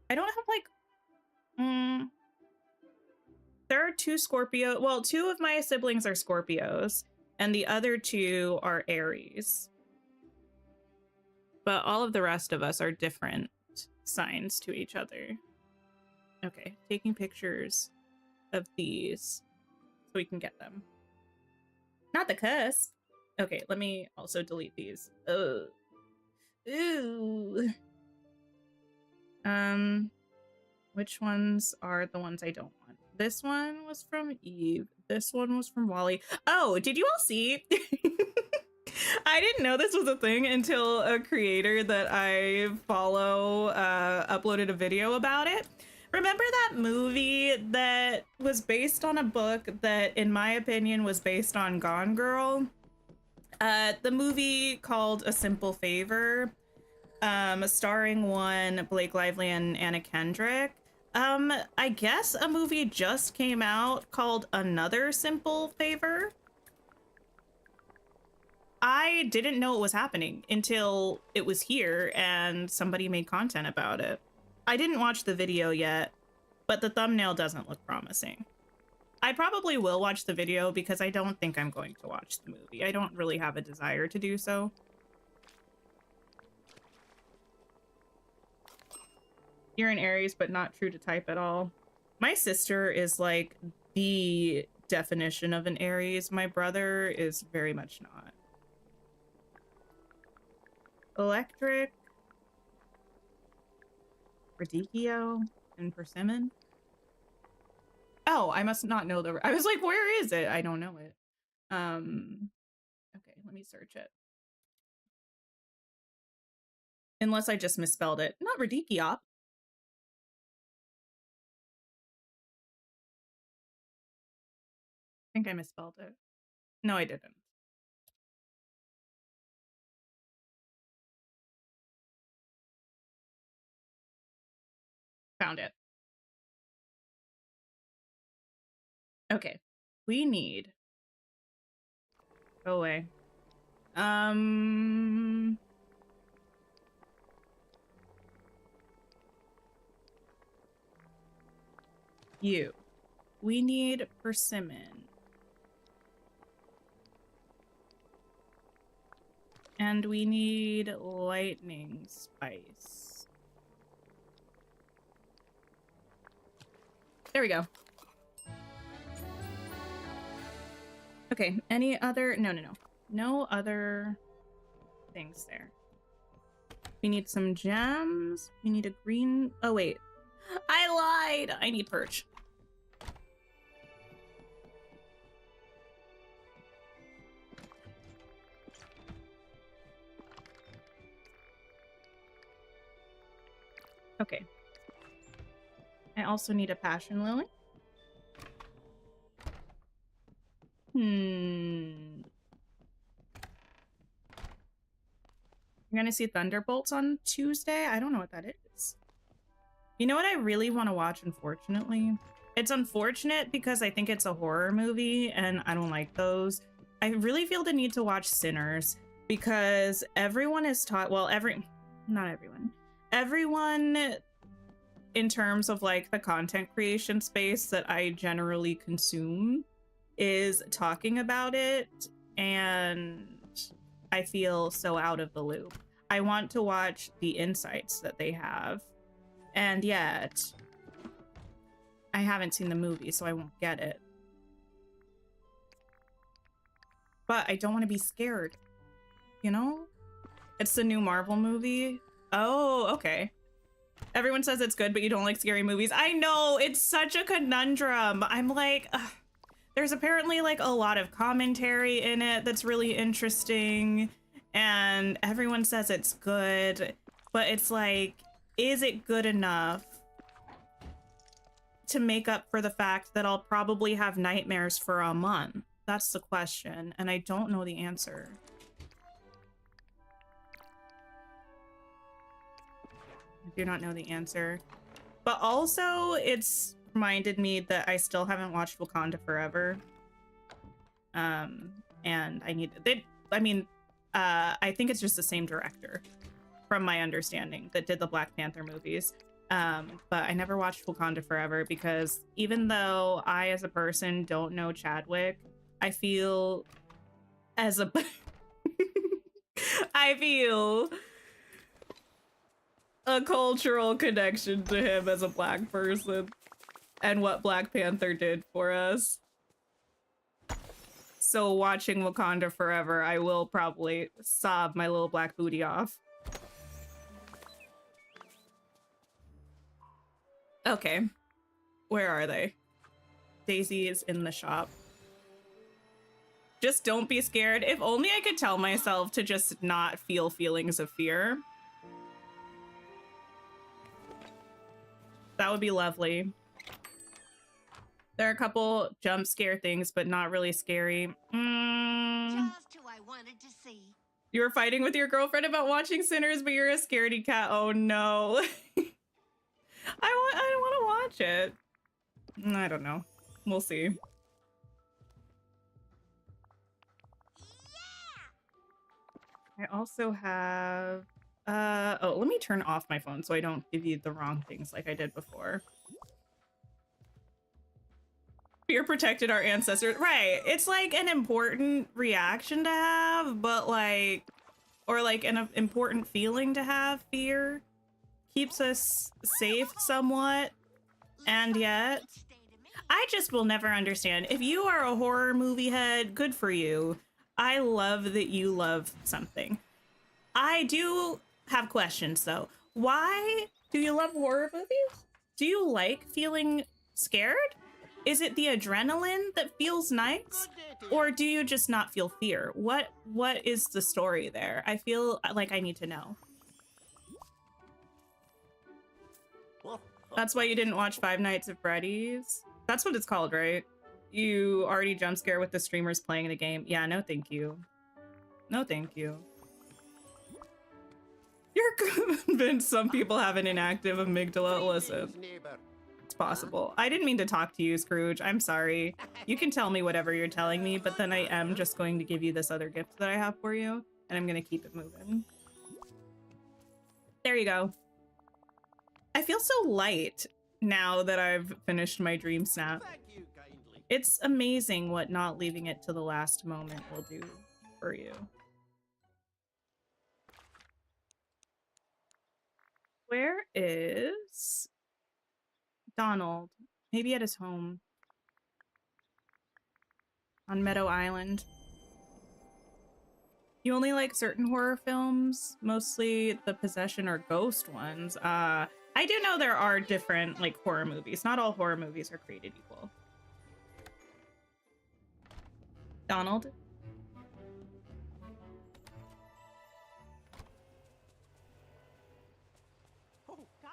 I don't have like, there are two Scorpio. Well, two of my siblings are Scorpios, and the other two are Aries. But all of the rest of us are different signs to each other. Okay, taking pictures of these so we can get them. Not the cusp. Okay, let me also delete these. Ugh. Ooh. Which ones are the ones I don't want? This one was from Eve. This one was from Wally. Oh, did you all see? I didn't know this was a thing until a creator that I follow uploaded a video about it. Remember that movie that was based on a book that, in my opinion, was based on Gone Girl? The movie called A Simple Favor, starring one Blake Lively and Anna Kendrick. I guess a movie just came out called Another Simple Favor. I didn't know it was happening until it was here and somebody made content about it. I didn't watch the video yet, but the thumbnail doesn't look promising. I probably will watch the video because I don't think I'm going to watch the movie. I don't really have a desire to do so. You're an Aries, but not true to type at all. My sister is like the definition of an Aries. My brother is very much not. Electric, Radicchio, and Persimmon. Oh, I must not know the. I was like, where is it? I don't know it. Okay, let me search it. Unless I just misspelled it. Not Radicchio. I think I misspelled it. No, I didn't. Found it. Okay. We need... Go away. You. We need persimmon. And we need lightning spice. There we go. Okay, any other... No. No other things there. We need some gems. We need a green... Oh, wait. I lied! I need perch. Okay. I also need a passion lily. You're gonna see Thunderbolts on Tuesday? I don't know what that is. You know what I really want to watch, unfortunately? It's unfortunate because I think it's a horror movie and I don't like those. I really feel the need to watch Sinners because everyone is taught, well, not everyone. Everyone in terms of like the content creation space that I generally consume is talking about it, and I feel so out of the loop. I want to watch the insights that they have, and yet I haven't seen the movie, so I won't get it. But I don't want to be scared, you know? It's the new Marvel movie. Oh, okay. Everyone says it's good, but you don't like scary movies. I know, it's such a conundrum. I'm like, ugh. There's apparently like a lot of commentary in it that's really interesting, and everyone says it's good, but it's like, is it good enough to make up for the fact that I'll probably have nightmares for a month? That's the question, and I don't know the answer. I do not know the answer. But also, it's reminded me that I still haven't watched Wakanda Forever. And I need... I think it's just the same director, from my understanding, that did the Black Panther movies. But I never watched Wakanda Forever because even though I, as a person, don't know Chadwick, I feel as a... I feel a cultural connection to him as a black person and what Black Panther did for us. So watching Wakanda Forever, I will probably sob my little black booty off. Okay. Where are they? Daisy is in the shop. Just don't be scared. If only I could tell myself to just not feel feelings of fear. That would be lovely. There are a couple jump scare things, but not really scary. Just who I wanted to see. You were fighting with your girlfriend about watching Sinners, but you're a scaredy cat. Oh no. I want to watch it. I don't know. We'll see. I also have... oh, let me turn off my phone so I don't give you the wrong things like I did before. Fear protected our ancestors. Right. It's like an important reaction to have, but like... Or like an important feeling to have, fear. Keeps us safe somewhat. And yet... I just will never understand. If you are a horror movie head, good for you. I love that you love something. I do have questions though. Why do you love horror movies? Do you like feeling scared? Is it the adrenaline that feels nice? Or do you just not feel fear? What is the story there? I feel like I need to know. That's why you didn't watch Five Nights at Freddy's? That's what it's called, right? You already jump scare with the streamers playing the game. Yeah, no thank you. No thank you. You're convinced some people have an inactive amygdala. Listen, Neighbor. it's possible. I didn't mean to talk to you, Scrooge. I'm sorry. You can tell me whatever you're telling me, but then I am just going to give you this other gift that I have for you, and I'm going to keep it moving. There you go. I feel so light now that I've finished my dream snap. Thank you kindly. It's amazing what not leaving it to the last moment will do for you. Where is Donald? Maybe at his home. On Meadow Island. You only like certain horror films? Mostly the possession or ghost ones. I do know there are different like horror movies. Not all horror movies are created equal. Donald? Oh, gosh.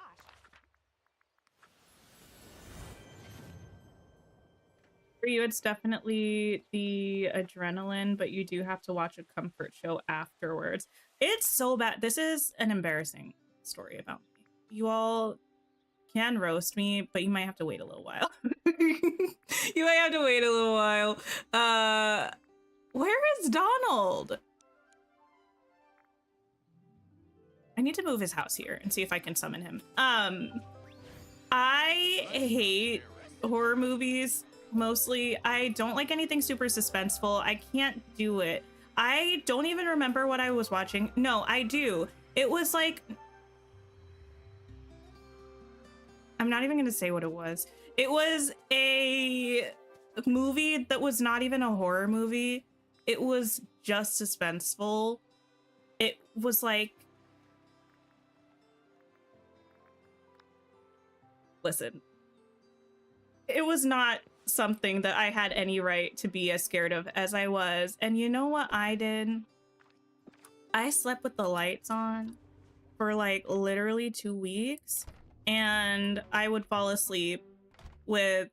For you, it's definitely the adrenaline, but you do have to watch a comfort show afterwards. It's so bad. This is an embarrassing story about me. You all can roast me, but you might have to wait a little while. You might have to wait a little while. Where is Donald? I need to move his house here and see if I can summon him. I hate horror movies. Mostly, I don't like anything super suspenseful. I can't do it. I don't even remember what I was watching. No, I do. It was like... I'm not even going to say what it was. It was a movie that was not even a horror movie. It was just suspenseful. It was like... Listen. It was not something that I had any right to be as scared of as I was. And you know what I did? I slept with the lights on for like literally 2 weeks, and I would fall asleep with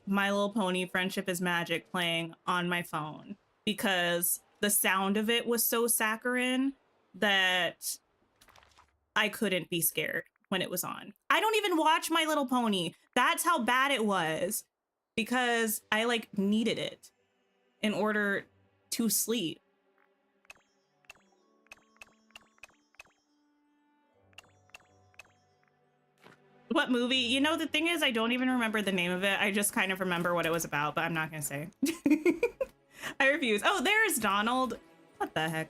My Little Pony Friendship is Magic playing on my phone because the sound of it was so saccharine that I couldn't be scared when it was on. I don't even watch My Little Pony. That's how bad it was, because I like needed it in order to sleep. What movie? You know, the thing is, I don't even remember the name of it. I just kind of remember what it was about, but I'm not gonna say. I refuse. Oh, there's Donald. What the heck?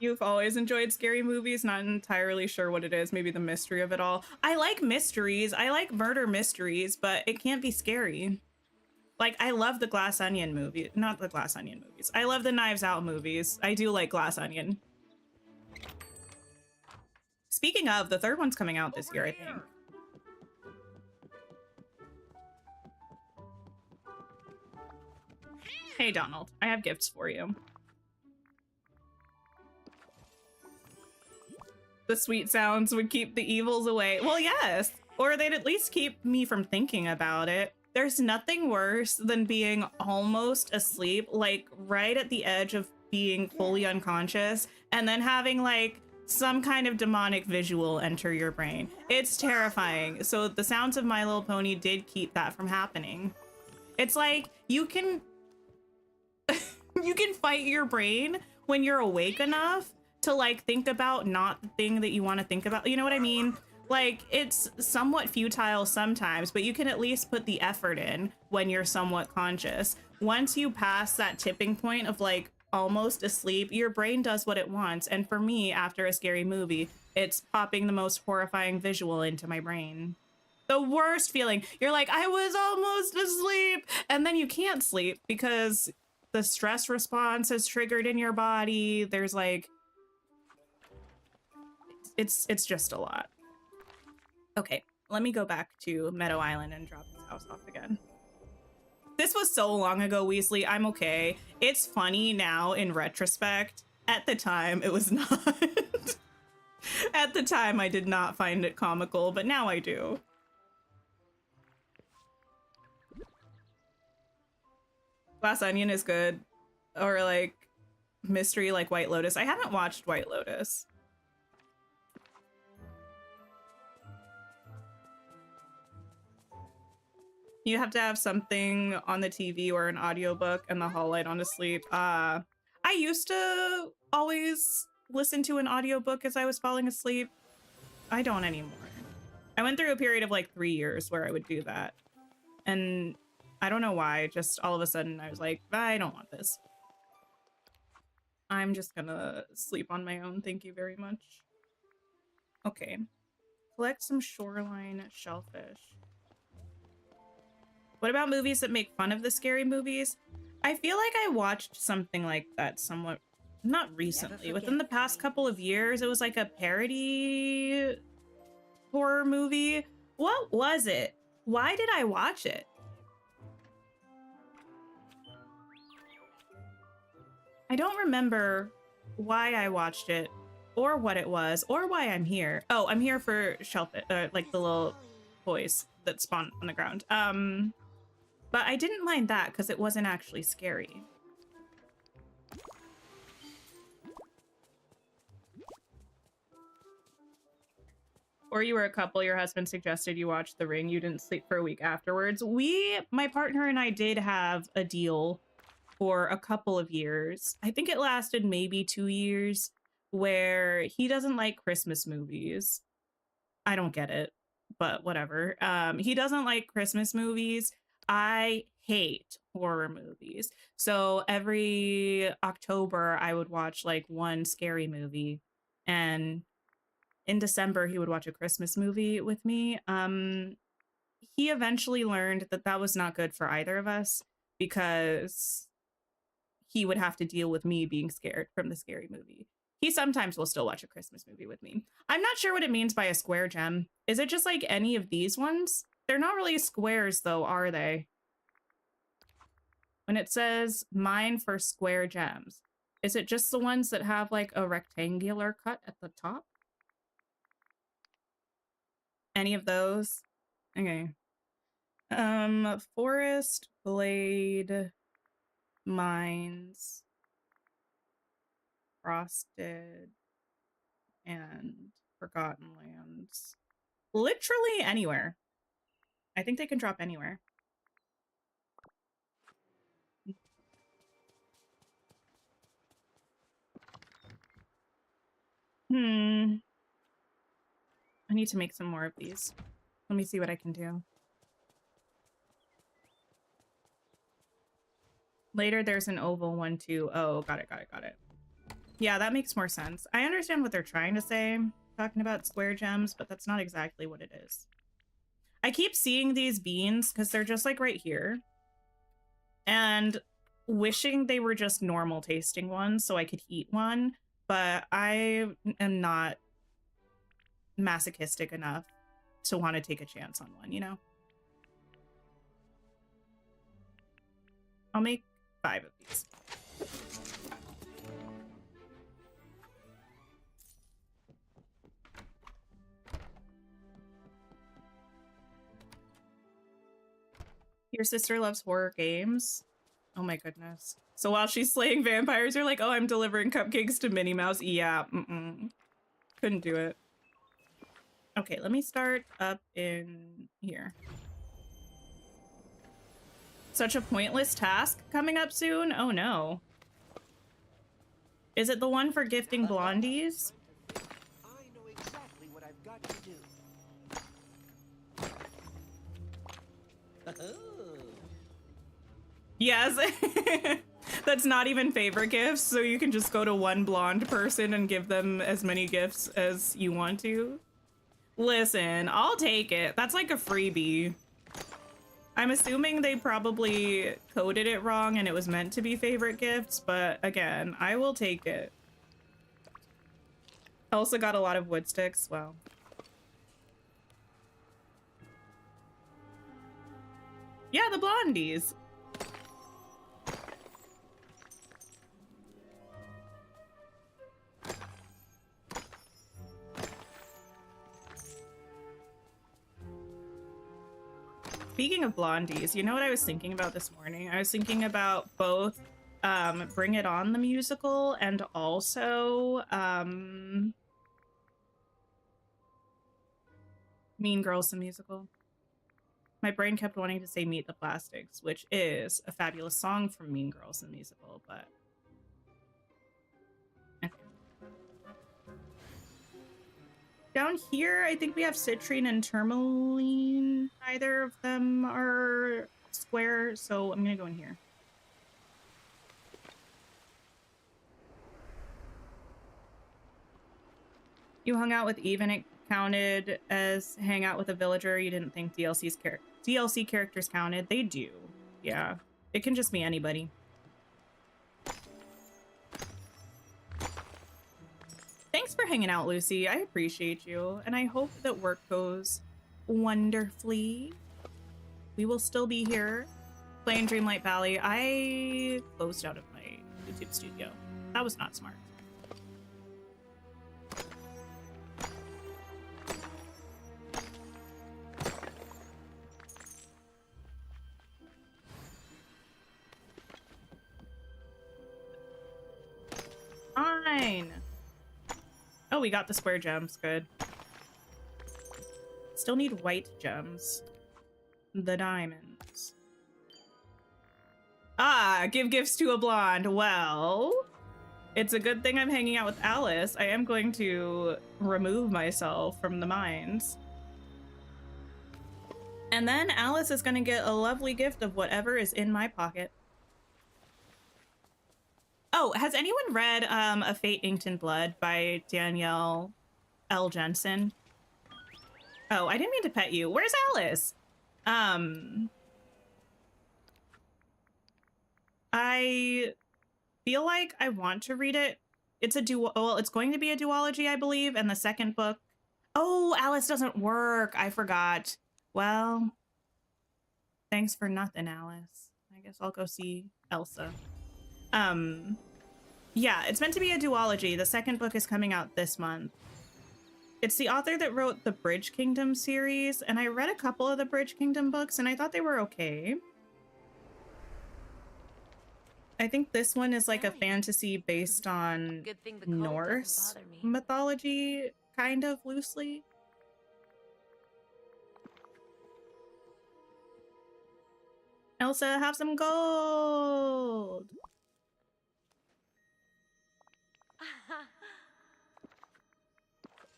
You've always enjoyed scary movies, not entirely sure what it is, maybe the mystery of it all. I like mysteries, I like murder mysteries, but it can't be scary. Like, I love the Glass Onion movie, not the Glass Onion movies. I love the Knives Out movies. I do like Glass Onion. Speaking of, the third one's coming out this year, I think. Hey, Donald, I have gifts for you. The sweet sounds would keep the evils away. Well, yes, or they'd at least keep me from thinking about it. There's nothing worse than being almost asleep, like right at the edge of being fully unconscious, and then having like some kind of demonic visual enter your brain. It's terrifying. So the sounds of My Little Pony did keep that from happening. It's like you can you can fight your brain when you're awake enough to like think about not the thing that you want to think about. You know what I mean? Like, it's somewhat futile sometimes, but you can at least put the effort in when you're somewhat conscious. Once you pass that tipping point of like almost asleep, your brain does what it wants. And for me, after a scary movie, it's popping the most horrifying visual into my brain. The worst feeling. You're like, I was almost asleep, and then you can't sleep because the stress response is triggered in your body. There's like, it's just a lot. Okay, let me go back to Meadow Island and drop this house off again. This was so long ago, Weasley. I'm okay. It's funny now in retrospect. At the time, it was not. At the time, I did not find it comical, but now I do. Glass Onion is good. or like mystery like White Lotus. I haven't watched White Lotus. You have to have something on the TV or an audiobook and the hall light on to sleep. I used to always listen to an audiobook as I was falling asleep. I don't anymore. I went through a period of like 3 years where I would do that. And I don't know why, just all of a sudden I was like, I don't want this. I'm just gonna sleep on my own, thank you very much. Okay. Collect some shoreline shellfish. What about movies that make fun of the scary movies? I feel like I watched something like that somewhat, not recently, within the past couple of years. It was like a parody horror movie. What was it? Why did I watch it? I don't remember why I watched it or what it was or why I'm here. Oh, I'm here for shellfish, like the little boys that spawn on the ground. But I didn't mind that because it wasn't actually scary. Or you were a couple, your husband suggested you watch The Ring, you didn't sleep for a week afterwards. My partner and I did have a deal for a couple of years. I think it lasted maybe 2 years, where he doesn't like Christmas movies. I don't get it, but whatever. He doesn't like Christmas movies. I hate horror movies. So every October I would watch like one scary movie, and in December he would watch a Christmas movie with me. He eventually learned that that was not good for either of us because he would have to deal with me being scared from the scary movie. He sometimes will still watch a Christmas movie with me. I'm not sure what it means by a square gem. Is it just like any of these ones? They're not really squares though, are they? When it says mine for square gems, is it just the ones that have like a rectangular cut at the top? Any of those? Okay. Forest, Blade, Mines, Frosted, and Forgotten Lands. Literally anywhere. I think they can drop anywhere. I need to make some more of these. Let me see what I can do. Later, there's an oval one too. Oh, got it. Yeah, that makes more sense. I understand what they're trying to say, talking about square gems, but that's not exactly what it is. I keep seeing these beans because they're just like right here, and wishing they were just normal tasting ones so I could eat one, but I am not masochistic enough to want to take a chance on one, you know? I'll make 5 of these. Your sister loves horror games? Oh my goodness. So while she's slaying vampires, you're like, oh, I'm delivering cupcakes to Minnie Mouse? Yeah, couldn't do it. Okay, let me start up in here. Such a pointless task coming up soon? Oh no. Is it the one for gifting blondies? I know exactly what I've got to do. Yes. That's not even favorite gifts, so you can just go to one blonde person and give them as many gifts as you want to. Listen, I'll take it. That's like a freebie. I'm assuming they probably coded it wrong and it was meant to be favorite gifts, but again, I will take it. I also got a lot of wood sticks. Wow. Yeah, the blondies. Speaking of blondies, you know what I was thinking about this morning? I was thinking about both Bring It On the musical, and also Mean Girls the musical. My brain kept wanting to say Meet the Plastics, which is a fabulous song from Mean Girls the musical, but okay. Down here, I think we have citrine and tourmaline. Neither of them are square, so I'm gonna go in here. You hung out with Eve and it counted as hang out with a villager. You didn't think DLC characters counted. They do. Yeah. It can just be anybody. Thanks for hanging out, Lucy. I appreciate you. And I hope that work goes wonderfully. We will still be here playing Dreamlight Valley. I closed out of my YouTube studio. That was not smart. Fine. Oh, we got the square gems. Good. Still need white gems. The diamonds. Ah, give gifts to a blonde. Well, it's a good thing I'm hanging out with Alice. I am going to remove myself from the mines. And then Alice is going to get a lovely gift of whatever is in my pocket. Oh, has anyone read A Fate Inked in Blood by Danielle L. Jensen? Oh, I didn't mean to pet you. Where's Alice? I feel like I want to read it. It's a well, it's going to be a duology, I believe, and the second book. Oh, Alice doesn't work. I forgot. Well, thanks for nothing, Alice. I guess I'll go see Elsa. Yeah, it's meant to be a duology. The second book is coming out this month. It's the author that wrote the Bridge Kingdom series, and I read a couple of the Bridge Kingdom books, and I thought they were okay. I think this one is like a fantasy based on Norse mythology, kind of loosely. Elsa, have some gold!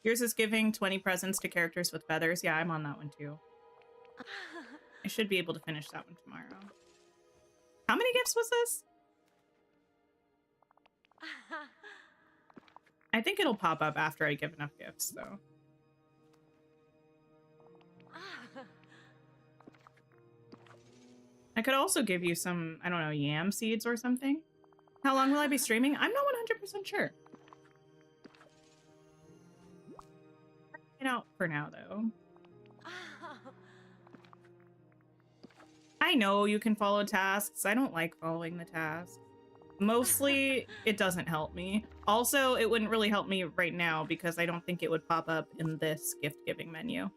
Yours is giving 20 presents to characters with feathers. Yeah, I'm on that one too. I should be able to finish that one tomorrow. How many gifts was this? I think it'll pop up after I give enough gifts, though. I could also give you some, I don't know, yam seeds or something. How long will I be streaming? I'm not 100% sure. Out for now, though. I know you can follow tasks. I don't like following the tasks. Mostly, it doesn't help me. Also, it wouldn't really help me right now because I don't think it would pop up in this gift-giving menu.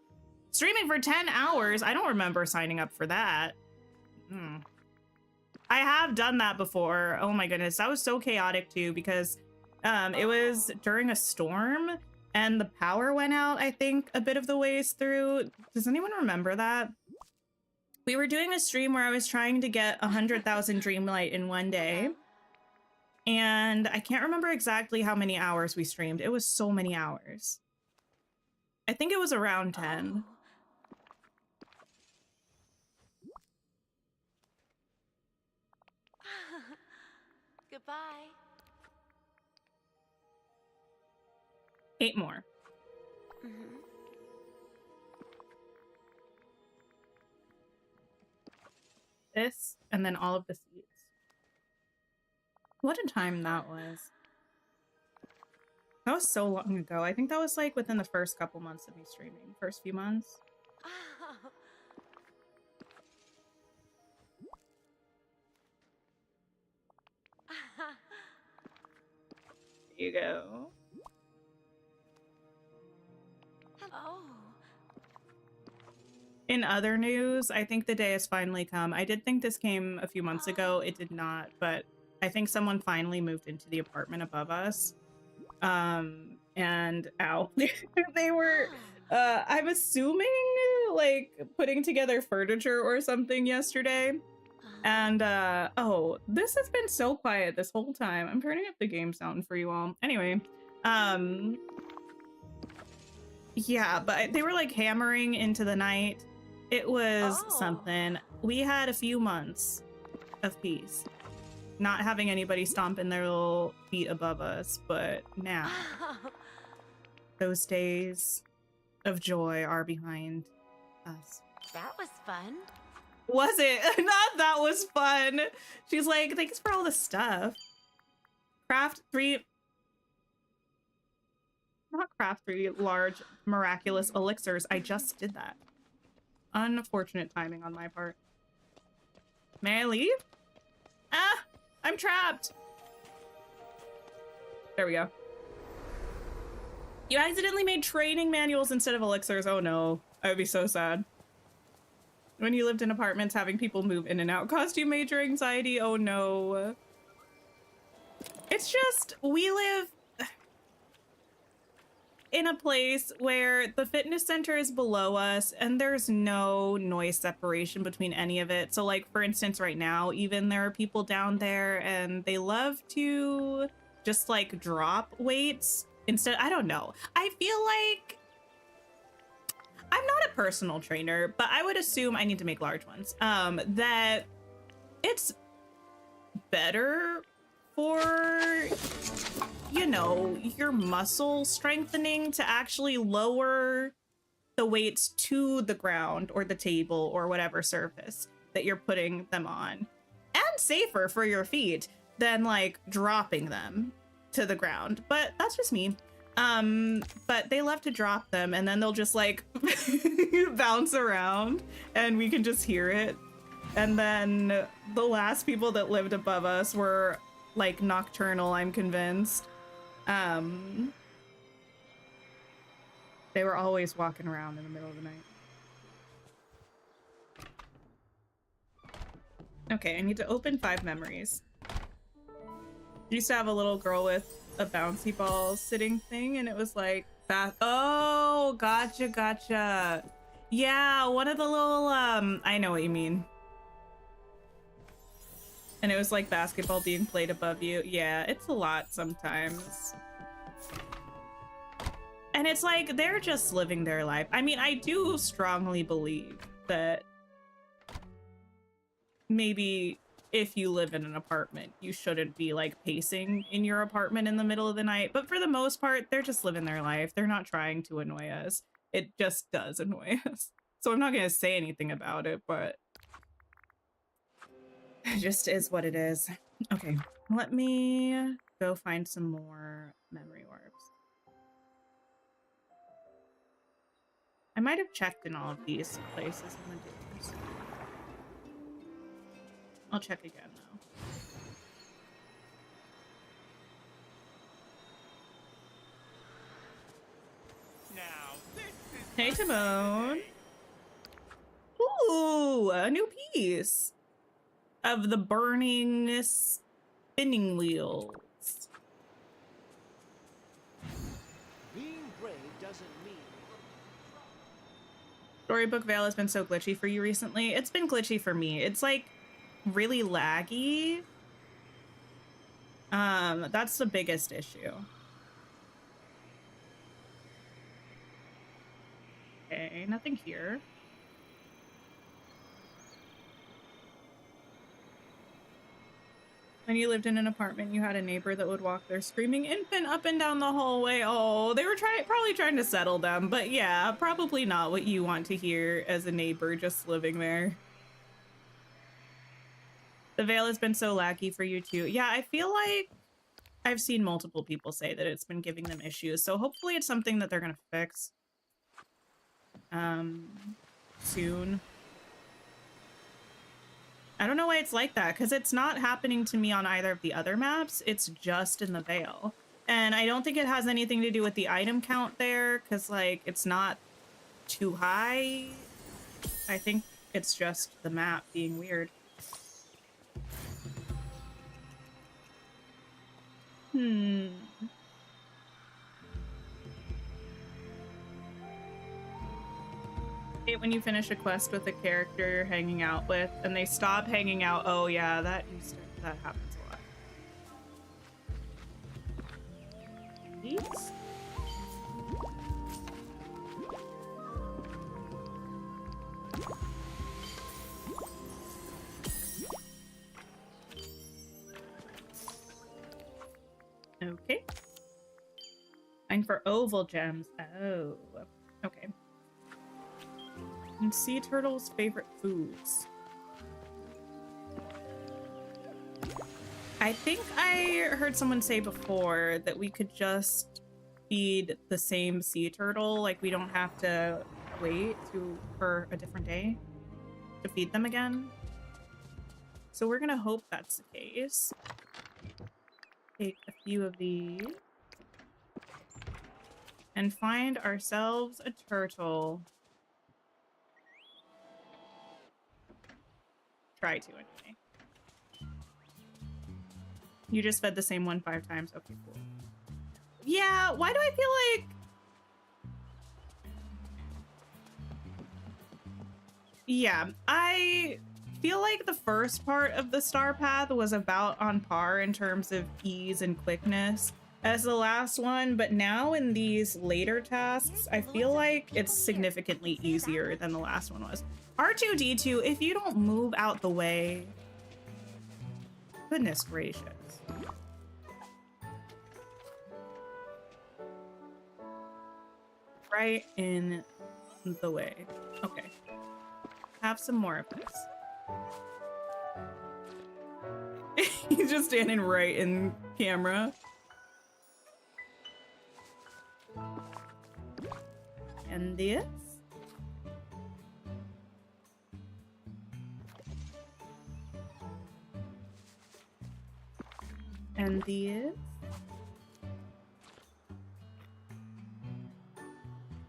Streaming for 10 hours? I don't remember signing up for that. I have done that before. Oh my goodness, that was so chaotic too because it was during a storm and the power went out, I think, a bit of the ways through. Does anyone remember that? We were doing a stream where I was trying to get 100,000 Dreamlight in one day. And I can't remember exactly how many hours we streamed. It was so many hours. I think it was around 10. Goodbye. 8 more. This, and then all of the seeds. What a time that was. That was so long ago. I think that was like within the first couple months of me streaming. First few months. There you go. Hello. In other news, I think the day has finally come. I did think this came a few months ago. It did not, but I think someone finally moved into the apartment above us. And ow. They were I'm assuming like putting together furniture or something yesterday. And oh, this has been so quiet this whole time. I'm turning up the game sound for you all. Anyway, yeah, but they were like hammering into the night. It was something. We had a few months of peace, not having anybody stomping their little feet above us, but now those days of joy are behind us. That was fun. Was it? Not that was fun. She's like, thanks for all the stuff. Craft 3 large miraculous elixirs. I just did that. Unfortunate timing on my part. May I leave? Ah, I'm trapped. There we go. You accidentally made training manuals instead of elixirs. Oh no, I would be so sad. When you lived in apartments, having people move in and out caused you major anxiety. Oh no. It's just, we live in a place where the fitness center is below us and there's no noise separation between any of it. So like, for instance, right now, even there are people down there and they love to just like drop weights instead. I don't know. I feel like I'm not a personal trainer, but I would assume I need to make large ones. That it's better for, you know, your muscle strengthening to actually lower the weights to the ground or the table or whatever surface that you're putting them on, and safer for your feet than like dropping them to the ground. But that's just me. But they love to drop them and then they'll just like bounce around and we can just hear it. And then the last people that lived above us were like nocturnal, I'm convinced. They were always walking around in the middle of the night. Okay, I need to open 5 memories. Used to have a little girl with a bouncy ball sitting thing, and it was like that. Oh, gotcha. Yeah, one of the little I know what you mean. And it was like basketball being played above you. Yeah, it's a lot sometimes. And it's like they're just living their life. I mean, I do strongly believe that maybe if you live in an apartment, you shouldn't be like pacing in your apartment in the middle of the night. But for the most part, they're just living their life. They're not trying to annoy us. It just does annoy us. So I'm not going to say anything about it, but it just is what it is. Okay, let me go find some more memory orbs. I might have checked in all of these places in the doors. I'll check again though. Now, this is Hey Timon. Ooh, a new piece of the burning spinning wheels. being brave doesn't mean Storybook Vale has been so glitchy for you recently. It's been glitchy for me. It's like really laggy. That's the biggest issue. Okay, nothing here. When you lived in an apartment, you had a neighbor that would walk their screaming infant up and down the hallway. Oh, they were probably trying to settle them, but yeah, probably not what you want to hear as a neighbor just living there. The Veil has been so laggy for you too. Yeah, I feel like I've seen multiple people say that it's been giving them issues, so hopefully it's something that they're gonna fix soon. I don't know why it's like that, because it's not happening to me on either of the other maps. It's just in the Veil. And I don't think it has anything to do with the item count there, because, like, it's not too high. I think it's just the map being weird. Hmm. Hate when you finish a quest with a character you're hanging out with and they stop hanging out. Oh yeah, that happens a lot. These? Okay. And for oval gems. Oh, okay. And sea turtles' favorite foods. I think I heard someone say before that we could just feed the same sea turtle. Like, we don't have to wait for a different day to feed them again. So we're gonna hope that's the case. Take a few of these. And find ourselves a turtle. Try to, anyway. You just fed the same one 5 times. Okay, cool. Yeah, why do I feel like... Yeah, I feel like the first part of the star path was about on par in terms of ease and quickness as the last one, but now in these later tasks, I feel like it's significantly easier than the last one was. R2-D2, if you don't move out the way... Goodness gracious. Right in the way. Okay. Have some more of this. He's just standing right in camera. And this. And this.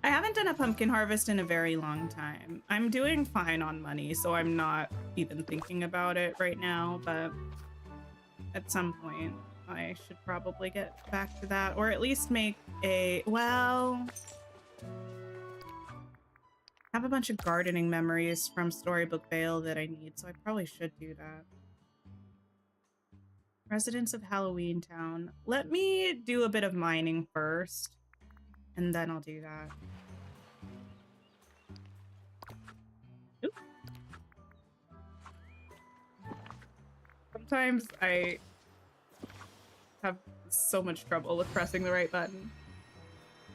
I haven't done a pumpkin harvest in a very long time. I'm doing fine on money, so I'm not even thinking about it right now, but at some point I should probably get back to that, or at least make a, well, I have a bunch of gardening memories from Storybook Vale that I need, so I probably should do that. Residents of Halloween Town. Let me do a bit of mining first, and then I'll do that. Oop. Sometimes I have so much trouble with pressing the right button.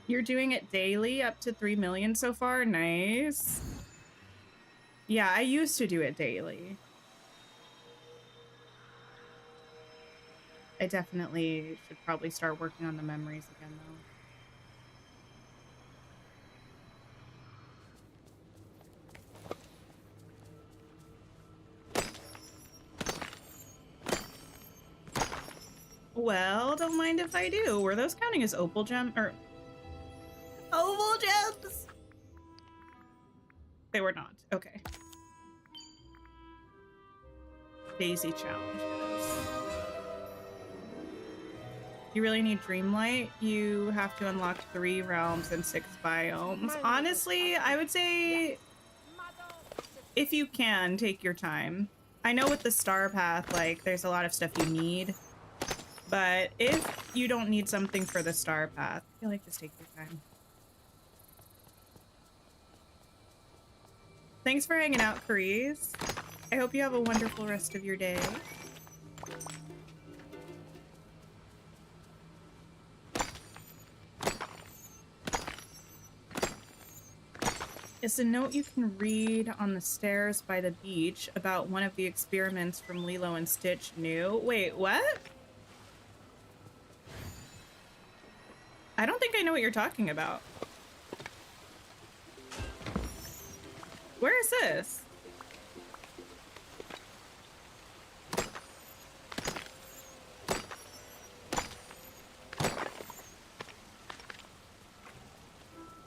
You're doing it daily, up to 3 million so far? Nice. Yeah, I used to do it daily. I definitely should probably start working on the memories again, though. Well, don't mind if I do. Were those counting as opal gem or oval gems? They were not. Okay. Daisy challenge. You really need Dreamlight. You have to unlock 3 realms and 6 biomes. Honestly, I would say if you can, take your time. I know with the star path, like, there's a lot of stuff you need. But if you don't need something for the star path, I feel like just take your time. Thanks for hanging out, Carice. I hope you have a wonderful rest of your day. It's a note you can read on the stairs by the beach about one of the experiments from Lilo and Stitch New. Wait, what? I don't think I know what you're talking about. Where is this?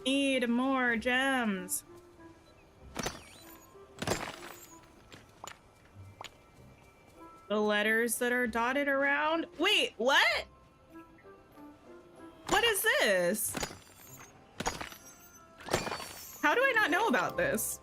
Need more gems. The letters that are dotted around. Wait, what? is this? How do I not know about this?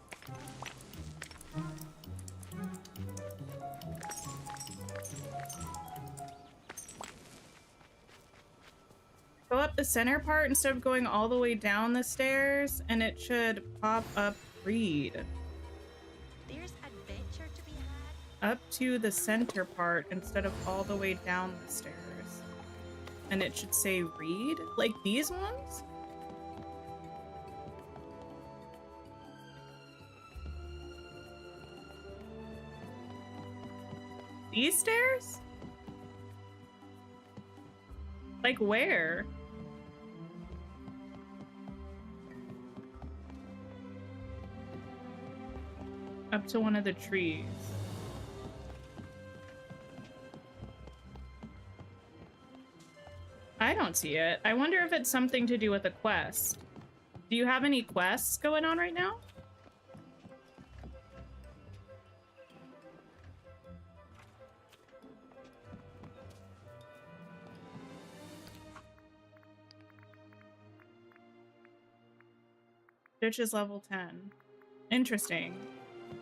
Go up the center part instead of going all the way down the stairs, and it should pop up read. There's adventure to be had. Up to the center part instead of all the way down the stairs. And it should say read? Like these ones? These stairs? Like where? Up to one of the trees. I don't see it. I wonder if it's something to do with a quest. Do you have any quests going on right now? Ditch is level 10. Interesting.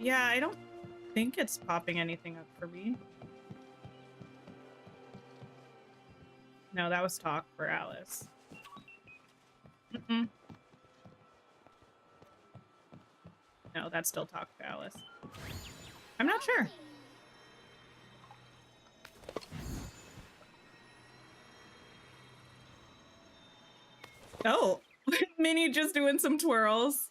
Yeah, I don't think it's popping anything up for me. No, that was talk for Alice. Mm-mm. No, that's still talk for Alice. I'm not sure. Oh, Minnie just doing some twirls.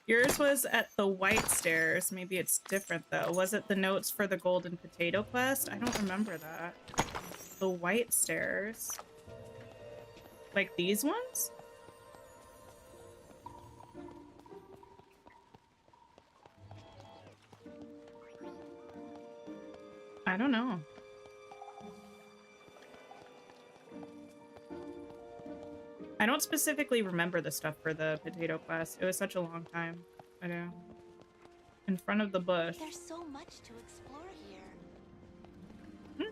Yours was at the white stairs. Maybe it's different though. Was it the notes for the golden potato quest? I don't remember that. The white stairs. Like these ones? I don't know. I don't specifically remember the stuff for the potato quest. It was such a long time. I know. In front of the bush. There's so much to explore here. Hmm?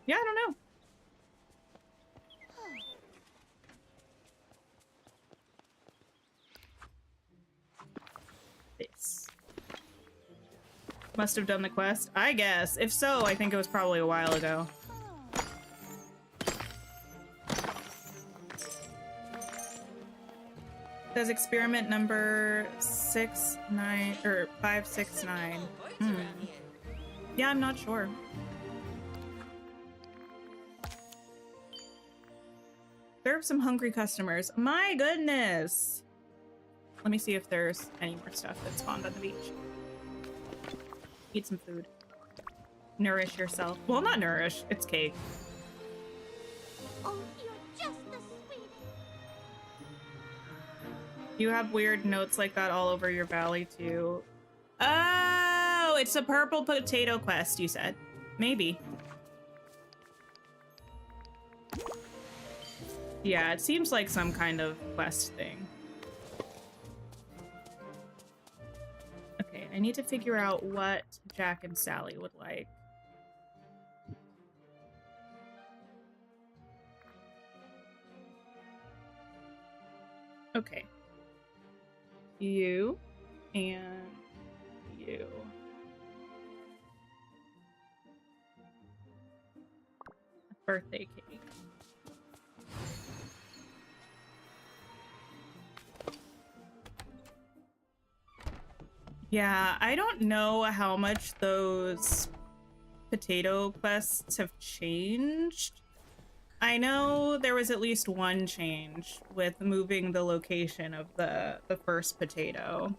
Yeah, I don't know. This. Must have done the quest. I guess. If so, I think it was probably a while ago. Says experiment number 569. Yeah, I'm not sure. Serve some hungry customers. My goodness. Let me see if there's any more stuff that spawned on the beach. Eat some food. Nourish yourself. Well, not nourish. It's cake. Oh, you're just the sweetest. You have weird notes like that all over your valley, too. Oh, it's a purple potato quest, you said. Maybe. Yeah, it seems like some kind of quest thing. Okay, I need to figure out what Jack and Sally would like. Okay. You and you. Birthday cake. Yeah, I don't know how much those potato quests have changed. I know there was at least one change with moving the location of the first potato.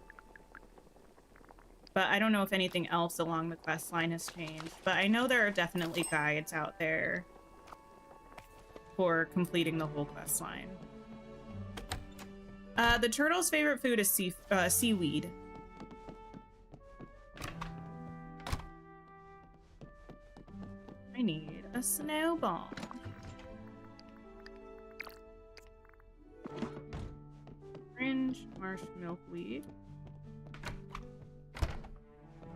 But I don't know if anything else along the quest line has changed. But I know there are definitely guides out there for completing the whole quest line. The turtle's favorite food is seaweed. I need a snowball. Orange, marsh, milkweed.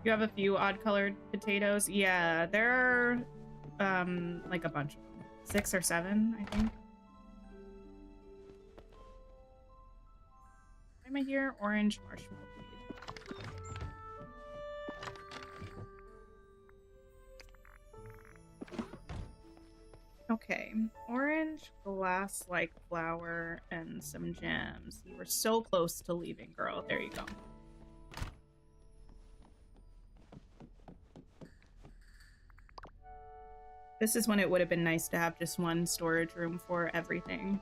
You have a few odd-colored potatoes? Yeah, there are, like a bunch of them. 6 or 7, I think. am I here? Orange marshmallow weed. Okay, orange glass-like flower and some gems. You were so close to leaving, girl. There you go. This is when it would have been nice to have just one storage room for everything.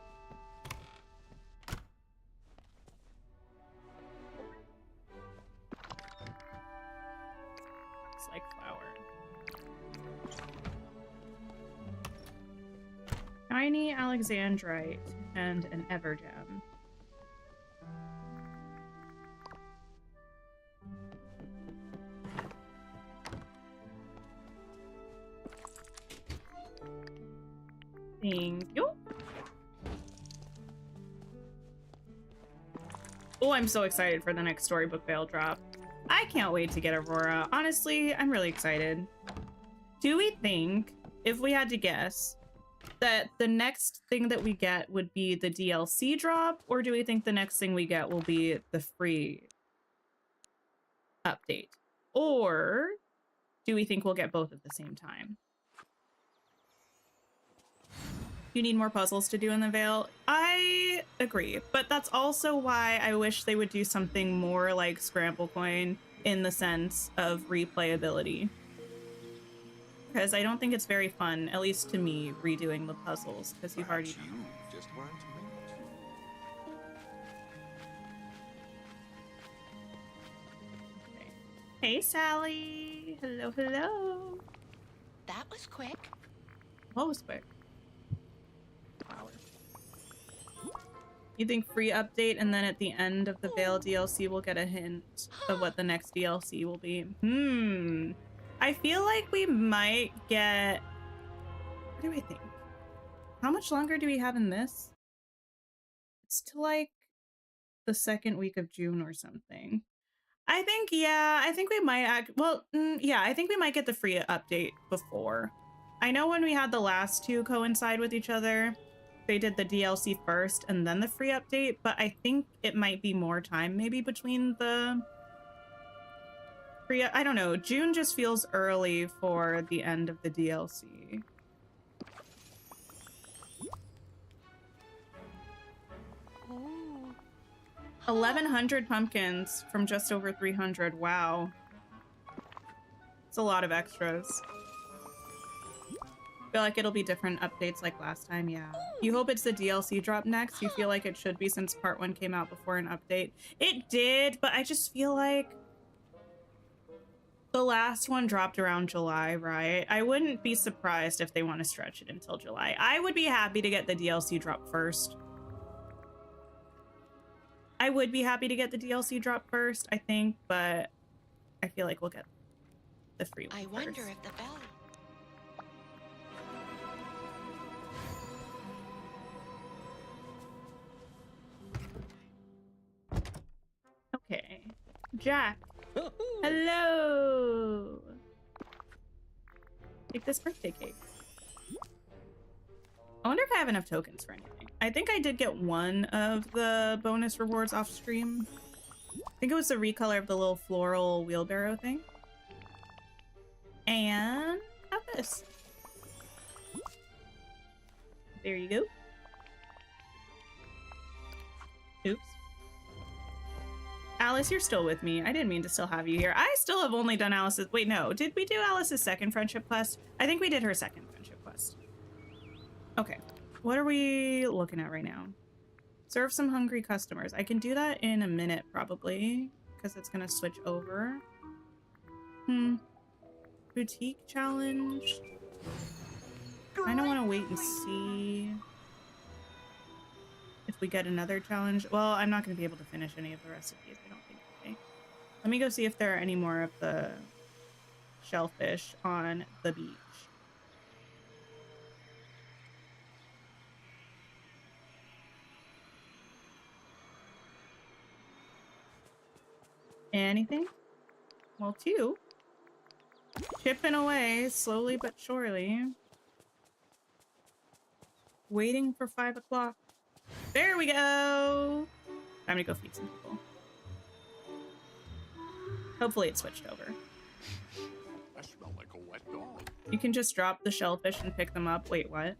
It's like flower. Shiny Alexandrite and an Evergem. Thank you. Oh, I'm so excited for the next Storybook Veil drop. I can't wait to get Aurora. Honestly, I'm really excited. Do we think, if we had to guess, that the next thing that we get would be the DLC drop, or do we think the next thing we get will be the free update? Or do we think we'll get both at the same time? You need more puzzles to do in the Veil. I agree, but that's also why I wish they would do something more like Scramble Coin in the sense of replayability. Because I don't think it's very fun, at least to me, redoing the puzzles, because you've already done it. Just weren't meant to. Okay. Hey, Sally. Hello, hello. That was quick. What was quick? You think free update and then at the end of the Veil DLC we'll get a hint of what the next DLC will be? I feel like we might get... What do I think? How much longer do we have in this? It's till like the second week of June or something. I think, yeah, I think we might yeah, I think we might get the free update before. I know when we had the last two coincide with each other, they did the DLC first and then the free update, but I think it might be more time maybe between the free, I don't know. June just feels early for the end of the DLC. Ooh. 1,100 pumpkins from just over 300. Wow. It's a lot of extras. Feel like it'll be different updates like last time, yeah. You hope it's the DLC drop next? You feel like it should be since part 1 came out before an update? It did, but I just feel like the last one dropped around July, right? I wouldn't be surprised if they want to stretch it until July. I would be happy to get the DLC drop first. I would be happy to get the DLC drop first, I think, but I feel like we'll get the free one I first. wonder if the bell. Okay. Jack. Hello. Take this birthday cake. I wonder if I have enough tokens for anything. I think I did get one of the bonus rewards off stream. I think it was the recolor of the little floral wheelbarrow thing. And have this. There you go. Oops. Alice, you're still with me. I didn't mean to still have you here. I still have only done Alice's... Wait, no. Did we do Alice's second friendship quest? I think we did her second friendship quest. Okay. What are we looking at right now? Serve some hungry customers. I can do that in a minute, probably, because it's going to switch over. Boutique challenge. I kind of want to wait and see if we get another challenge. Well, I'm not going to be able to finish any of the recipes, I don't think. Okay. Let me go see if there are any more of the shellfish on the beach. Anything? Well, 2. Chipping away, slowly but surely. Waiting for 5 o'clock. There we go! Time to go feed some people. Hopefully it switched over. I smell like a wet dog. You can just drop the shellfish and pick them up. Wait, what?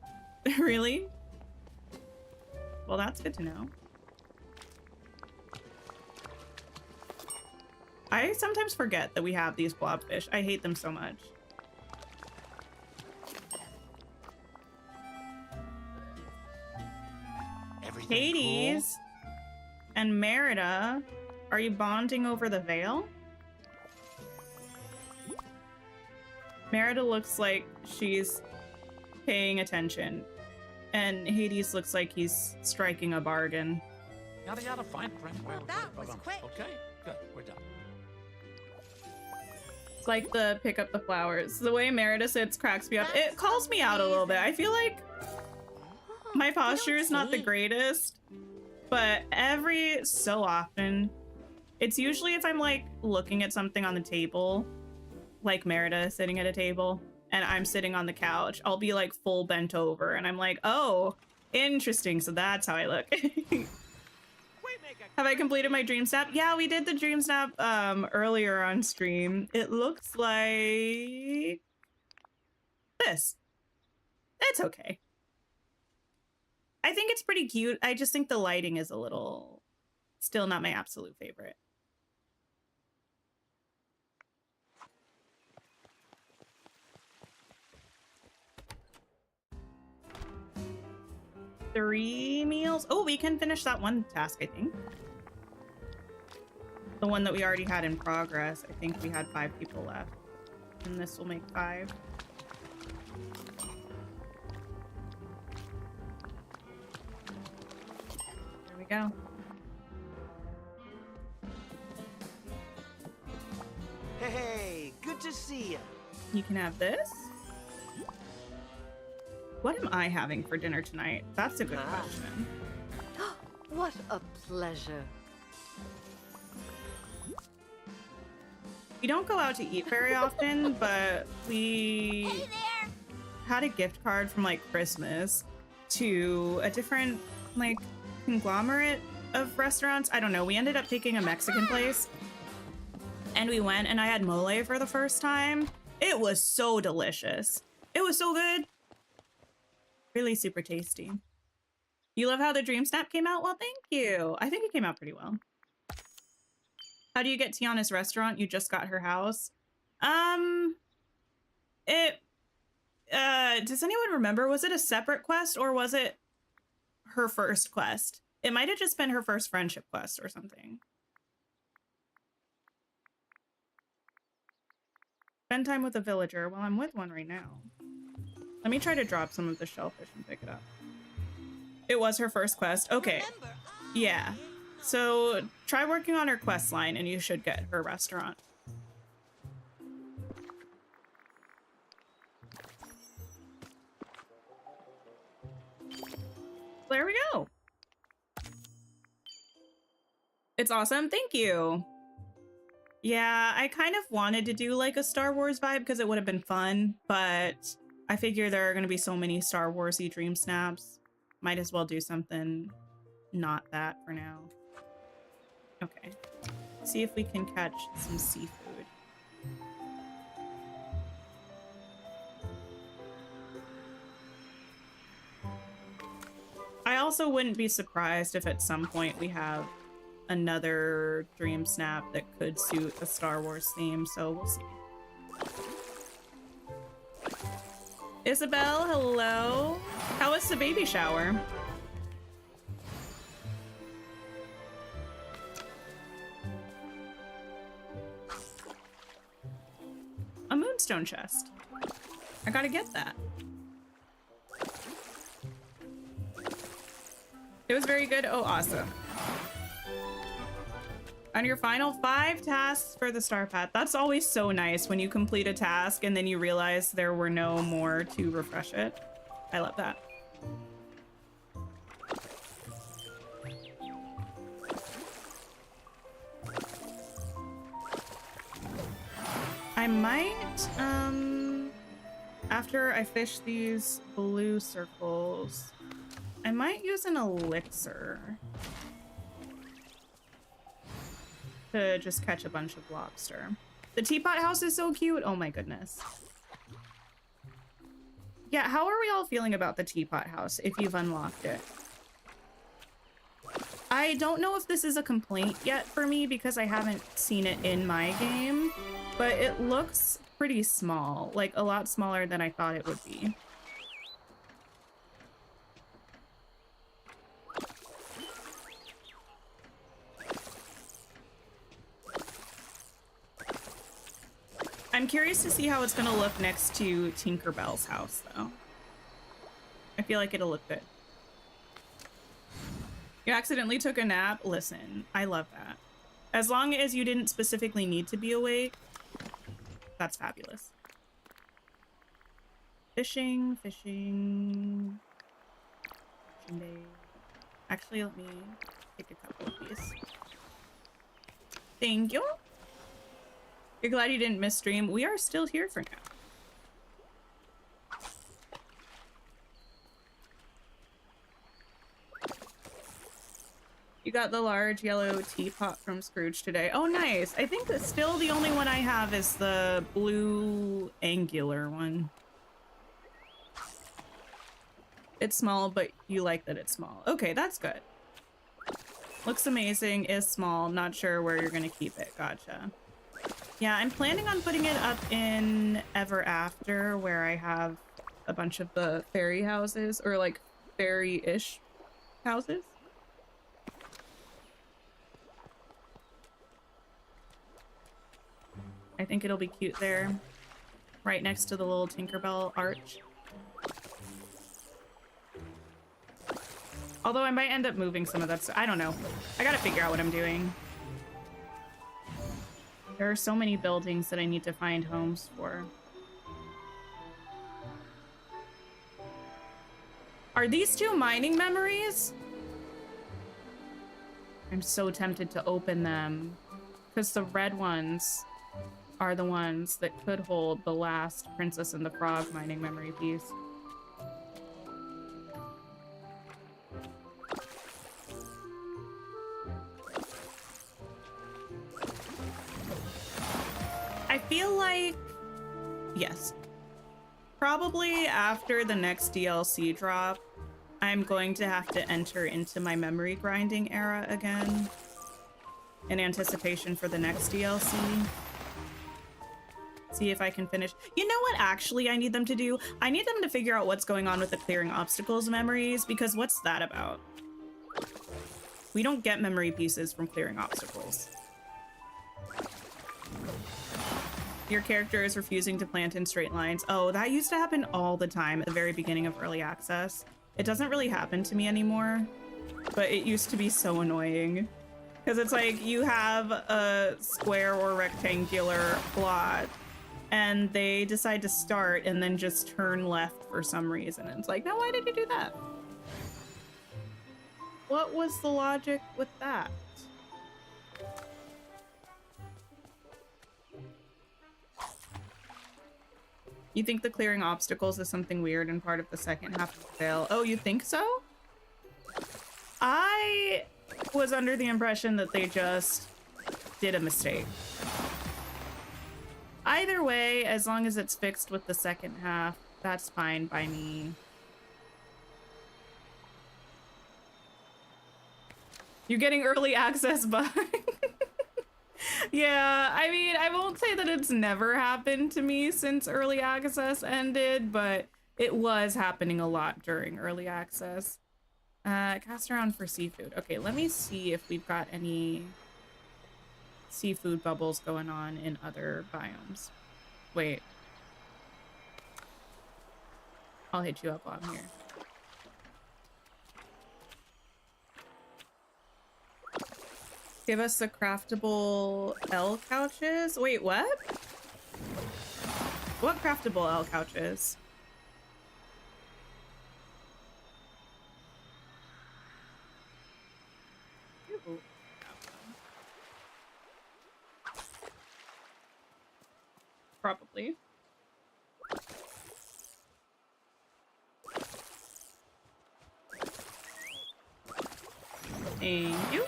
Really? Well, that's good to know. I sometimes forget that we have these blobfish. I hate them so much. Everything Hades and Merida, are you bonding over the veil? Merida looks like she's paying attention, and Hades looks like he's striking a bargain. Yada yada, fine print. Well, that was quick. Okay, good. We're done. It's like the pick up the flowers. The way Merida sits cracks me up. It calls me out a little bit. I feel like my posture is not the greatest, but every so often, it's usually if I'm like looking at something on the table, like Merida sitting at a table, and I'm sitting on the couch, I'll be like full bent over, and I'm like, oh, interesting. So that's how I look. Have I completed my dream snap? Yeah, we did the dream snap earlier on stream. It looks like this. It's okay. I think it's pretty cute. I just think the lighting is a little still not my absolute favorite. Three meals. Oh, we can finish that one task, I think. The one that we already had in progress. I think we had 5 people left. And this will make 5. There we go. Hey, good to see you. You can have this. What am I having for dinner tonight? That's a good question. What a pleasure. We don't go out to eat very often, but we Hey there! had a gift card from like Christmas to a different like conglomerate of restaurants. I don't know. We ended up taking a Mexican place and we went and I had mole for the first time. It was so delicious. It was so good. Really super tasty. You love how the dream snap came out? Well, thank you. I think it came out pretty well. How do you get Tiana's restaurant? You just got her house. Does anyone remember? Was it a separate quest or was it her first quest? It might have just been her first friendship quest or something. Spend time with a villager. Well, I'm with one right now. Let me try to drop some of the shellfish and pick it up. It was her first quest. Okay. Remember, Yeah. So try working on her quest line and you should get her restaurant. There we go. It's awesome. Thank you. Yeah, I kind of wanted to do like a Star Wars vibe because it would have been fun, but I figure there are going to be so many Star Wars-y dream snaps. Might as well do something not that for now. Okay. See if we can catch some seafood. I also wouldn't be surprised if at some point we have another dream snap that could suit a Star Wars theme, so we'll see. Isabel, hello. How was the baby shower? A moonstone chest. I gotta get that. It was very good. Oh, awesome. On your final 5 tasks for the star path. That's always so nice when you complete a task and then you realize there were no more to refresh it. I love that. I might, after I fish these blue circles, I might use an elixir. to just catch a bunch of lobster. The teapot house is so cute. Oh my goodness. Yeah, how are we all feeling about the teapot house if you've unlocked it? I don't know if this is a complaint yet for me because I haven't seen it in my game, but it looks pretty small, like a lot smaller than I thought it would be. I'm curious to see how it's gonna look next to Tinkerbell's house, though. I feel like it'll look good. You accidentally took a nap? Listen, I love that. As long as you didn't specifically need to be awake, that's fabulous. Fishing, fishing. Fishing day. Actually, let me take a couple of these. Thank you. You're glad you didn't miss stream. We are still here for now. You got the large yellow teapot from Scrooge today. Oh, nice. I think that still the only one I have is the blue angular one. It's small, but you like that it's small. Okay, that's good. Looks amazing, is small. Not sure where you're gonna keep it. Gotcha. Yeah, I'm planning on putting it up in Ever After, where I have a bunch of the fairy houses, or like fairy-ish houses. I think it'll be cute there, right next to the little Tinkerbell arch. Although I might end up moving some of that stuff. I don't know. I gotta figure out what I'm doing. There are so many buildings that I need to find homes for. Are these two mining memories? I'm so tempted to open them because the red ones are the ones that could hold the last Princess and the Frog mining memory piece. I feel like, yes, probably after the next DLC drop, I'm going to have to enter into my memory grinding era again in anticipation for the next DLC. See if I can finish. You know what actually I need them to do? I need them to figure out what's going on with the clearing obstacles memories, because what's that about? We don't get memory pieces from clearing obstacles. Your character is refusing to plant in straight lines. Oh, that used to happen all the time at the very beginning of early access. It doesn't really happen to me anymore, but it used to be so annoying. Because it's like you have a square or rectangular plot and they decide to start and then just turn left for some reason. And it's like, now why did you do that? What was the logic with that? You think the clearing obstacles is something weird and part of the second half of the fail? Oh, you think so? I was under the impression that they just did a mistake. Either way, as long as it's fixed with the second half, that's fine by me. You're getting early access, bug. Yeah, I mean, I won't say that it's never happened to me since early access ended, but it was happening a lot during early access. Cast around for seafood. Okay, let me see if we've got any seafood bubbles going on in other biomes. Wait. I'll hit you up on here. Give us the craftable L couches. Wait, what? What craftable L couches? Ooh. Probably. Thank you.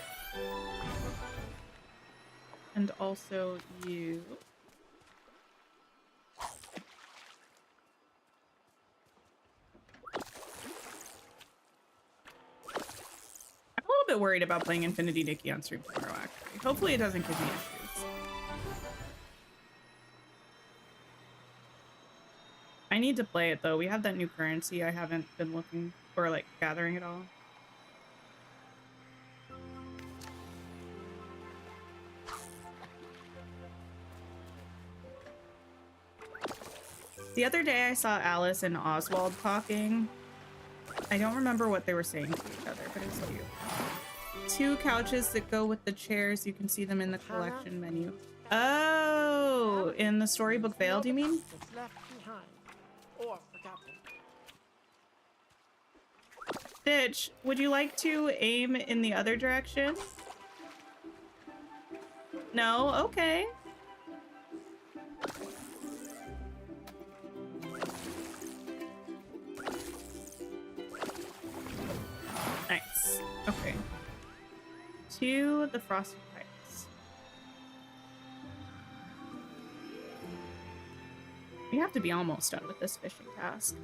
also you. I'm a little bit worried about playing Infinity Nikki on stream tomorrow, actually. Hopefully it doesn't give me issues. I need to play it, though. We have that new currency. I haven't been looking for, like, gathering it all. The other day I saw Alice and Oswald talking. I don't remember what they were saying to each other, but it's cute. 2 couches that go with the chairs. You can see them in the collection menu. Oh, in the Storybook Vale, do you mean? That's left behind or forgotten. Stitch, would you like to aim in the other direction? No? Okay. Nice. Okay. To the Frosted Pipes. We have to be almost done with this fishing task.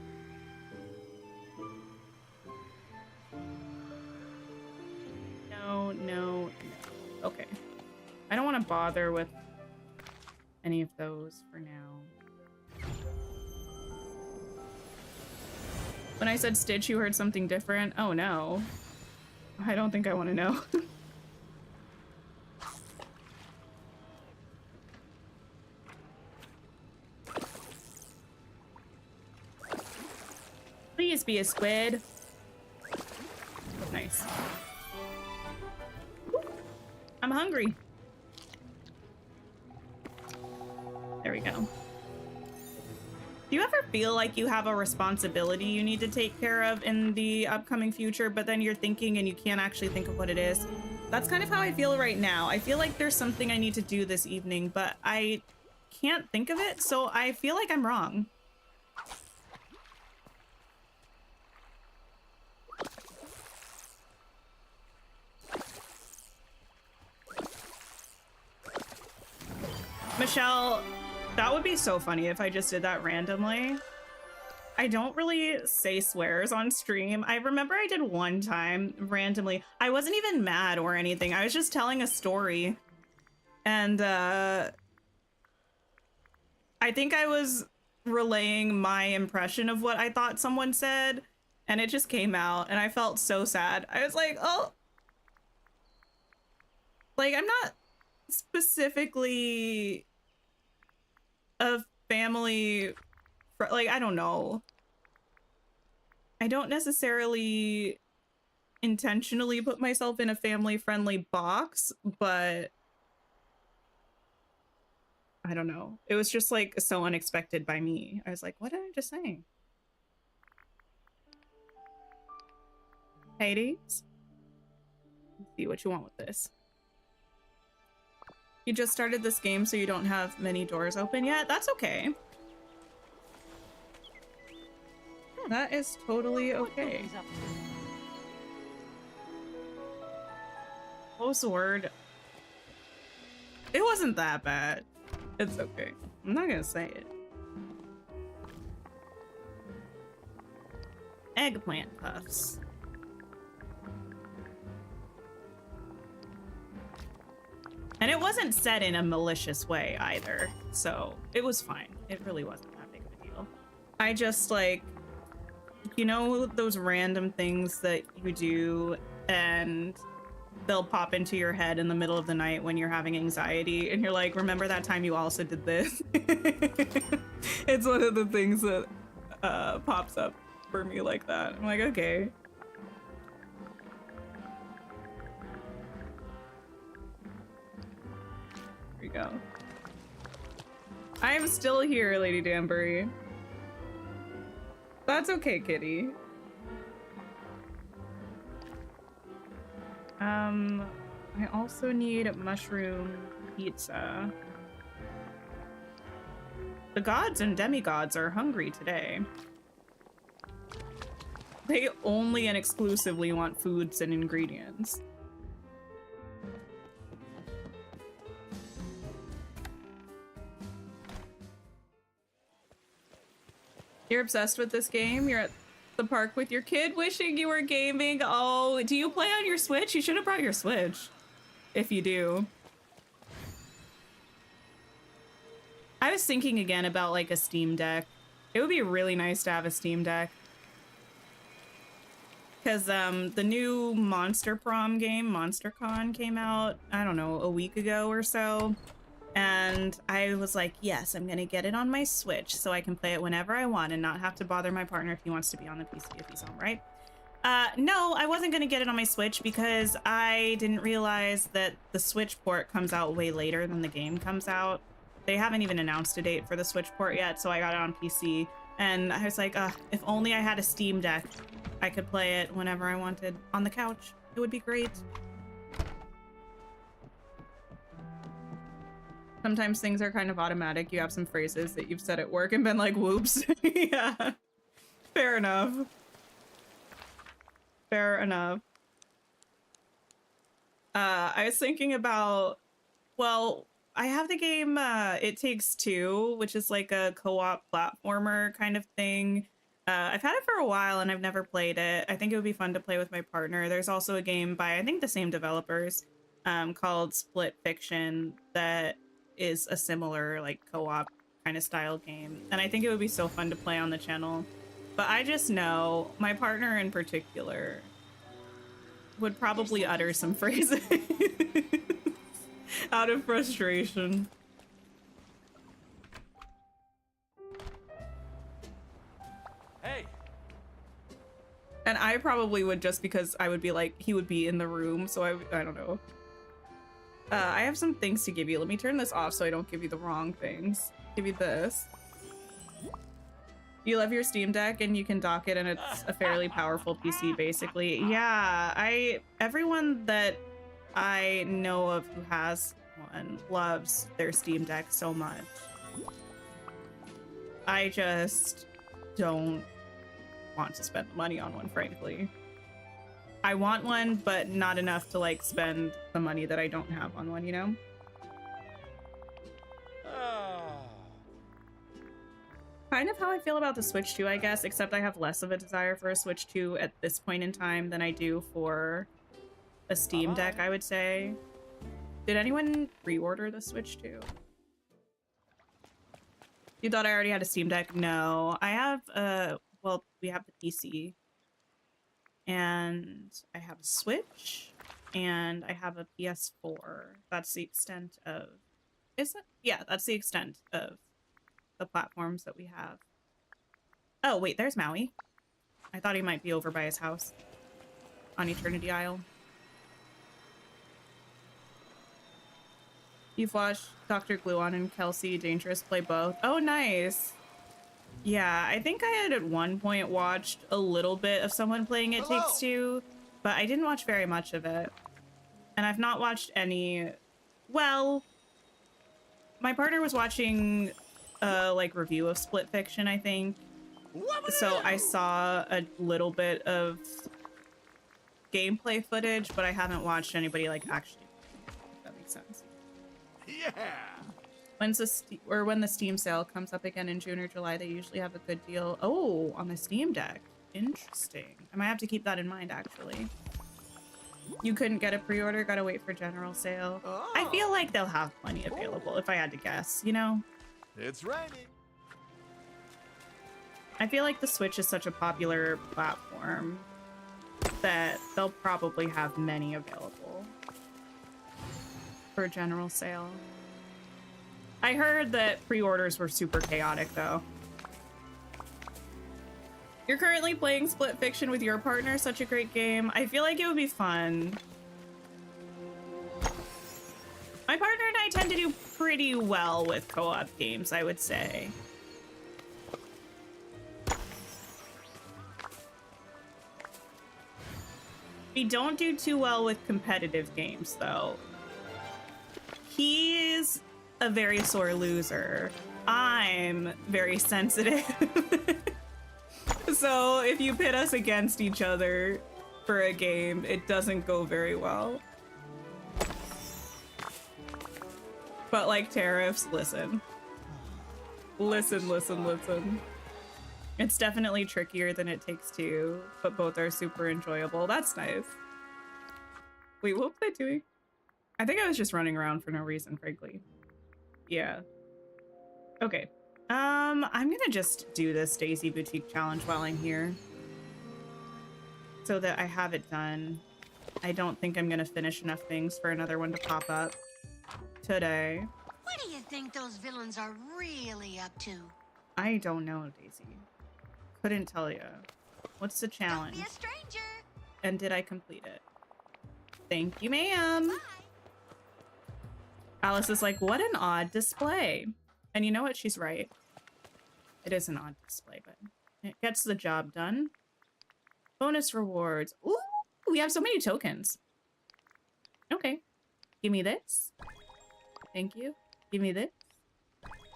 No, no, no. Okay. I don't want to bother with any of those for now. When I said Stitch, you heard something different? Oh no. I don't think I want to know. Please be a squid. Nice. I'm hungry. There we go. Do you ever feel like you have a responsibility you need to take care of in the upcoming future, but then you're thinking and you can't actually think of what it is? That's kind of how I feel right now. I feel like there's something I need to do this evening, but I can't think of it, so I feel like I'm wrong. Michelle, that would be so funny if I just did that randomly. I don't really say swears on stream. I remember I did one time randomly. I wasn't even mad or anything. I was just telling a story. And I think I was relaying my impression of what I thought someone said. And it just came out and I felt so sad. I was like, oh. Like, I'm not specifically a family, like, I don't know. I don't necessarily intentionally put myself in a family-friendly box, but I don't know. It was just like so unexpected by me. I was like, what did I just say? Hades? Let's see what you want with this. You just started this game, so you don't have many doors open yet? That's okay. That is totally okay. What was the word? It wasn't that bad. It's okay. I'm not gonna say it. Eggplant puffs. And it wasn't said in a malicious way either, so it was fine. It really wasn't that big of a deal. I just, like, you know those random things that you do and they'll pop into your head in the middle of the night when you're having anxiety and you're like, remember that time you also did this? It's one of the things that pops up for me like that. I'm like, okay. There we go. I am still here, Lady Danbury. That's okay, kitty. I also need mushroom pizza. The gods and demigods are hungry today. They only and exclusively want foods and ingredients. You're obsessed with this game? You're at the park with your kid wishing you were gaming? Oh, do you play on your Switch? You should have brought your Switch. If you do. I was thinking again about like a Steam Deck. It would be really nice to have a Steam Deck. Because the new Monster Prom game, MonsterCon, came out, I don't know, a week ago or so. And I was like, yes, I'm going to get it on my Switch so I can play it whenever I want and not have to bother my partner if he wants to be on the PC if he's home, right? No, I wasn't going to get it on my Switch because I didn't realize that the Switch port comes out way later than the game comes out. They haven't even announced a date for the Switch port yet, so I got it on PC. And I was like, if only I had a Steam Deck, I could play it whenever I wanted on the couch. It would be great. Sometimes things are kind of automatic. You have some phrases that you've said at work and been like, whoops. Yeah, fair enough. Fair enough. I was thinking about, well, I have the game It Takes Two, which is like a co-op platformer kind of thing. I've had it for a while and I've never played it. I think it would be fun to play with my partner. There's also a game by, I think, the same developers called Split Fiction that is a similar like co-op kind of style game. And I think it would be so fun to play on the channel. But I just know my partner in particular would probably utter some phrases out of frustration. Hey, And I probably would, just because I would be like, he would be in the room, so I don't know. I have some things to give you. Let me turn this off so I don't give you the wrong things. Give you this. You love your Steam Deck and you can dock it and it's a fairly powerful PC basically. Yeah, everyone that I know of who has one loves their Steam Deck so much. I just don't want to spend money on one, frankly. I want one, but not enough to like spend the money that I don't have on one, you know? Kind of how I feel about the Switch 2, I guess, except I have less of a desire for a Switch 2 at this point in time than I do for a Steam Deck, I would say. Did anyone pre-order the Switch 2? You thought I already had a Steam Deck? No. I have, well, we have the PC. And I have a Switch. And I have a PS4. That's the extent of... Is it? Yeah, that's the extent of the platforms that we have. Oh, wait, there's Maui. I thought he might be over by his house on Eternity Isle. You've watched Dr. Gluon and Kelsey Dangerous play both. Oh, nice. Yeah, I think I had at one point watched a little bit of someone playing It Takes Two, but I didn't watch very much of it. And I've not watched any... Well, my partner was watching like review of Split Fiction, I think. So I saw a little bit of gameplay footage, but I haven't watched anybody like actually. If that makes sense. yeah. When's when the Steam sale comes up again in June or July, they usually have a good deal. Oh, on the Steam Deck. Interesting. I might have to keep that in mind, actually. You couldn't get a pre-order, gotta wait for general sale. Oh. I feel like they'll have plenty available if I had to guess, you know? It's raining. I feel like the Switch is such a popular platform that they'll probably have many available for general sale. I heard that pre-orders were super chaotic, though. You're currently playing Split Fiction with your partner, such a great game. I feel like it would be fun. My partner and I tend to do pretty well with co-op games, I would say. We don't do too well with competitive games, though. He's a very sore loser. I'm very sensitive. So if you pit us against each other for a game, it doesn't go very well. But like tariffs, listen. Listen. It's definitely trickier than It Takes Two, but both are super enjoyable. That's nice. Wait, what was I doing? I think I was just running around for no reason, frankly. Yeah. Okay. I'm gonna just do this Daisy Boutique challenge while I'm here, so that I have it done. I don't think I'm gonna finish enough things for another one to pop up today. What do you think those villains are really up to? I don't know, Daisy. Couldn't tell you. What's the challenge? Don't be a stranger. And did I complete it? Thank you, ma'am. Bye. Alice is like, what an odd display. And you know what? She's right. It is an odd display, but it gets the job done. Bonus rewards. Ooh, we have so many tokens. Okay. Give me this. Thank you. Give me this.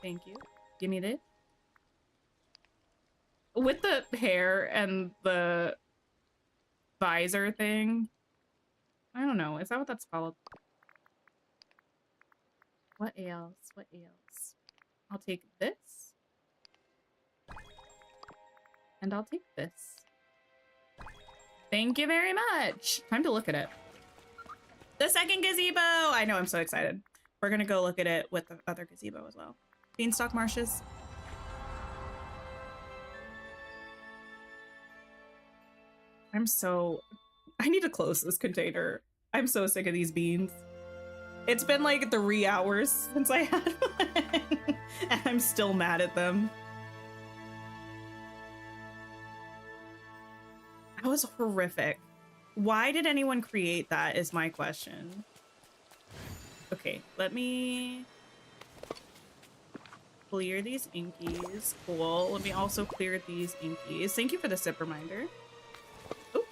Thank you. Give me this. With the hair and the visor thing. I don't know. Is that what that's called? What else? What else? I'll take this. And I'll take this. Thank you very much. Time to look at it. The second gazebo! I know, I'm so excited. We're gonna go look at it with the other gazebo as well. Beanstalk marshes. I need to close this container. I'm so sick of these beans. It's been like 3 hours since I had one, and I'm still mad at them. That was horrific. Why did anyone create that is my question. Okay, let me clear these inkies. Cool. Let me also clear these inkies. Thank you for the sip reminder. Oops.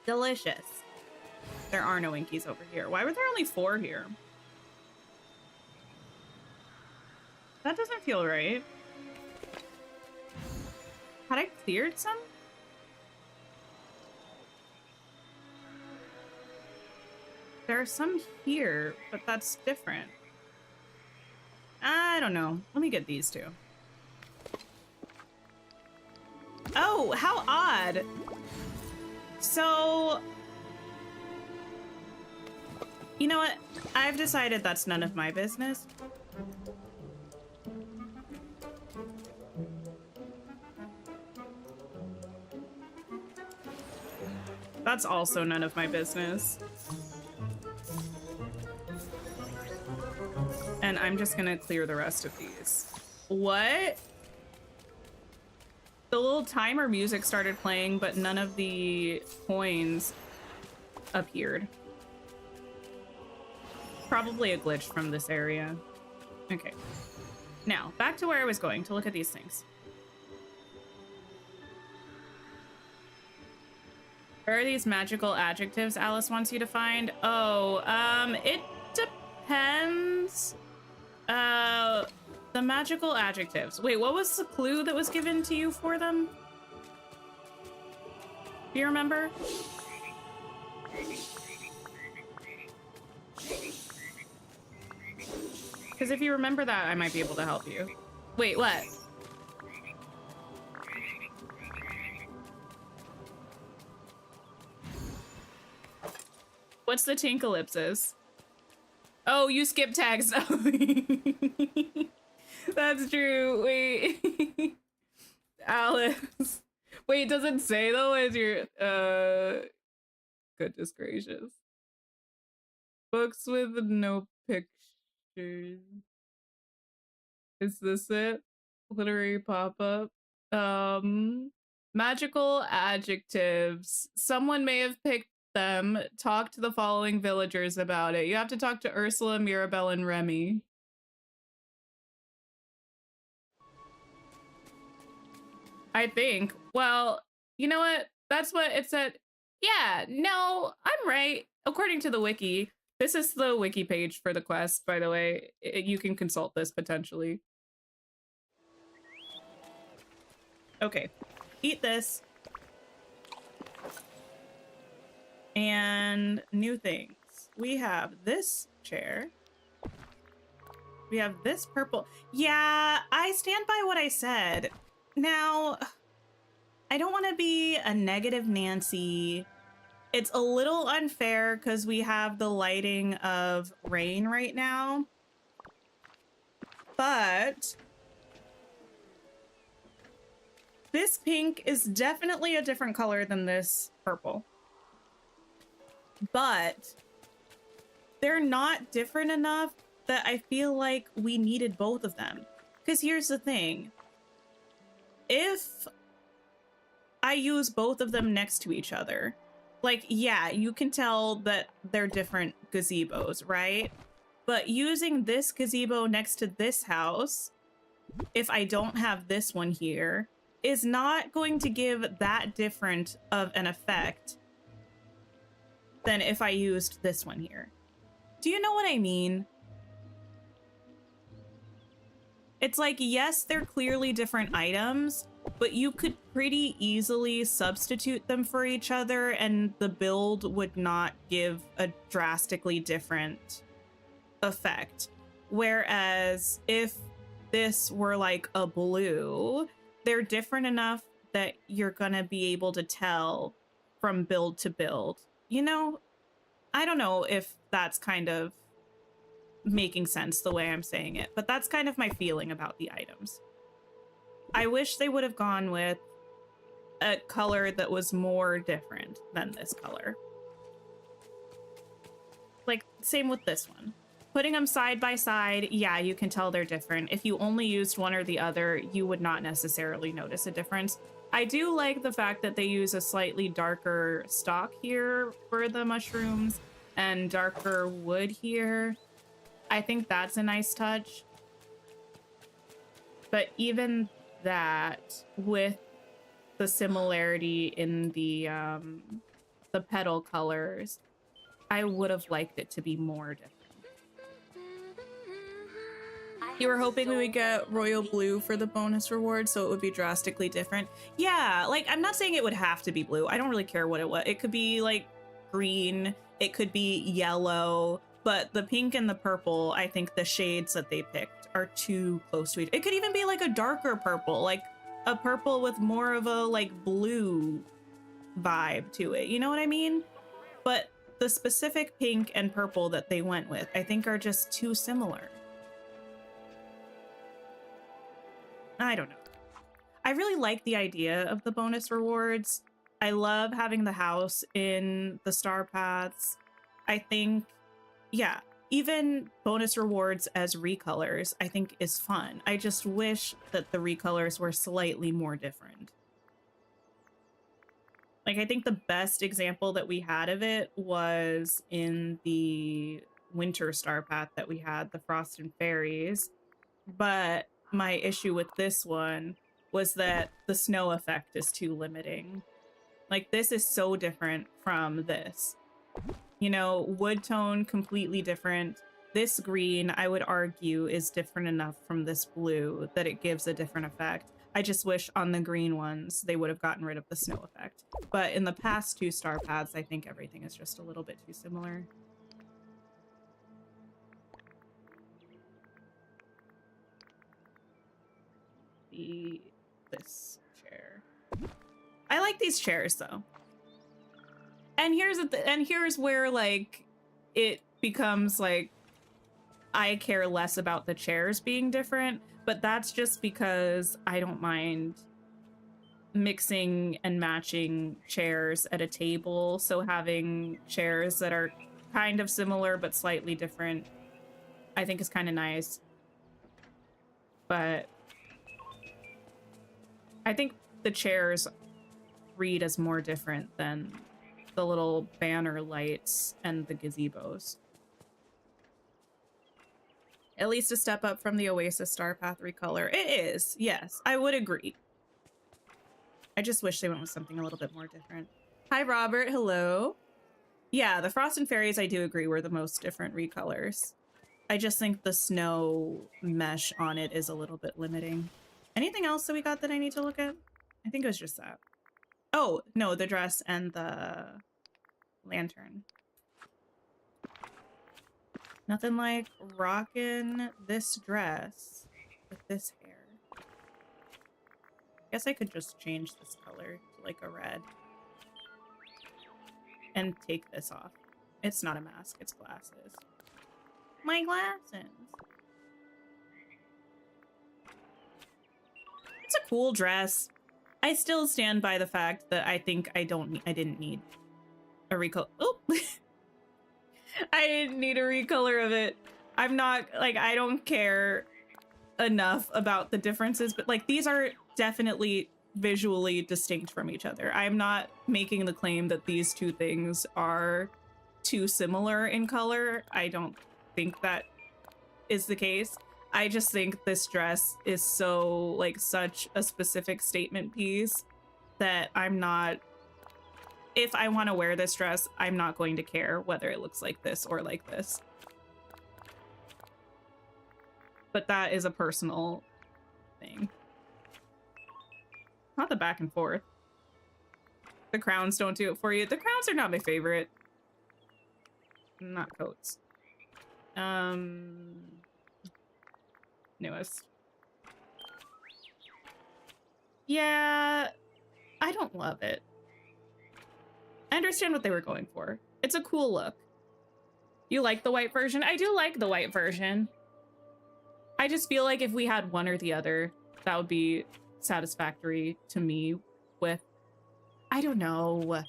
Delicious. There are no inkies over here. Why were there only 4 here? That doesn't feel right. Had I cleared some? There are some here, but that's different. I don't know. Let me get these two. Oh, how odd. So, you know what? I've decided that's none of my business. That's also none of my business. And I'm just gonna clear the rest of these. What? The little timer music started playing, but none of the coins appeared. Probably a glitch from this area. Okay. Now, back to where I was going to look at these things. Where are these magical adjectives Alice wants you to find? Oh, it depends. The magical adjectives. Wait, what was the clue that was given to you for them? Do you remember? Because if you remember that, I might be able to help you. Wait, what? What's the Tinkalypsis? Oh, you skip tags. That's true. Wait. Alice. Wait, does it say though as your goodness gracious. Books with no pictures. Is this it? Literary pop-up. Magical adjectives. Someone may have picked them. Talk to the following villagers about it. You have to talk to Ursula, Mirabelle, and Remy. I think. Well, you know what? That's what it said. Yeah, no, I'm right. According to the wiki. This is the wiki page for the quest, by the way. You can consult this potentially. Okay. Eat this. And new things. We have this chair. We have this purple. Yeah, I stand by what I said. Now, I don't want to be a negative Nancy. It's a little unfair because we have the lighting of rain right now. But this pink is definitely a different color than this purple. But they're not different enough that I feel like we needed both of them. Because here's the thing. If I use both of them next to each other, like, yeah, you can tell that they're different gazebos, right? But using this gazebo next to this house, if I don't have this one here, is not going to give that different of an effect than if I used this one here. Do you know what I mean? It's like, yes, they're clearly different items, but you could pretty easily substitute them for each other and the build would not give a drastically different effect. Whereas if this were like a blue, they're different enough that you're gonna be able to tell from build to build. You know, I don't know if that's kind of making sense the way I'm saying it, but that's kind of my feeling about the items. I wish they would have gone with a color that was more different than this color. Like, same with this one. Putting them side by side, yeah, you can tell they're different. If you only used one or the other, you would not necessarily notice a difference. I do like the fact that they use a slightly darker stock here for the mushrooms and darker wood here. I think that's a nice touch. But even that, with the similarity in the petal colors, I would have liked it to be more different. You were hoping we would get royal blue for the bonus reward, so it would be drastically different. Yeah, like, I'm not saying it would have to be blue. I don't really care what it was. It could be like green, it could be yellow, but the pink and the purple, I think the shades that they picked are too close to each. It could even be like a darker purple, like a purple with more of a like blue vibe to it. You know what I mean? But the specific pink and purple that they went with, I think are just too similar. I don't know. I really like the idea of the bonus rewards. I love having the house in the star paths. I think, yeah, even bonus rewards as recolors, I think is fun. I just wish that the recolors were slightly more different. Like, I think the best example that we had of it was in the winter star path that we had, the Frost and Fairies. But my issue with this one was that the snow effect is too limiting. Like, this is so different from this. You know, wood tone, completely different. This green, I would argue, is different enough from this blue that it gives a different effect. I just wish on the green ones, they would have gotten rid of the snow effect. But in the past two star paths, I think everything is just a little bit too similar. This chair. I like these chairs though. And here's where like it becomes like I care less about the chairs being different, but that's just because I don't mind mixing and matching chairs at a table. So having chairs that are kind of similar but slightly different, I think is kind of nice. But I think the chairs read as more different than the little banner lights and the gazebos. At least a step up from the Oasis Star Path recolor. It is, yes, I would agree. I just wish they went with something a little bit more different. Hi, Robert, hello. Yeah, the Frost and Fairies, I do agree, were the most different recolors. I just think the snow mesh on it is a little bit limiting. Anything else that we got that I need to look at? I think it was just that. Oh, no, the dress and the lantern. Nothing like rocking this dress with this hair. Guess I could just change this color to like a red. And take this off. It's not a mask, it's glasses. My glasses. It's a cool dress. I still stand by the fact that I think I didn't need a recolor. Oh, I didn't need a recolor of it. I'm not like, I don't care enough about the differences, but like these are definitely visually distinct from each other. I'm not making the claim that these two things are too similar in color. I don't think that is the case. I just think this dress is so like such a specific statement piece that I'm not, if I want to wear this dress, I'm not going to care whether it looks like this or like this. But that is a personal thing. Not the back and forth. The crowns don't do it for you. The crowns are not my favorite. Not coats. Newest. Yeah, I don't love it. I understand what they were going for. It's a cool look. You like the white version? I do like the white version. I just feel like if we had one or the other, that would be satisfactory to me with, I don't know.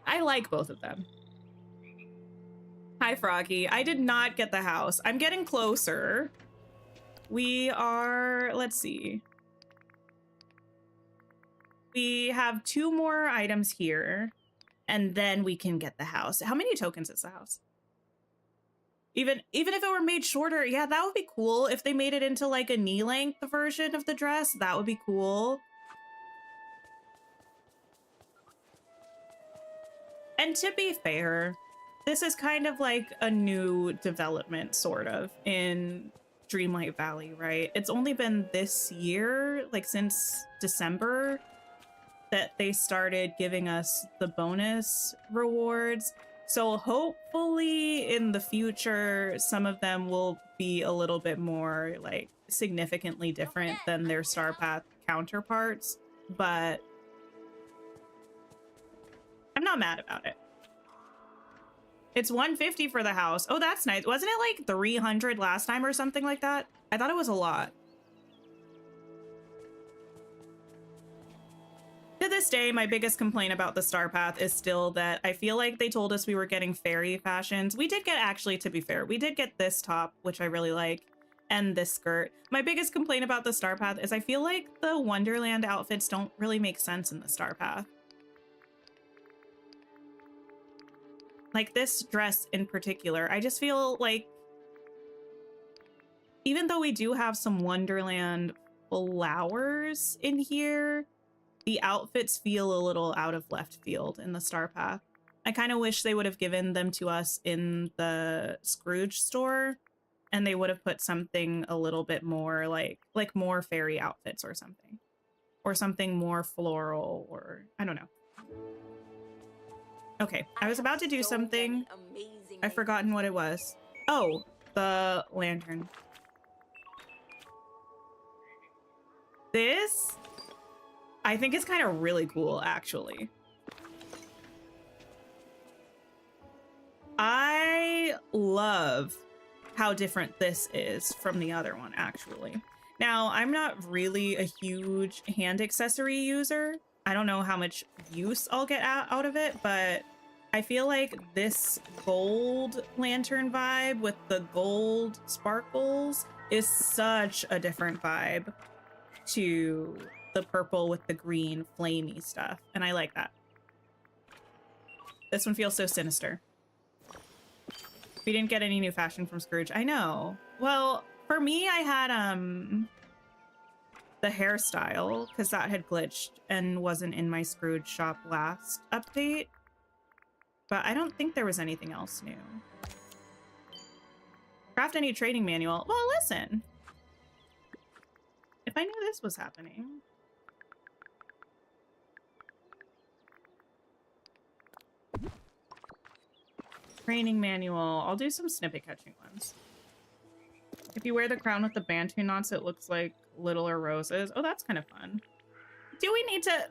I like both of them. Hi, Froggy. I did not get the house. I'm getting closer. We are, let's see. We have 2 more items here, and then we can get the house. How many tokens is the house? Even if it were made shorter, yeah, that would be cool. If they made it into like a knee length version of the dress, that would be cool. And to be fair, this is kind of like a new development, sort of, in Dreamlight Valley, right? It's only been this year, like since December, that they started giving us the bonus rewards. So hopefully in the future, some of them will be a little bit more like significantly different than their Star Path counterparts, but I'm not mad about it. It's 150 for the house. Oh, that's nice. Wasn't it like 300 last time or something like that? I thought it was a lot. To this day, my biggest complaint about the Star Path is still that I feel like they told us we were getting fairy fashions. We did get, actually, to be fair, we did get this top, which I really like, and this skirt. My biggest complaint about the Star Path is I feel like the Wonderland outfits don't really make sense in the Star Path. Like this dress in particular, I just feel like even though we do have some Wonderland flowers in here, the outfits feel a little out of left field in the Star Path. I kind of wish they would have given them to us in the Scrooge store, and they would have put something a little bit more like more fairy outfits or something more floral, or I don't know. Okay, I was about to do something. I've forgotten what it was. Oh, the lantern. This, I think it's kind of really cool, actually. I love how different this is from the other one, actually. Now, I'm not really a huge hand accessory user. I don't know how much use I'll get out of it, but I feel like this gold lantern vibe with the gold sparkles is such a different vibe to the purple with the green flamey stuff, and I like that. This one feels so sinister. We didn't get any new fashion from Scrooge. I know. Well, for me, I had the hairstyle, because that had glitched and wasn't in my Scrooge shop last update. But I don't think there was anything else new. Craft any trading manual. Well, listen. If I knew this was happening. Training manual. I'll do some snippet catching ones. If you wear the crown with the bantu knots, it looks like littler roses. Oh, that's kind of fun. Do we need to...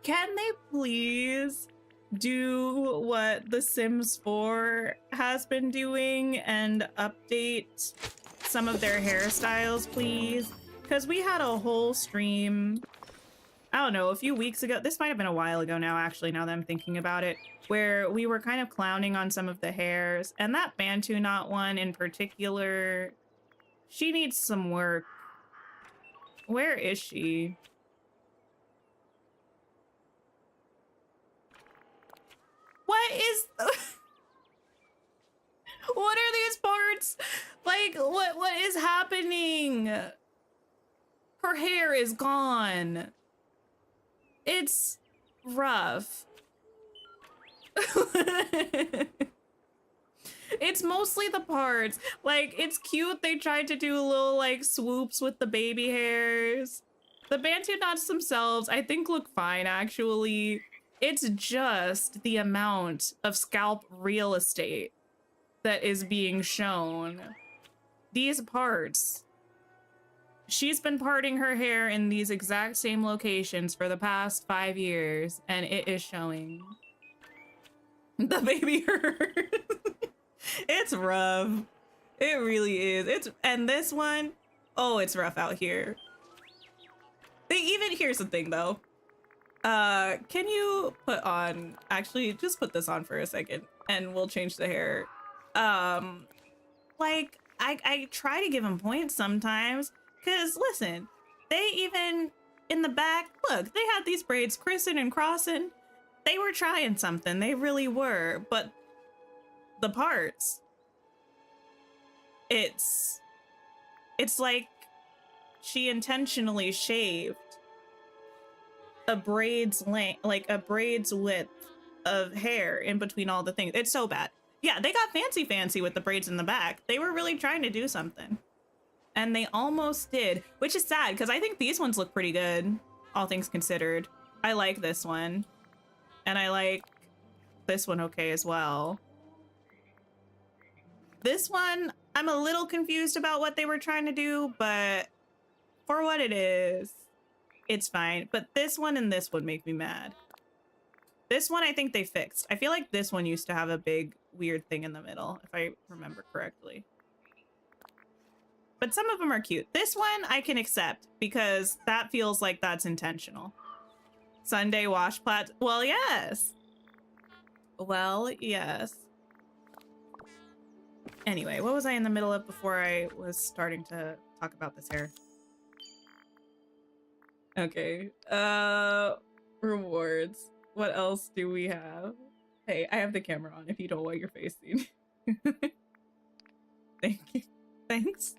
Can they please do what The Sims 4 has been doing and update some of their hairstyles, please? Because we had a whole stream, I don't know, a few weeks ago. This might have been a while ago now, actually, now that I'm thinking about it, where we were kind of clowning on some of the hairs. And that Bantu knot one in particular, she needs some work. Where is she? What is... What are these parts? Like, what is happening? Her hair is gone. It's rough. It's mostly the parts. Like, it's cute. They tried to do little, like, swoops with the baby hairs. The Bantu knots themselves, I think, look fine, actually. It's just the amount of scalp real estate that is being shown. These parts. She's been parting her hair in these exact same locations for the past 5 years, and it is showing. The baby hurts. It's rough. It really is. And this one, oh, it's rough out here. Here's the thing though. Can you put on, actually, just put this on for a second and we'll change the hair. Like, I try to give them points sometimes, because listen, they even, in the back, look, they had these braids crissing and crossing. They were trying something, they really were, but the parts, it's like she intentionally shaved a braid's length, like a braid's width of hair in between all the things. It's so bad. Yeah, they got fancy with the braids in the back. They were really trying to do something. And they almost did, which is sad because I think these ones look pretty good, all things considered. I like this one. And I like this one okay as well. This one, I'm a little confused about what they were trying to do, but for what it is, it's fine. But this one and this one make me mad. This one I think they fixed. I feel like this one used to have a big weird thing in the middle, if I remember correctly. But some of them are cute. This one I can accept because that feels like that's intentional. Sunday wash plat. Well, yes. Well, yes. Anyway, what was I in the middle of before I was starting to talk about this hair? Okay. Rewards. What else do we have? Hey, I have the camera on if you don't want your face seen. Thank you. Thanks.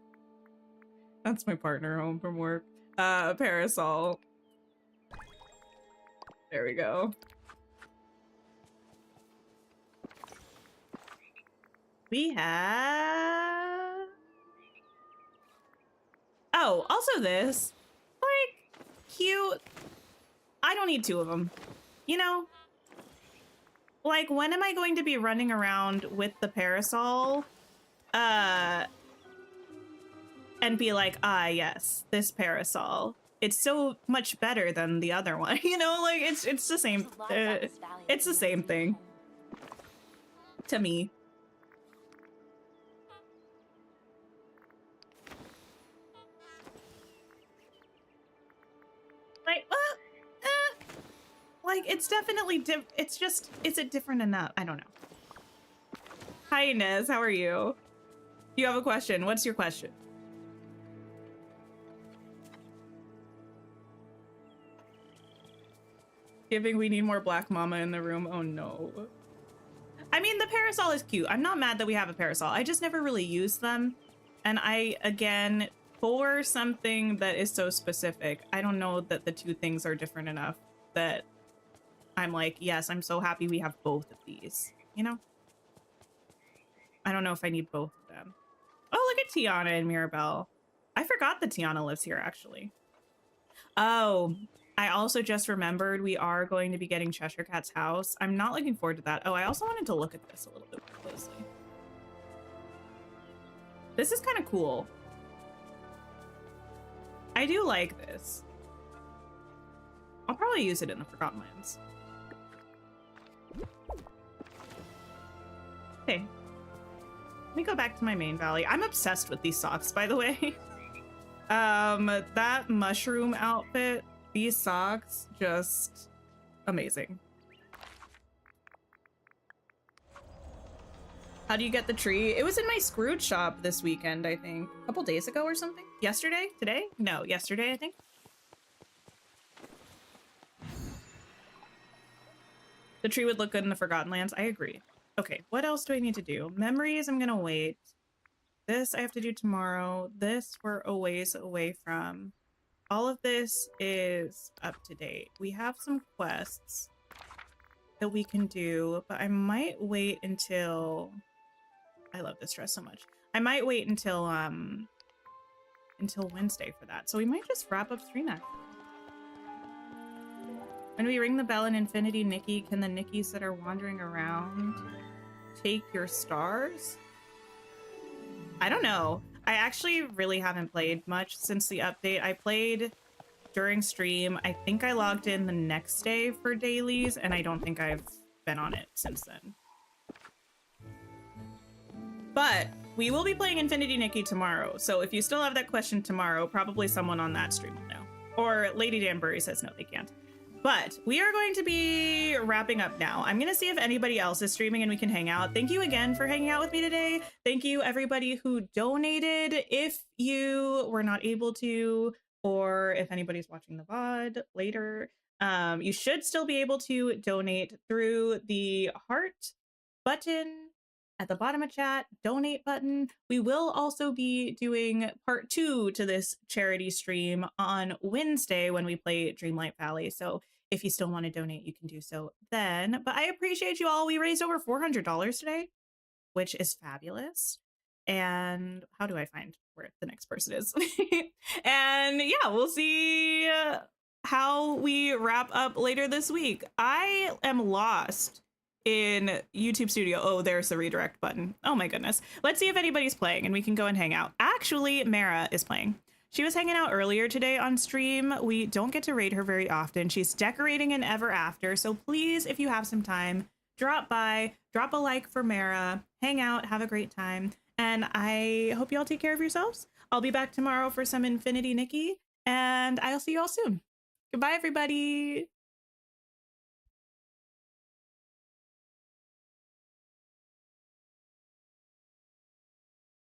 That's my partner home from work. Parasol. There we go. We have... Oh, also this. Like, cute. I don't need two of them. You know? Like, when am I going to be running around with the parasol? And be like, ah, yes, this parasol. It's so much better than the other one. You know, like, it's the same. It's the same thing. To me. Like, like, it's definitely is it different enough? I don't know. Hi, Inez, how are you? You have a question. What's your question? Giving we need more black mama in the room. Oh no. I mean, the parasol is cute. I'm not mad that we have a parasol. I just never really use them. And I, again, for something that is so specific, I don't know that the two things are different enough that I'm like, yes, I'm so happy we have both of these, you know? I don't know if I need both of them. Oh, look at Tiana and Mirabelle. I forgot that Tiana lives here, actually. Oh, I also just remembered we are going to be getting Cheshire Cat's house. I'm not looking forward to that. Oh, I also wanted to look at this a little bit more closely. This is kind of cool. I do like this. I'll probably use it in the Forgotten Lands. Okay. Let me go back to my main valley. I'm obsessed with these socks, by the way. That mushroom outfit, these socks, just amazing. How do you get the tree? It was in my Scrooge shop this weekend, I think. A couple days ago or something. Yesterday? Today? No, yesterday, I think. The tree would look good in the Forgotten Lands. I agree. Okay, what else do I need to do? Memories, I'm gonna wait. This I have to do tomorrow. This we're a ways away from. All of this is up to date. We have some quests that we can do, but I might wait until... I love this dress so much. I might wait until Wednesday for that. So we might just wrap up stream actually. When we ring the bell in Infinity Nikki, can the Nickies that are wandering around take your stars? I don't know. I actually really haven't played much since the update. I played during stream. I think I logged in the next day for dailies, and I don't think I've been on it since then. But we will be playing Infinity Nikki tomorrow, so if you still have that question tomorrow, probably someone on that stream will know. Or Lady Danbury says no, they can't. But we are going to be wrapping up now. I'm going to see if anybody else is streaming and we can hang out. Thank you again for hanging out with me today. Thank you everybody who donated. If you were not able to, or if anybody's watching the VOD later, you should still be able to donate through the heart button at the bottom of chat, donate button. We will also be doing part 2 to this charity stream on Wednesday when we play Dreamlight Valley. So if you still want to donate, you can do so then. But I appreciate you all. We raised over $400 today, which is fabulous. And how do I find where the next person is? And yeah, we'll see how we wrap up later this week. I am lost in YouTube Studio. Oh, there's the redirect button. Oh my goodness. Let's see if anybody's playing and we can go and hang out. Actually, Mara is playing. She was hanging out earlier today on stream. We don't get to raid her very often. She's decorating an Ever After. So please, if you have some time, drop by, drop a like for Mara, hang out, have a great time. And I hope you all take care of yourselves. I'll be back tomorrow for some Infinity Nikki, and I'll see you all soon. Goodbye, everybody.